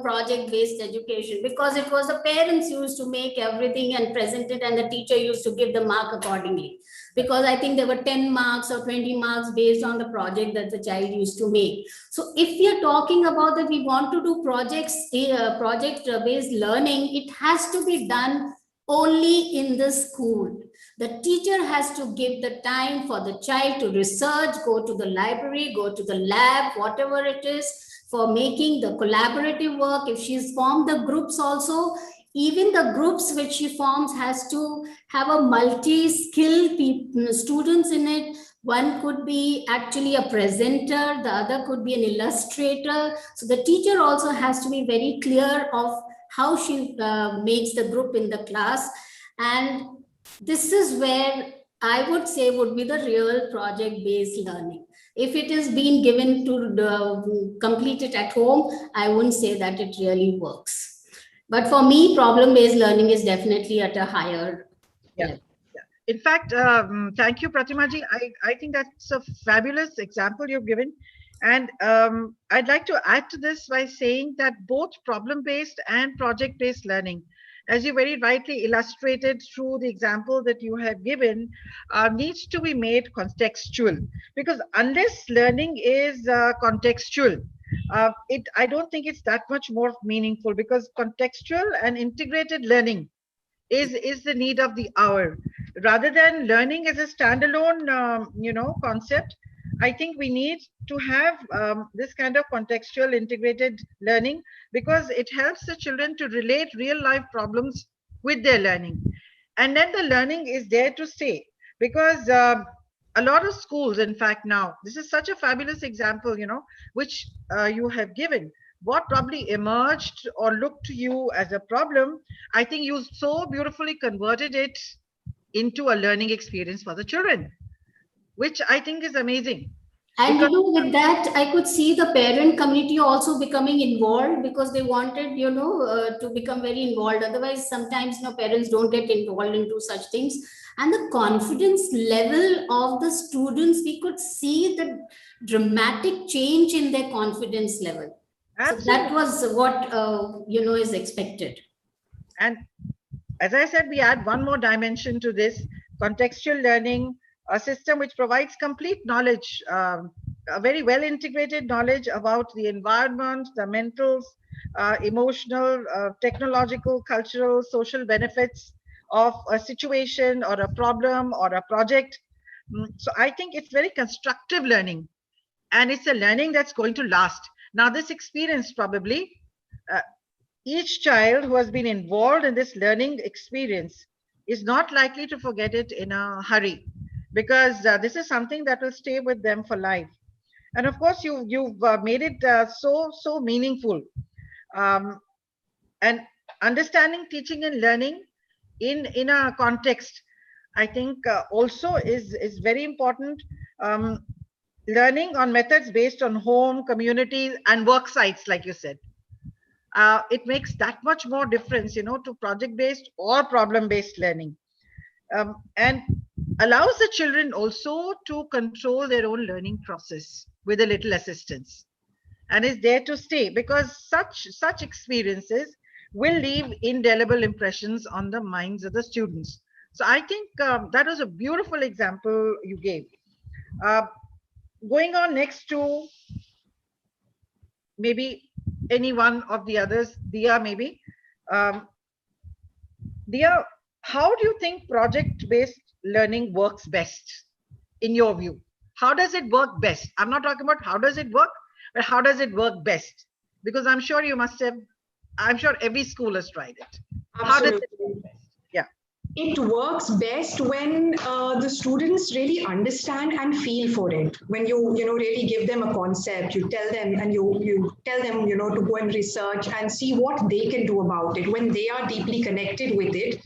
project-based education, because it was the parents used to make everything and present it, and the teacher used to give the mark accordingly. Because I think there were 10 marks or 20 marks based on the project that the child used to make. So if we are talking about that we want to do project-based learning, it has to be done only in the school. The teacher has to give the time for the child to research, go to the library, go to the lab, whatever it is, for making the collaborative work. If she's formed the groups also, even the groups which she forms has to have a multi-skilled students in it. One could be actually a presenter, the other could be an illustrator. So the teacher also has to be very clear of how she makes the group in the class. And this is where I would say would be the real project-based learning. If it is being given to complete it at home, I wouldn't say that it really works. But for me, problem-based learning is definitely at a higher level. In fact, thank you, Pratima ji. I think that's a fabulous example you've given. And I'd like to add to this by saying that both problem-based and project-based learning, as you very rightly illustrated through the example that you have given, needs to be made contextual. Because unless learning is contextual, I don't think it's that much more meaningful, because contextual and integrated learning is the need of the hour. Rather than learning as a standalone, concept, I think we need to have this kind of contextual integrated learning, because it helps the children to relate real life problems with their learning. And then the learning is there to stay, because a lot of schools, in fact, now, this is such a fabulous example, which you have given. What probably emerged or looked to you as a problem, I think you so beautifully converted it into a learning experience for the children, which I think is amazing. And with that, I could see the parent community also becoming involved, because they wanted, to become very involved. Otherwise, sometimes, parents don't get involved into such things. And the confidence level of the students, we could see the dramatic change in their confidence level. Absolutely. So that was what, is expected. And as I said, we add one more dimension to this, contextual learning, a system which provides complete knowledge, a very well integrated knowledge about the environment, the mental, emotional, technological, cultural, social benefits of a situation or a problem or a project. So I think it's very constructive learning, and it's a learning that's going to last. Now, this experience probably, each child who has been involved in this learning experience is not likely to forget it in a hurry, because this is something that will stay with them for life. And of course, you've made it so meaningful. And understanding teaching and learning in a context, I think also is very important. Learning on methods based on home, communities, and work sites, like you said. It makes that much more difference, to project-based or problem-based learning. And allows the children also to control their own learning process with a little assistance, and is there to stay, because such experiences will leave indelible impressions on the minds of the students. So I think that was a beautiful example you gave. Going on next to maybe any one of the others, Diya maybe. Diya, how do you think project-based learning works best in your view? How does it work best? I'm not talking about how does it work, but how does it work best? Because I'm sure you must have, I'm sure every school has tried it. How does it work best? Yeah. It works best when the students really understand and feel for it. When you really give them a concept, you tell them and you tell them to go and research and see what they can do about it. When they are deeply connected with it.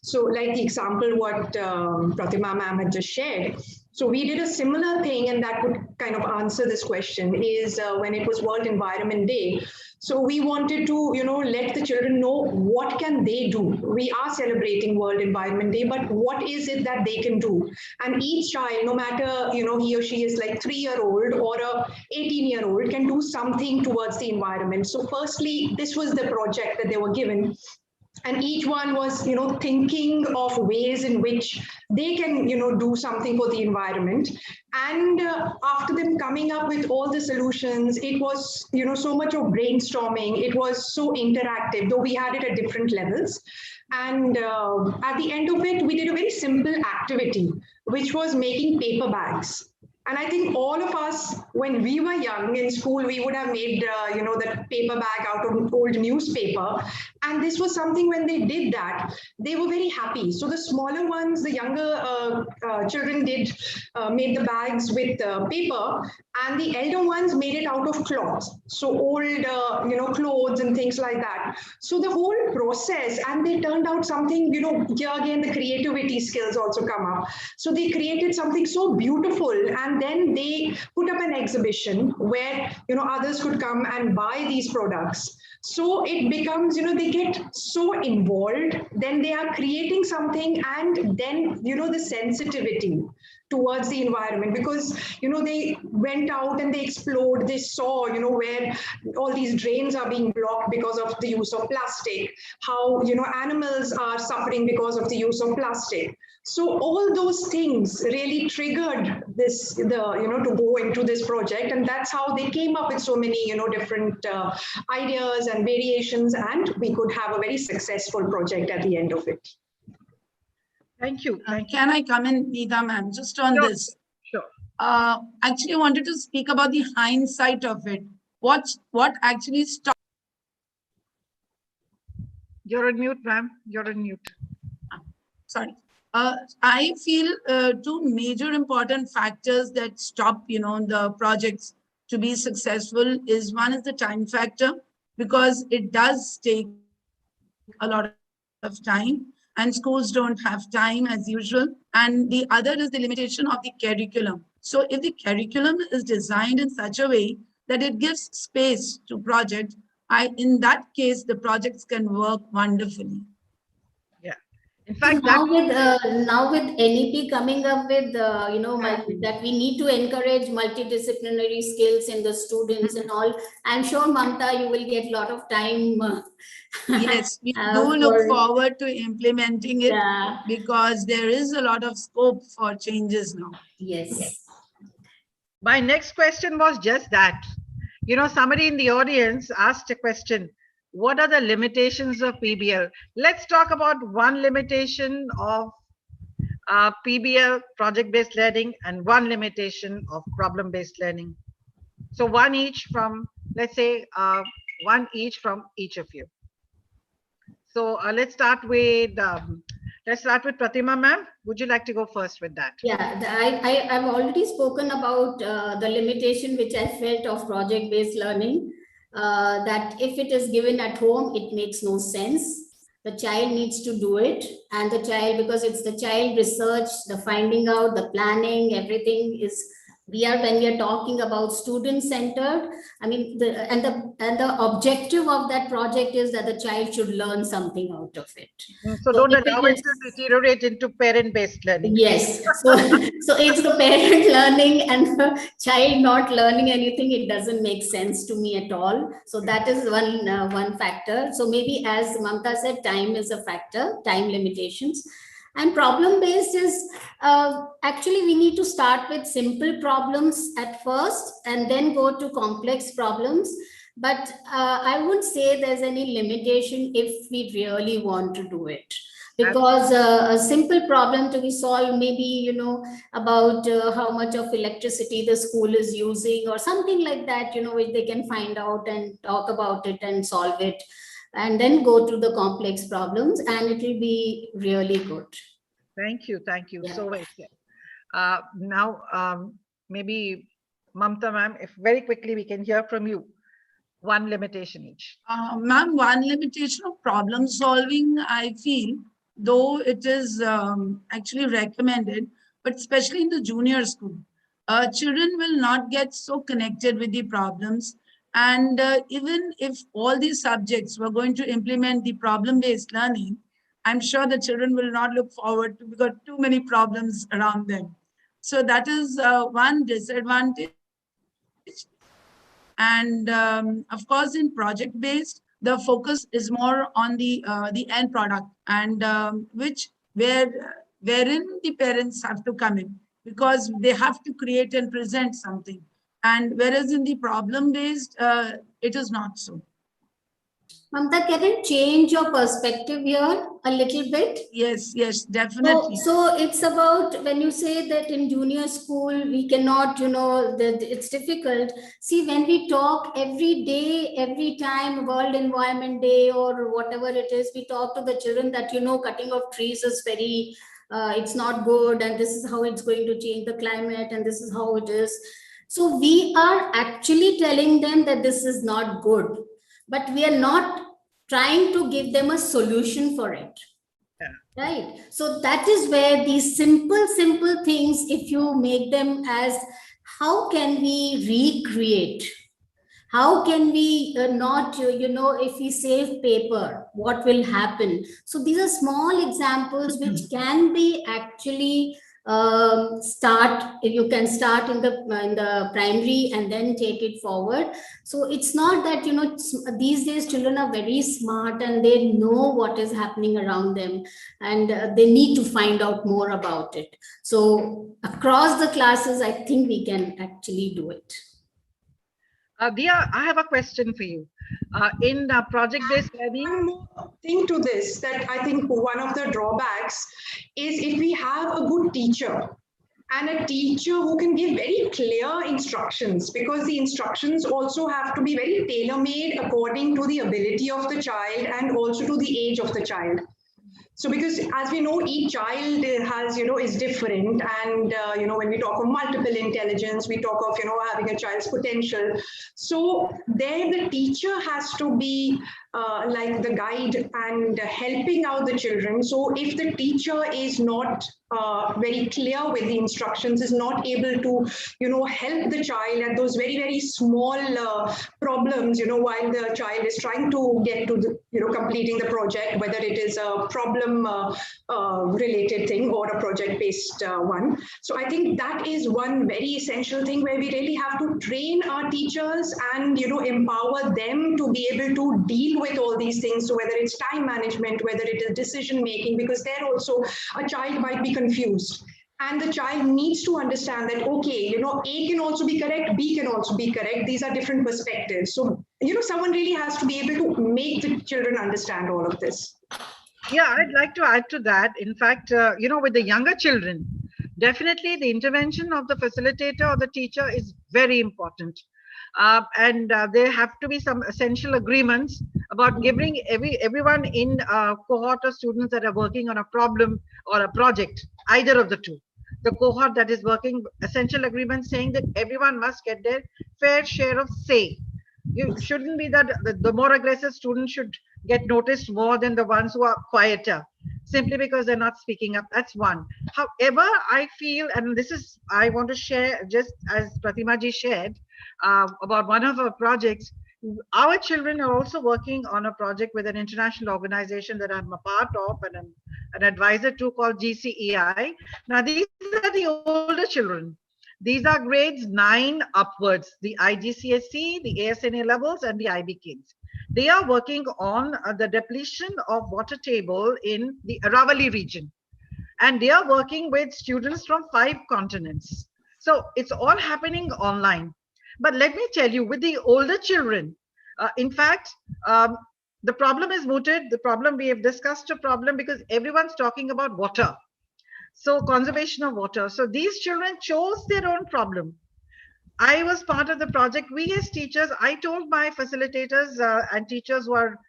So, like the example what Pratima ma'am had just shared. So we did a similar thing, and that would kind of answer this question. Is when it was World Environment Day. So we wanted to, let the children know what can they do. We are celebrating World Environment Day, but what is it that they can do? And each child, no matter, he or she is like 3-year-old or a 18-year-old, can do something towards the environment. So firstly, this was the project that they were given. And each one was, thinking of ways in which they can, do something for the environment. And after them coming up with all the solutions, it was, so much of brainstorming. It was so interactive, though we had it at different levels. And at the end of it, we did a very simple activity, which was making paper bags. And I think all of us, when we were young in school, we would have made, that paper bag out of old newspaper. And this was something when they did that, they were very happy. So the smaller ones, the younger children made the bags with paper, and the elder ones made it out of cloth. So old, clothes and things like that. So the whole process, and they turned out something, here again, the creativity skills also come up. So they created something so beautiful, and then they put up an exhibition where, others could come and buy these products. So it becomes, they get so involved, then they are creating something, and then, the sensitivity towards the environment, because, they went out and they explored, they saw, where all these drains are being blocked because of the use of plastic, how, animals are suffering because of the use of plastic. So all those things really triggered this, to go into this project. And that's how they came up with so many, different ideas and variations, and we could have a very successful project at the end of it. Thank you. Can I come in, Neeta ma'am, just on this? Sure. Actually, I wanted to speak about the hindsight of it. What actually stopped? You're on mute, ma'am. You're on mute. Sorry. I feel two major important factors that stop, the projects to be successful is, one is the time factor, because it does take a lot of time, and schools don't have time as usual. And the other is the limitation of the curriculum. So if the curriculum is designed in such a way that it gives space to project, in that case, the projects can work wonderfully. Yeah. In fact, now with NEP coming up with that we need to encourage multidisciplinary skills in the students and all. I'm sure, Mamta, you will get a lot of time. Yes, we do look forward to implementing it because there is a lot of scope for changes now. Yes. My next question was just that. Somebody in the audience asked a question. What are the limitations of PBL? Let's talk about one limitation of PBL, project-based learning, and one limitation of problem-based learning. So one each from, let's say, one each from each of you. So let's start with Pratima, ma'am. Would you like to go first with that? Yeah, I've already spoken about the limitation which I felt of project-based learning. That if it is given at home, it makes no sense. The child needs to do it, and the child, because it's the child research, the finding out, the planning, everything is. When we are talking about student-centered, I mean, the objective of that project is that the child should learn something out of it. So don't allow it to deteriorate into parent-based learning. Yes. So it's the parent learning and the child not learning anything. It doesn't make sense to me at all. So that is one factor. So maybe, as Mamta said, time is a factor, time limitations. And problem-based is actually we need to start with simple problems at first and then go to complex problems. But I wouldn't say there's any limitation if we really want to do it. Because a simple problem to be solved, maybe, about how much of electricity the school is using or something like that, which they can find out and talk about it and solve it. And then go to the complex problems, and it will be really good. Thank you. Yeah. So well said. Now, maybe Mamta, ma'am, if very quickly we can hear from you. One limitation each. Ma'am, one limitation of problem solving, I feel, though it is actually recommended, but especially in the junior school, children will not get so connected with the problems. And even if all these subjects were going to implement the problem-based learning, I'm sure the children will not look forward to, because too many problems around them. So that is one disadvantage. And of course, in project-based, the focus is more on the end product, and wherein the parents have to come in, because they have to create and present something. And whereas in the problem-based, it is not so. Mamta, can I change your perspective here a little bit? Yes, definitely. So it's about, when you say that in junior school, we cannot, it's difficult. See, when we talk every day, every time, World Environment Day or whatever it is, we talk to the children that, cutting of trees is very, it's not good, and this is how it's going to change the climate, and this is how it is. So we are actually telling them that this is not good, but we are not trying to give them a solution for it. Yeah. Right? So that is where these simple things, if you make them as, how can we recreate? How can we not, if we save paper, what will happen? So these are small examples which can be actually you can start in the primary and then take it forward. So it's not that, these days children are very smart and they know what is happening around them, and they need to find out more about it. So across the classes, I think we can actually do it. Diya, I have a question for you. In project-based learning, one more thing to this, that I think one of the drawbacks is if we have a good teacher and a teacher who can give very clear instructions, because the instructions also have to be very tailor-made according to the ability of the child and also to the age of the child. So because as we know, each child has, is different. And, when we talk of multiple intelligence, we talk of, having a child's potential. So there the teacher has to be like the guide and helping out the children. So if the teacher is not very clear with the instructions, is not able to, help the child at those very, very small problems, while the child is trying to get to the, completing the project, whether it is a problem related thing or a project-based one. So I think that is one very essential thing where we really have to train our teachers and, empower them to be able to deal with all these things. So whether it's time management, whether it is decision making, because there also a child might be confused. And the child needs to understand that, okay, A can also be correct, B can also be correct. These are different perspectives. So, someone really has to be able to make the children understand all of this. Yeah, I'd like to add to that. In fact, with the younger children, definitely the intervention of the facilitator or the teacher is very important. And there have to be some essential agreements about giving everyone in a cohort of students that are working on a problem or a project, either of the two. The cohort that is working, essential agreement saying that everyone must get their fair share of say. You shouldn't be that the more aggressive students should get noticed more than the ones who are quieter, simply because they're not speaking up. That's one. However, I feel, and this is, I want to share, just as Pratima ji shared about one of our projects, our children are also working on a project with an international organization that I'm a part of and I'm an advisor to, called GCEI. Now, these are the older children. These are grades 9 upwards, the IGCSE, the ASNA levels, and the IB kids. They are working on the depletion of water table in the Aravalli region. And they are working with students from 5 continents. So it's all happening online. But let me tell you, with the older children, in fact, the problem is mooted. The problem, we have discussed a problem because everyone's talking about water. So conservation of water. So these children chose their own problem. I was part of the project. We as teachers, I told my facilitators and teachers who are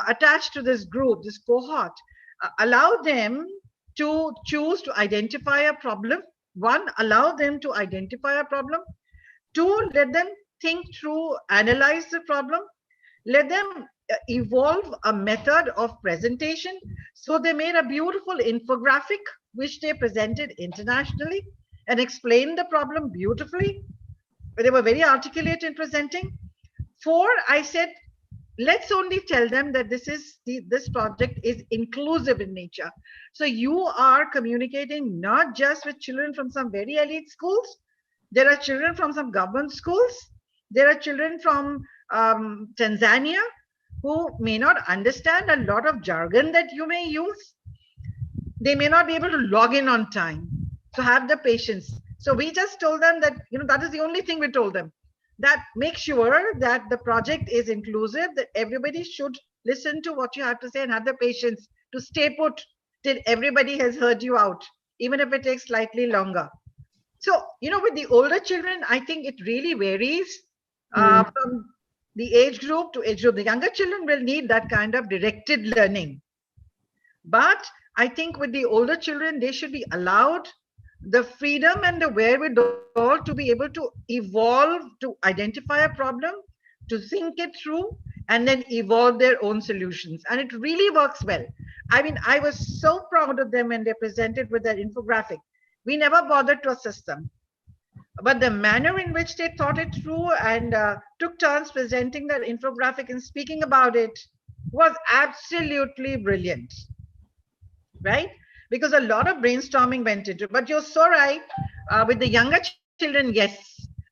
attached to this group, this cohort, allow them to choose to identify a problem. 1, allow them to identify a problem. 2, let them think through, analyze the problem. Let them evolve a method of presentation. So they made a beautiful infographic, which they presented internationally and explained the problem beautifully. They were very articulate in presenting. 4, I said, let's only tell them that this project is inclusive in nature. So you are communicating not just with children from some very elite schools. There are children from some government schools. There are children from Tanzania who may not understand a lot of jargon that you may use. They may not be able to log in on time. So have the patience. So we just told them that, that is the only thing we told them, that make sure that the project is inclusive, that everybody should listen to what you have to say and have the patience to stay put till everybody has heard you out, even if it takes slightly longer. So, with the older children, I think it really varies from the age group to age group. The younger children will need that kind of directed learning. But I think with the older children, they should be allowed the freedom and the wherewithal to be able to evolve, to identify a problem, to think it through, and then evolve their own solutions. And it really works well. I mean, I was so proud of them when they presented with their infographic. We never bothered to assist them. But the manner in which they thought it through and took turns presenting their infographic and speaking about it was absolutely brilliant, right? Because a lot of brainstorming went into it. But you're so right, with the younger children, yes,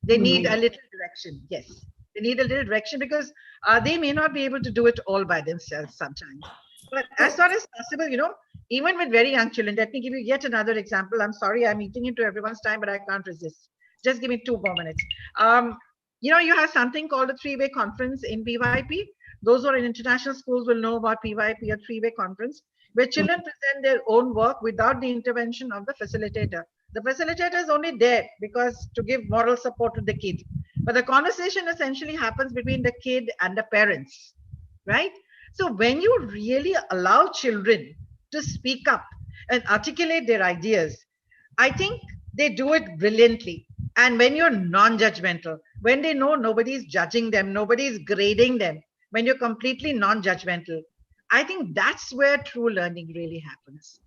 they need a little direction. Yes, they need a little direction because they may not be able to do it all by themselves sometimes. But as far as possible, even with very young children, let me give you yet another example. I'm sorry, I'm eating into everyone's time, but I can't resist. Just give me 2 more minutes. You have something called a 3-way conference in PYP. Those who are in international schools will know about PYP, a 3-way conference, where children present their own work without the intervention of the facilitator. The facilitator is only there because to give moral support to the kid. But the conversation essentially happens between the kid and the parents, right? So when you really allow children to speak up and articulate their ideas, I think they do it brilliantly. And when you're non-judgmental, when they know nobody's judging them, nobody's grading them, when you're completely non-judgmental, I think that's where true learning really happens.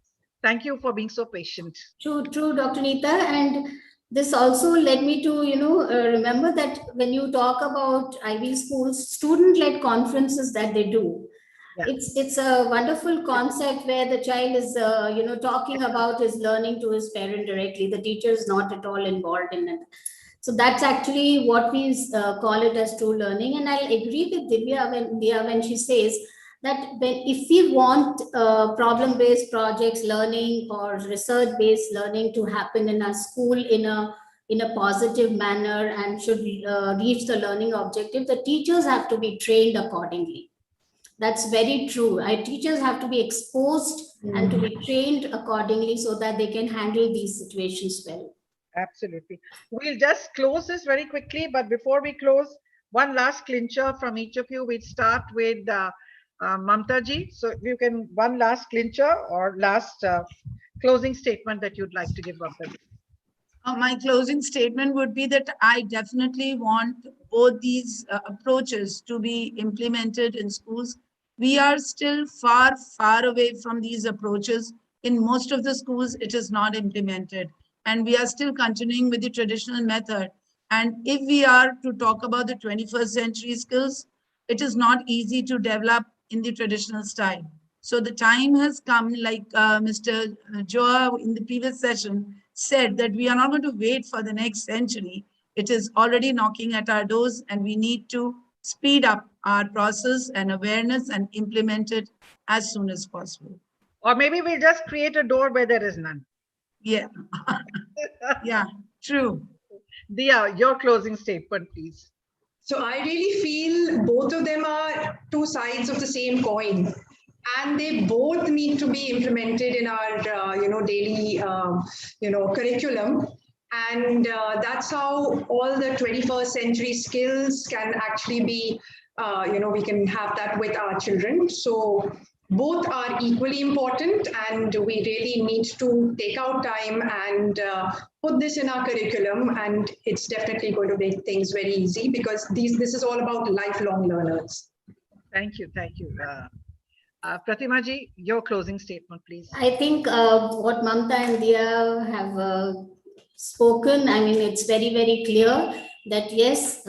Thank you for being so patient. True, Dr. Neeta. And this also led me to, remember that when you talk about Ivy schools, student-led conferences that they do, it's a wonderful concept where the child is, talking about his learning to his parent directly. The teacher is not at all involved in it. So that's actually what we call it as true learning. And I'll agree with Diya when she says that if we want problem-based projects learning or research-based learning to happen in our school in a positive manner and should reach the learning objective, the teachers have to be trained accordingly. That's very true. Our teachers have to be exposed and to be trained accordingly so that they can handle these situations well. Absolutely. We'll just close this very quickly, but before we close, one last clincher from each of you. We'll start with Mamta ji. So if you can, one last clincher or last closing statement that you'd like to give, Mamta ji. My closing statement would be that I definitely want both these approaches to be implemented in schools. We are still far, far away from these approaches. In most of the schools, it is not implemented. And we are still continuing with the traditional method. And if we are to talk about the 21st century skills, it is not easy to develop in the traditional style. So the time has come, like Mr. Joao in the previous session said, that we are not going to wait for the next century. It is already knocking at our doors, and we need to speed up our process and awareness and implement it as soon as possible. Or maybe we'll just create a door where there is none. Yeah. Yeah, true. Diya, your closing statement, please. So I really feel both of them are two sides of the same coin, and they both need to be implemented in our daily curriculum. And that's how all the 21st century skills can actually be, we can have that with our children. So both are equally important, and we really need to take out time and put this in our curriculum, and it's definitely going to make things very easy, because this is all about lifelong learners. Thank you. Pratima ji, your closing statement, please. I think what Mamta and Diya have spoken, I mean, it's very, very clear that yes,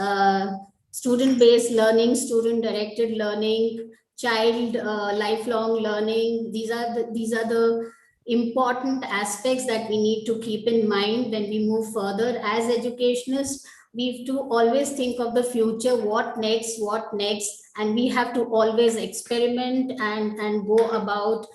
student-based learning, student-directed learning, child lifelong learning, these are the important aspects that we need to keep in mind when we move further as educationists. We have to always think of the future, what next, and we have to always experiment and go about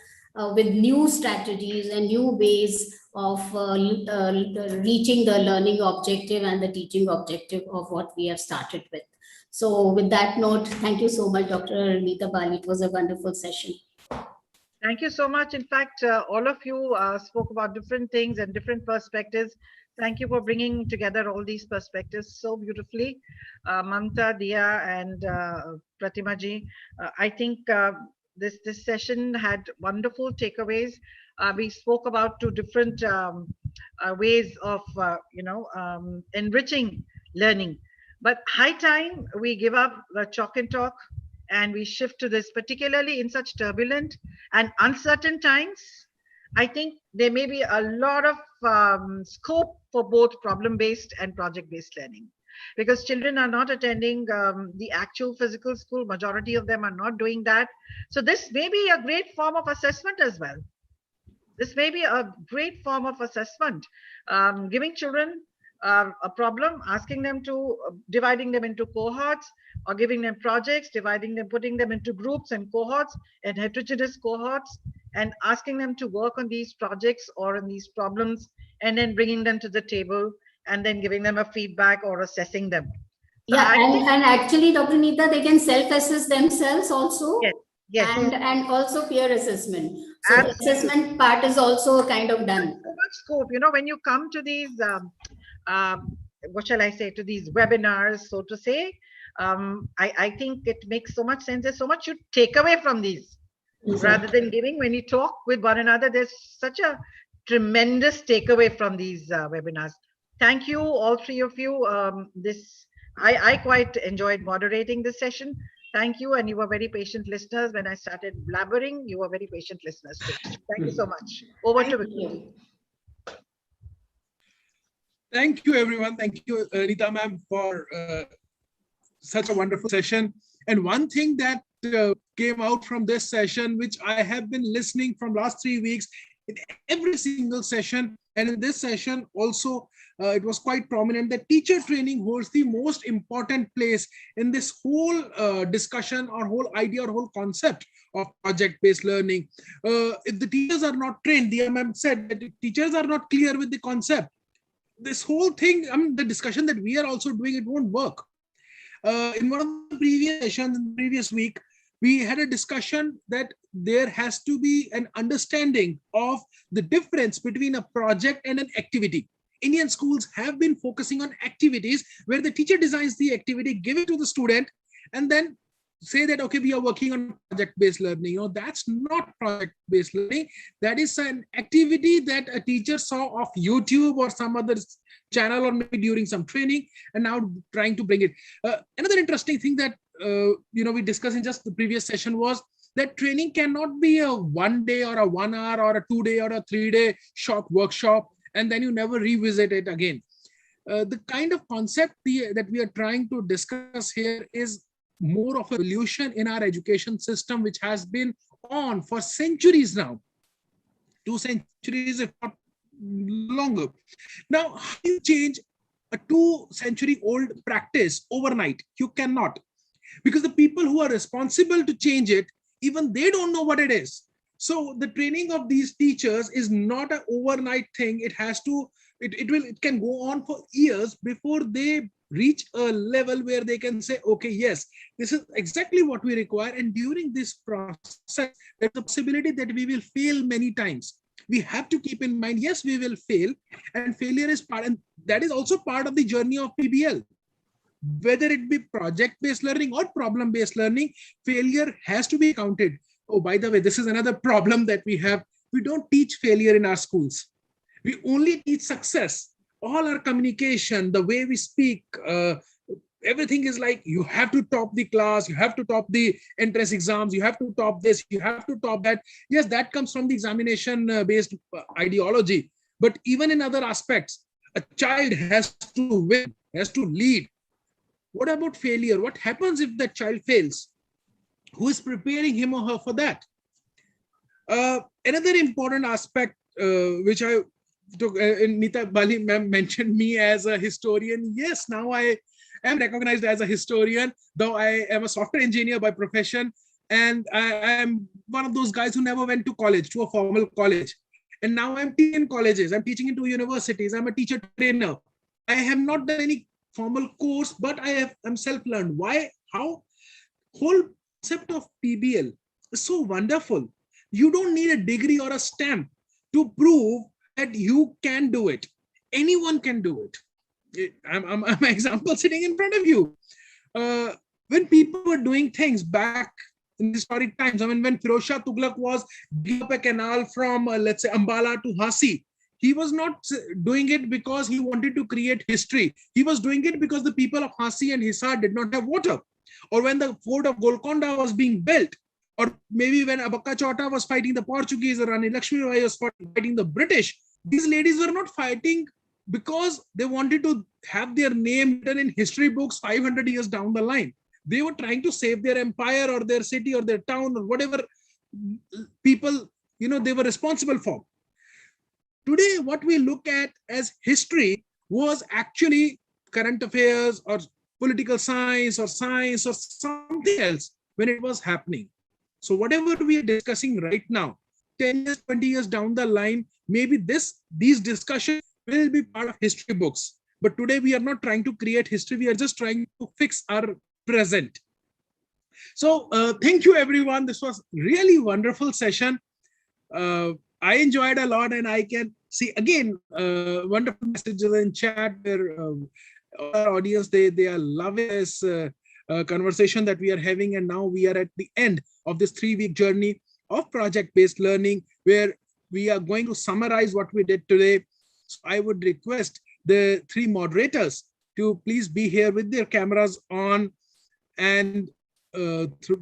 with new strategies and new ways of reaching the learning objective and the teaching objective of what we have started with. So with that note, thank you so much, Dr. Neeta Bali. It was a wonderful session. Thank you so much. In fact, all of you spoke about different things and different perspectives. Thank you for bringing together all these perspectives so beautifully. Mamta, Diya, and Pratima ji. I think this session had wonderful takeaways. We spoke about two different ways of enriching learning. But high time we give up the chalk and talk and we shift to this, particularly in such turbulent and uncertain times. I think there may be a lot of scope for both problem-based and project-based learning, because children are not attending the actual physical school. Majority of them are not doing that. So this may be a great form of assessment as well. This may be a great form of assessment, giving children a problem, asking them to, dividing them into cohorts, or giving them projects, putting them into groups and cohorts and heterogeneous cohorts, and asking them to work on these projects or on these problems, and then bringing them to the table and then giving them a feedback or assessing them. So yeah, and actually, Dr. Neeta, they can self-assess themselves also. Yes. Yes. And also peer assessment. So the assessment part is also kind of done. So much scope, when you come to these, what shall I say, to these webinars, so to say, I think it makes so much sense. There's so much you take away from these, rather than giving. When you talk with one another, there's such a tremendous takeaway from these webinars. Thank you, all three of you. I quite enjoyed moderating this session. Thank you. And you were very patient listeners. When I started blabbering, you were very patient listeners too. Thank you so much. Over to Vikram. Thank you, everyone. Thank you, Neeta ma'am, for such a wonderful session. And one thing that came out from this session, which I have been listening from last 3 weeks, in every single session, and in this session also, it was quite prominent that teacher training holds the most important place in this whole discussion or whole idea or whole concept of project-based learning. If the teachers are not trained, the ma'am said that if teachers are not clear with the concept, this whole thing, the discussion that we are also doing, it won't work. In one of the previous sessions, in the previous week, we had a discussion that there has to be an understanding of the difference between a project and an activity. Indian schools have been focusing on activities where the teacher designs the activity, give it to the student, and then say that, okay, we are working on project-based learning. No, that's not project-based learning. That is an activity that a teacher saw off YouTube or some other channel, or maybe during some training, and now trying to bring it. Another interesting thing that we discussed in just the previous session was that training cannot be a 1 day or a 1 hour or a 2 day or a 3 day short workshop, and then you never revisit it again. The kind of concept that we are trying to discuss here is more of a evolution in our education system, which has been on for centuries now, 2 centuries, if not longer. Now, how do you change a 2-century-old practice overnight? You cannot, because the people who are responsible to change it, even they don't know what it is. So the training of these teachers is not an overnight thing. It has to, it can go on for years before they reach a level where they can say, okay, yes, this is exactly what we require. And during this process, there's a possibility that we will fail many times. We have to keep in mind, yes, we will fail, and failure is part, and that is also part of the journey of PBL. Whether it be project-based learning or problem-based learning, failure has to be counted. Oh, by the way, this is another problem that we have. We don't teach failure in our schools. We only teach success. All our communication, the way we speak, everything is like, you have to top the class, you have to top the entrance exams, you have to top this, you have to top that. Yes, that comes from the examination-based ideology. But even in other aspects, a child has to win, has to lead. What about failure? What happens if that child fails? Who is preparing him or her for that? Another important aspect, which I took, Neeta Bali mentioned me as a historian. Yes, now I am recognized as a historian, though I am a software engineer by profession. And I am one of those guys who never went to college, to a formal college. And now I'm teaching in colleges, I'm teaching into universities, I'm a teacher trainer. I have not done any formal course, but I'm self-learned. Why? How? Whole concept of PBL is so wonderful. You don't need a degree or a stamp to prove that you can do it. Anyone can do it. I'm an example sitting in front of you. When people were doing things back in historic times, I mean, when Firoz Shah Tughlaq was digging up a canal from, let's say, Ambala to Hasi, he was not doing it because he wanted to create history. He was doing it because the people of Hasi and Hisar did not have water. Or when the fort of Golconda was being built, or maybe when Abakka Chota was fighting the Portuguese, or Rani Lakshmi was fighting the British, these ladies were not fighting because they wanted to have their name written in history books 500 years down the line. They were trying to save their empire or their city or their town or whatever people, they were responsible for. Today, what we look at as history was actually current affairs or political science or something else when it was happening. So whatever we are discussing right now, 10 years, 20 years down the line, maybe these discussions will be part of history books. But today we are not trying to create history. We are just trying to fix our present. So thank you, everyone. This was really wonderful session. I enjoyed a lot, and I can see again wonderful messages in chat where our audience, they are loving this conversation that we are having. And now we are at the end of this 3-week journey of project-based learning, where we are going to summarize what we did today. So I would request the 3 moderators to please be here with their cameras on and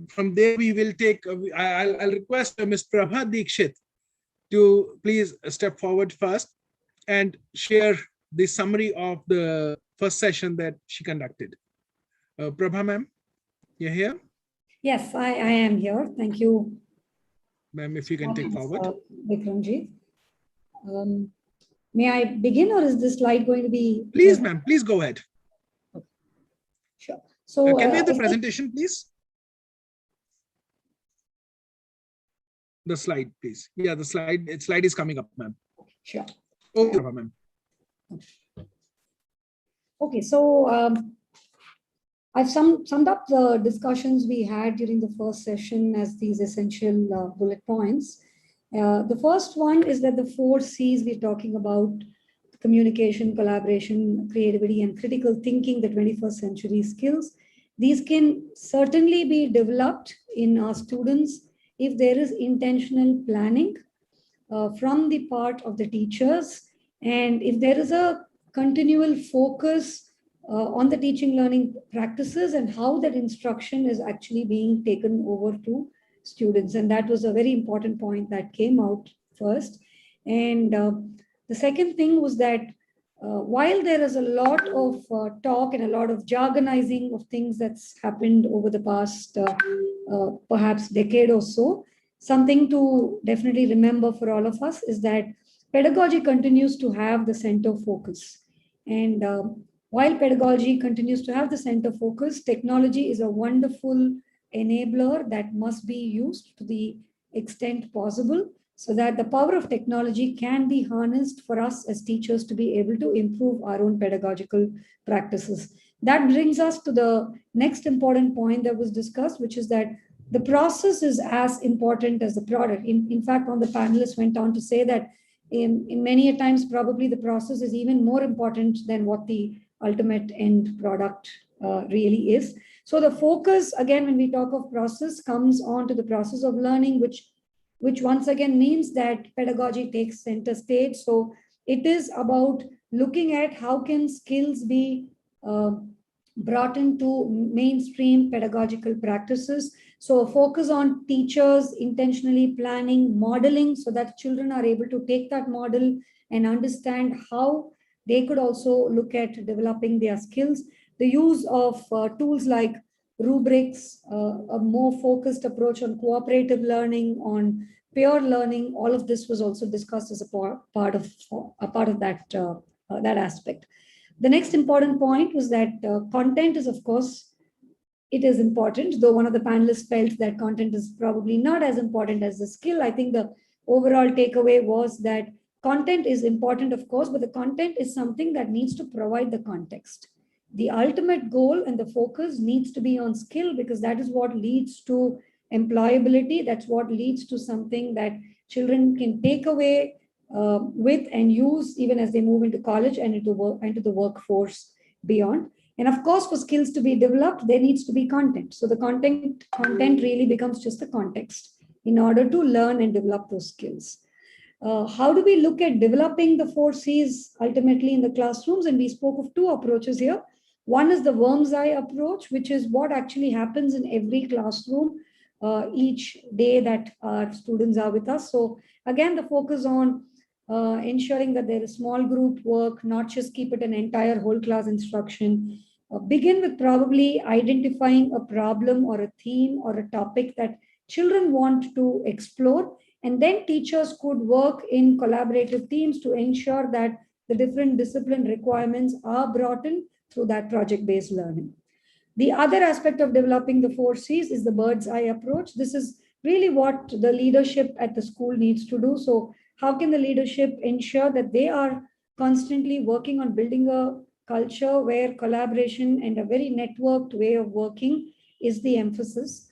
from there, we will take, I'll request Ms. Prabha Dixit to please step forward first and share the summary of the first session that she conducted. Prabha ma'am, you're here? Yes, I am here. Thank you. Ma'am, if you can take forward. Vikramjit. May I begin, or is this slide going to be? Please, ma'am, please go ahead. Sure. So can we have the presentation, please? The slide, please. Yeah, the slide is coming up, ma'am. Sure. Okay, ma'am. Okay, so I've summed up the discussions we had during the first session as these essential bullet points. The first one is that the 4 C's we're talking about: communication, collaboration, creativity, and critical thinking, the 21st century skills. These can certainly be developed in our students if there is intentional planning from the part of the teachers, and if there is a continual focus on the teaching learning practices and how that instruction is actually being taken over to students. And that was a very important point that came out first. And the second thing was that while there is a lot of talk and a lot of jargonizing of things that's happened over the past perhaps decade or so, something to definitely remember for all of us is that pedagogy continues to have the center focus. And while pedagogy continues to have the center focus, technology is a wonderful enabler that must be used to the extent possible, so that the power of technology can be harnessed for us as teachers to be able to improve our own pedagogical practices. That brings us to the next important point that was discussed, which is that the process is as important as the product. In fact, one of the panelists went on to say that in many a times, probably the process is even more important than what the ultimate end product really is. So the focus, again, when we talk of process, comes on to the process of learning, which once again means that pedagogy takes center stage. So it is about looking at how can skills be brought into mainstream pedagogical practices. So a focus on teachers intentionally planning, modeling, so that children are able to take that model and understand how they could also look at developing their skills. The use of tools like rubrics, a more focused approach on cooperative learning, on peer learning, all of this was also discussed as a part of that aspect. The next important point was that content is, of course, it is important, though one of the panelists felt that content is probably not as important as the skill. I think the overall takeaway was that content is important, of course, but the content is something that needs to provide the context. The ultimate goal and the focus needs to be on skill, because that is what leads to employability. That's what leads to something that children can take away with and use even as they move into college and into the workforce beyond. And of course, for skills to be developed, there needs to be content. So the content really becomes just the context in order to learn and develop those skills. How do we look at developing the 4 C's ultimately in the classrooms? And we spoke of 2 approaches here. One is the worm's eye approach, which is what actually happens in every classroom each day that our students are with us. So again, the focus on ensuring that there is small group work, not just keep it an entire whole class instruction. Begin with probably identifying a problem or a theme or a topic that children want to explore. And then teachers could work in collaborative teams to ensure that the different discipline requirements are brought in through that project-based learning. The other aspect of developing the 4 C's is the bird's eye approach. This is really what the leadership at the school needs to do. So how can the leadership ensure that they are constantly working on building a culture where collaboration and a very networked way of working is the emphasis?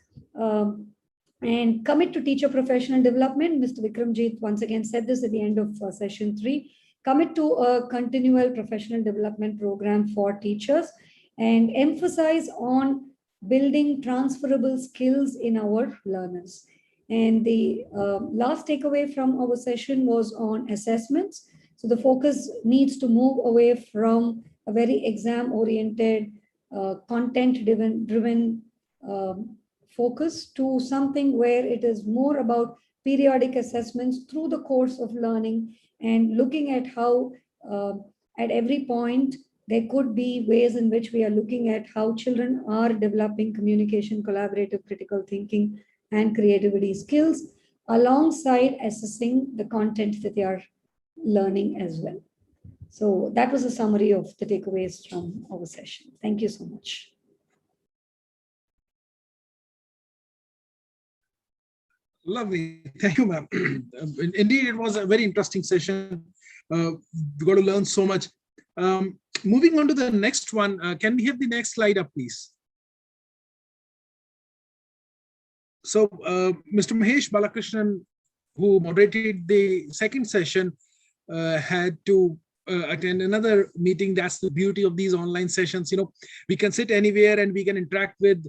And commit to teacher professional development. Mr. Vikramjit once again said this at the end of session 3. Commit to a continual professional development program for teachers and emphasize on building transferable skills in our learners. And the last takeaway from our session was on assessments. So the focus needs to move away from a very exam-oriented, content-driven focus to something where it is more about periodic assessments through the course of learning and looking at how at every point there could be ways in which we are looking at how children are developing communication, collaborative, critical thinking, and creativity skills alongside assessing the content that they are learning as well. So that was a summary of the takeaways from our session. Thank you so much. Lovely. Thank you, ma'am. Indeed, it was a very interesting session. We got to learn so much. Moving on to the next one, can we have the next slide up, please? So, Mr. Mahesh Balakrishnan, who moderated the second session, had to attend another meeting. That's the beauty of these online sessions. You know, we can sit anywhere and we can interact with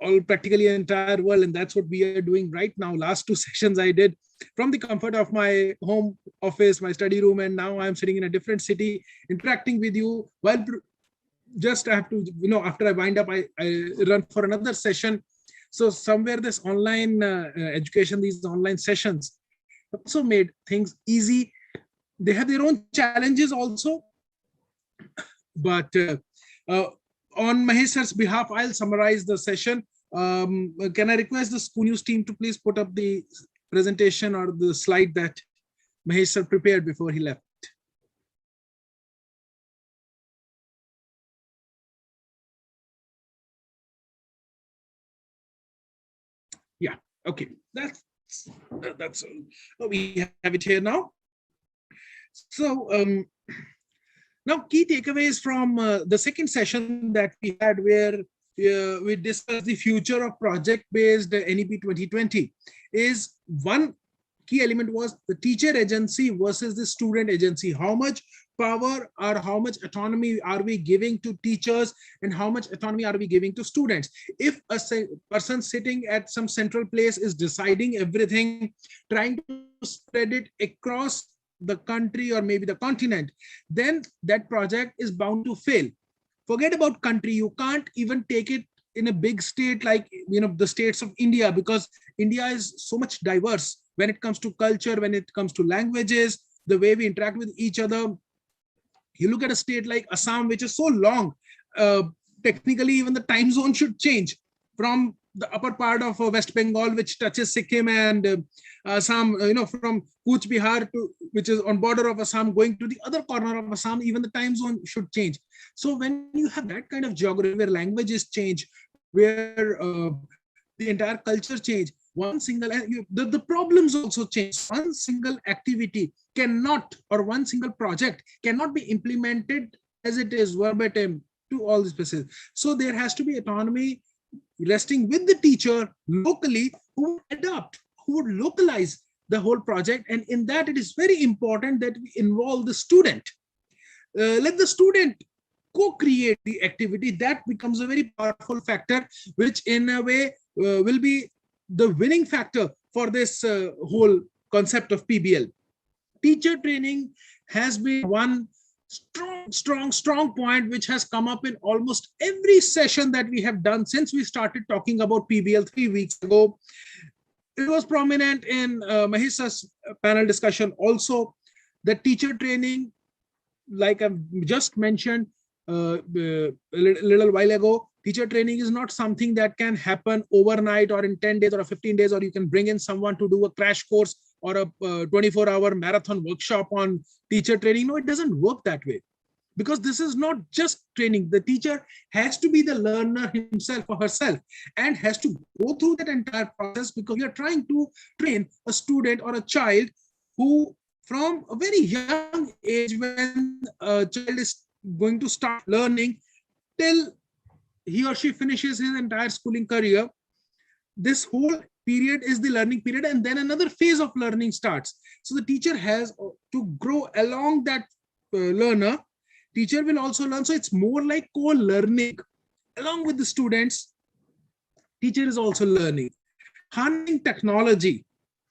all practically the entire world, and that's what we are doing right now. Last two sessions I did from the comfort of my home office, my study room, and now I'm sitting in a different city interacting with you. While just I have to, you know, after I wind up, I run for another session. So somewhere this online education, these online sessions also made things easy. They have their own challenges also, but on Mahesh sir's behalf, I'll summarize the session. Can I request the ScooNews team to please put up the presentation or the slide that Mahesh sir prepared before he left? Yeah, okay, that's we have it here now. So now key takeaways from the second session that we had, where we discussed the future of project-based NEP 2020, is one key element was the teacher agency versus the student agency. How much power or how much autonomy are we giving to teachers and how much autonomy are we giving to students? If a person sitting at some central place is deciding everything, trying to spread it across the country or maybe the continent, then that project is bound to fail. Forget about country. You can't even take it in a big state like, you know, the states of India, because India is so much diverse when it comes to culture, when it comes to languages, the way we interact with each other. You look at a state like Assam, which is so long, technically even the time zone should change from the upper part of West Bengal, which touches Sikkim, and Assam, you know, from Kuch Bihar to, which is on border of Assam, going to the other corner of Assam, even the time zone should change. So when you have that kind of geography where languages change, where the entire culture change, one single, the problems also change. One single activity cannot, or one single project cannot be implemented as it is verbatim to all these places. So there has to be autonomy resting with the teacher locally, who would adapt, who would localize the whole project. And in that, it is very important that we involve the student. Let the student co-create the activity. That becomes a very powerful factor, which in a way will be the winning factor for this whole concept of PBL. Teacher training has been one strong point which has come up in almost every session that we have done since we started talking about PBL 3 weeks ago. It was prominent in Mahesh's panel discussion also. The teacher training, like I've just mentioned a little while ago, teacher training is not something that can happen overnight or in 10 days or 15 days, or you can bring in someone to do a crash course or a 24-hour marathon workshop on teacher training. No, it doesn't work that way, because this is not just training. The teacher has to be the learner himself or herself and has to go through that entire process, because we are trying to train a student or a child who, from a very young age, when a child is going to start learning till he or she finishes his entire schooling career, this whole period is the learning period, and then another phase of learning starts. So the teacher has to grow along that learner. Teacher will also learn. So it's more like co-learning along with the students. Teacher is also learning. Harnessing technology,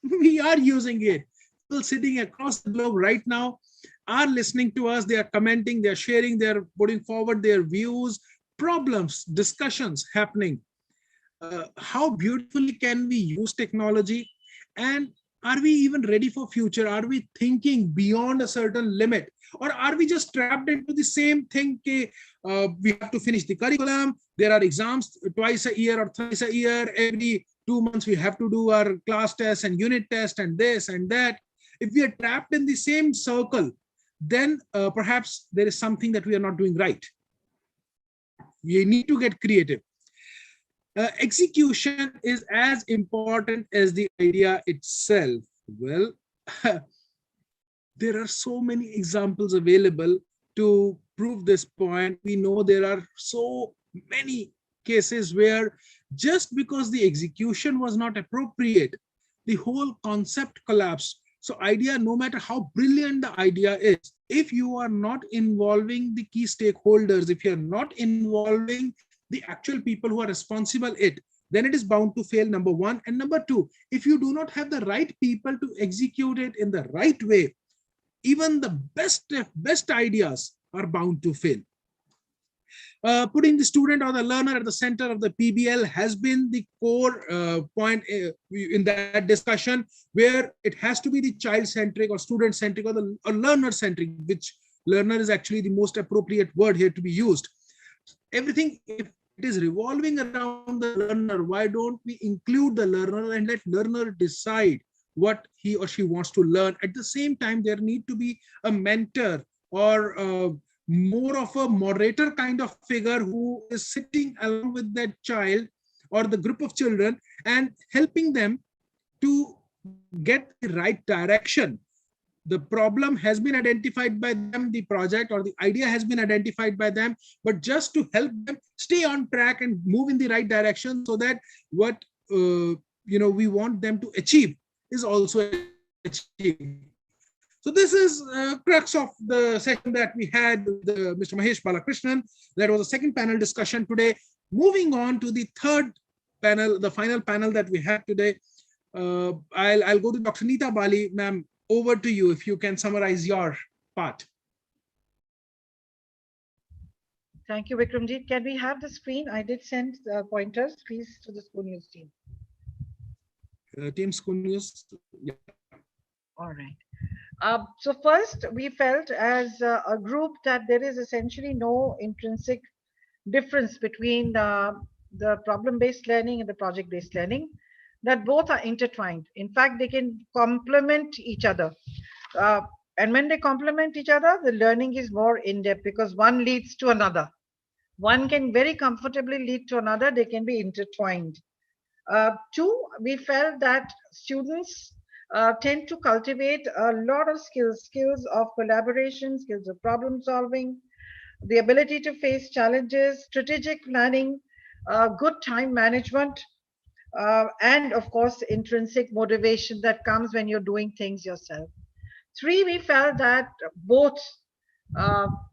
we are using it. People sitting across the globe right now are listening to us. They are commenting, they are sharing, they are putting forward their views, problems, discussions happening. how beautifully can we use technology, and are we even ready for future? Are we thinking beyond a certain limit, or are we just trapped into the same thing? We have to finish the curriculum, there are exams twice a year or thrice a year, every 2 months we have to do our class tests and unit test and this and that. If we are trapped in the same circle, then perhaps there is something that we are not doing right. We need to get creative. Execution is as important as the idea itself. Well, there are so many examples available to prove this point. We know there are so many cases where just because the execution was not appropriate, the whole concept collapsed. So idea, no matter how brilliant the idea is, if you are not involving the key stakeholders, if you are not involving the actual people who are responsible then it is bound to fail, number one. And number two, if you do not have the right people to execute it in the right way, even the best ideas are bound to fail. Putting the student or the learner at the center of the PBL has been the core point in that discussion, where it has to be the child-centric or student-centric or learner-centric, which learner is actually the most appropriate word here to be used. Everything, if it is revolving around the learner, why don't we include the learner and let learner decide what he or she wants to learn? At the same time, there need to be a mentor or more of a moderator kind of figure who is sitting along with that child or the group of children and helping them to get the right direction. The problem has been identified by them, the project or the idea has been identified by them, but just to help them stay on track and move in the right direction so that what we want them to achieve is also achieved. So this is crux of the session that we had with Mr. Mahesh Balakrishnan. That was the second panel discussion today. Moving on to the third panel, the final panel that we had today. I'll go to Dr. Neeta Bali. Ma'am, over to you if you can summarize your part. Thank you, Vikramjit. Can we have the screen? I did send pointers, please, to the ScooNews team. Team ScooNews. Yeah. All right. So first, we felt as a group that there is essentially no intrinsic difference between the problem-based learning and the project-based learning, that both are intertwined. In fact, they can complement each other. And when they complement each other, the learning is more in-depth because one leads to another. One can very comfortably lead to another. They can be intertwined. Two, we felt that students tend to cultivate a lot of skills of collaboration, skills of problem solving, the ability to face challenges, strategic planning, good time management, and of course, intrinsic motivation that comes when you're doing things yourself. Three, we felt that both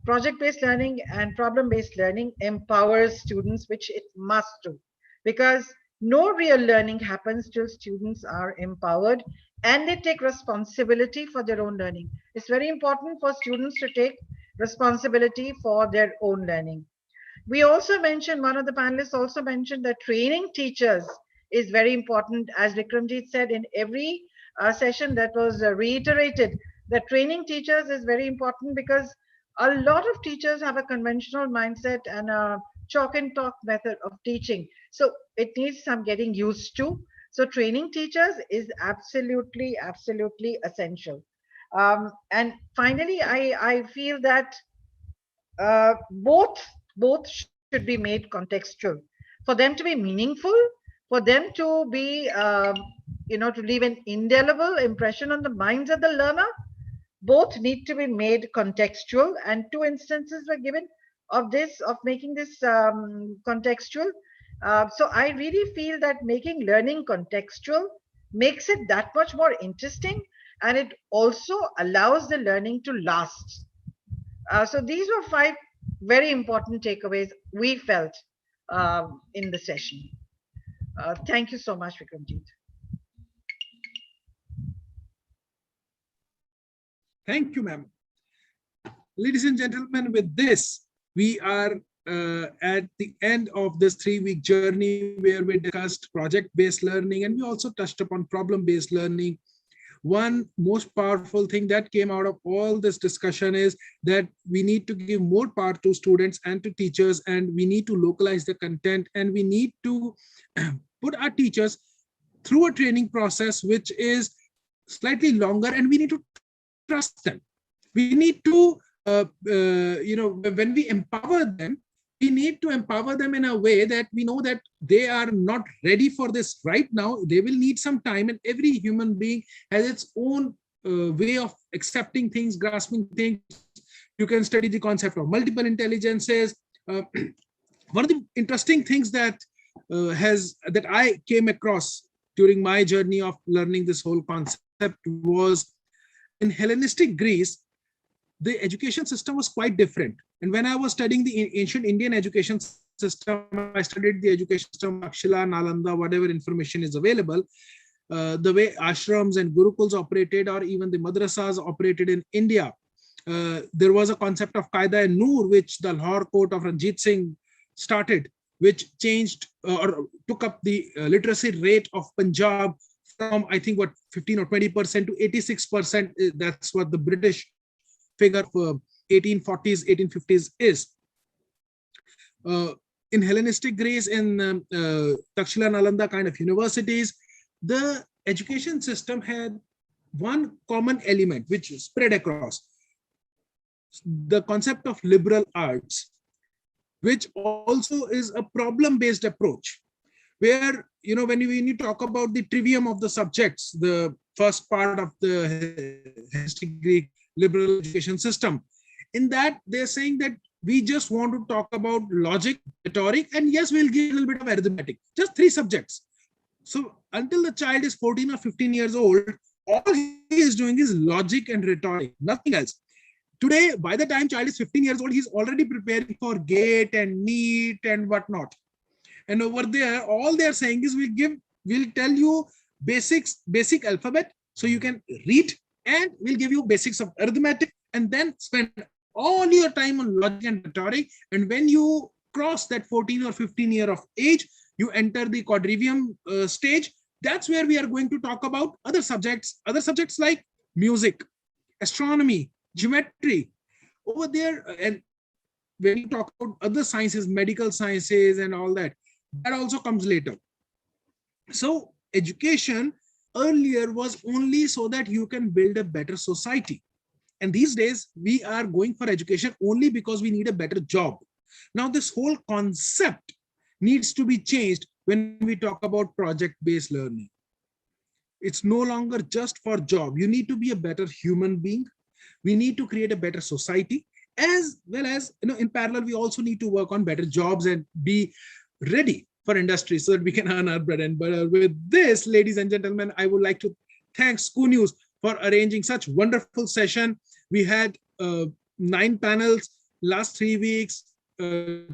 project-based learning and problem-based learning empowers students, which it must do, because no real learning happens till students are empowered and they take responsibility for their own learning. It's very important for students to take responsibility for their own learning. We also mentioned, one of the panelists also mentioned that training teachers is very important. As Vikramjit said, in every session that was reiterated, that training teachers is very important because a lot of teachers have a conventional mindset and a chalk and talk method of teaching. So it needs some getting used to. So training teachers is absolutely, absolutely essential. And finally, I feel that both should be made contextual. For them to be meaningful, for them to be, to leave an indelible impression on the minds of the learner, both need to be made contextual. And two instances were given of this, of making this contextual. So I really feel that making learning contextual makes it that much more interesting, and it also allows the learning to last. So these were 5 very important takeaways we felt in the session. Thank you so much, Vikramjit. Thank you, ma'am. Ladies and gentlemen, with this, we are at the end of this 3-week journey where we discussed project-based learning and we also touched upon problem-based learning. One most powerful thing that came out of all this discussion is that we need to give more power to students and to teachers, and we need to localize the content, and we need to put our teachers through a training process which is slightly longer, and we need to trust them. We need to, when we empower them, we need to empower them in a way that we know that they are not ready for this right now. They will need some time, and every human being has its own way of accepting things, grasping things. You can study the concept of multiple intelligences. One of the interesting things that I came across during my journey of learning this whole concept was in Hellenistic Greece, the education system was quite different. And when I was studying the ancient Indian education system, I studied the education system, Akshila, Nalanda, whatever information is available, the way ashrams and gurukuls operated, or even the madrasas operated in India. There was a concept of Qaida-e-Noor, which the Lahore court of Ranjit Singh started, which changed or took up the literacy rate of Punjab from, I think, 15 or 20% to 86%. That's what the British figure for 1840s, 1850s is. In Hellenistic Greece, in Takshila, Nalanda kind of universities, the education system had one common element which is spread across: the concept of liberal arts, which also is a problem-based approach, where, when you talk about the trivium of the subjects, the first part of the Hellenistic Greek liberal education system, in that they're saying that we just want to talk about logic, rhetoric, and yes, we'll give a little bit of arithmetic, just 3 subjects. So until the child is 14 or 15 years old, all he is doing is logic and rhetoric, nothing else. Today, by the time child is 15 years old, he's already preparing for GATE and NEET and whatnot. And over there, all they're saying is we'll tell you basic alphabet so you can read, and we'll give you basics of arithmetic, and then spend all your time on logic and rhetoric. And when you cross that 14 or 15 year of age, you enter the quadrivium stage. That's where we are going to talk about other subjects like music, astronomy, geometry. Over there, and when you talk about other sciences, medical sciences and all that, that also comes later. So education earlier was only so that you can build a better society. And these days we are going for education only because we need a better job. Now this whole concept needs to be changed when we talk about project-based learning. It's no longer just for job. You need to be a better human being. We need to create a better society, as well as, in parallel, we also need to work on better jobs and be ready for industry so that we can earn our bread and butter. With this, ladies and gentlemen, I would like to thank ScooNews for arranging such wonderful session. We had 9 panels last 3 weeks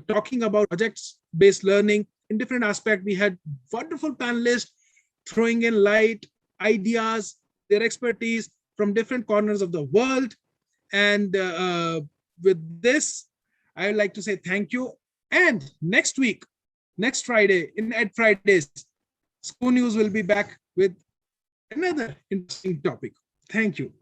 talking about projects-based learning in different aspects. We had wonderful panelists throwing in light, ideas, their expertise from different corners of the world. And with this, I would like to say thank you. And next week, next Friday, in EdFridays, ScooNews will be back with another interesting topic. Thank you.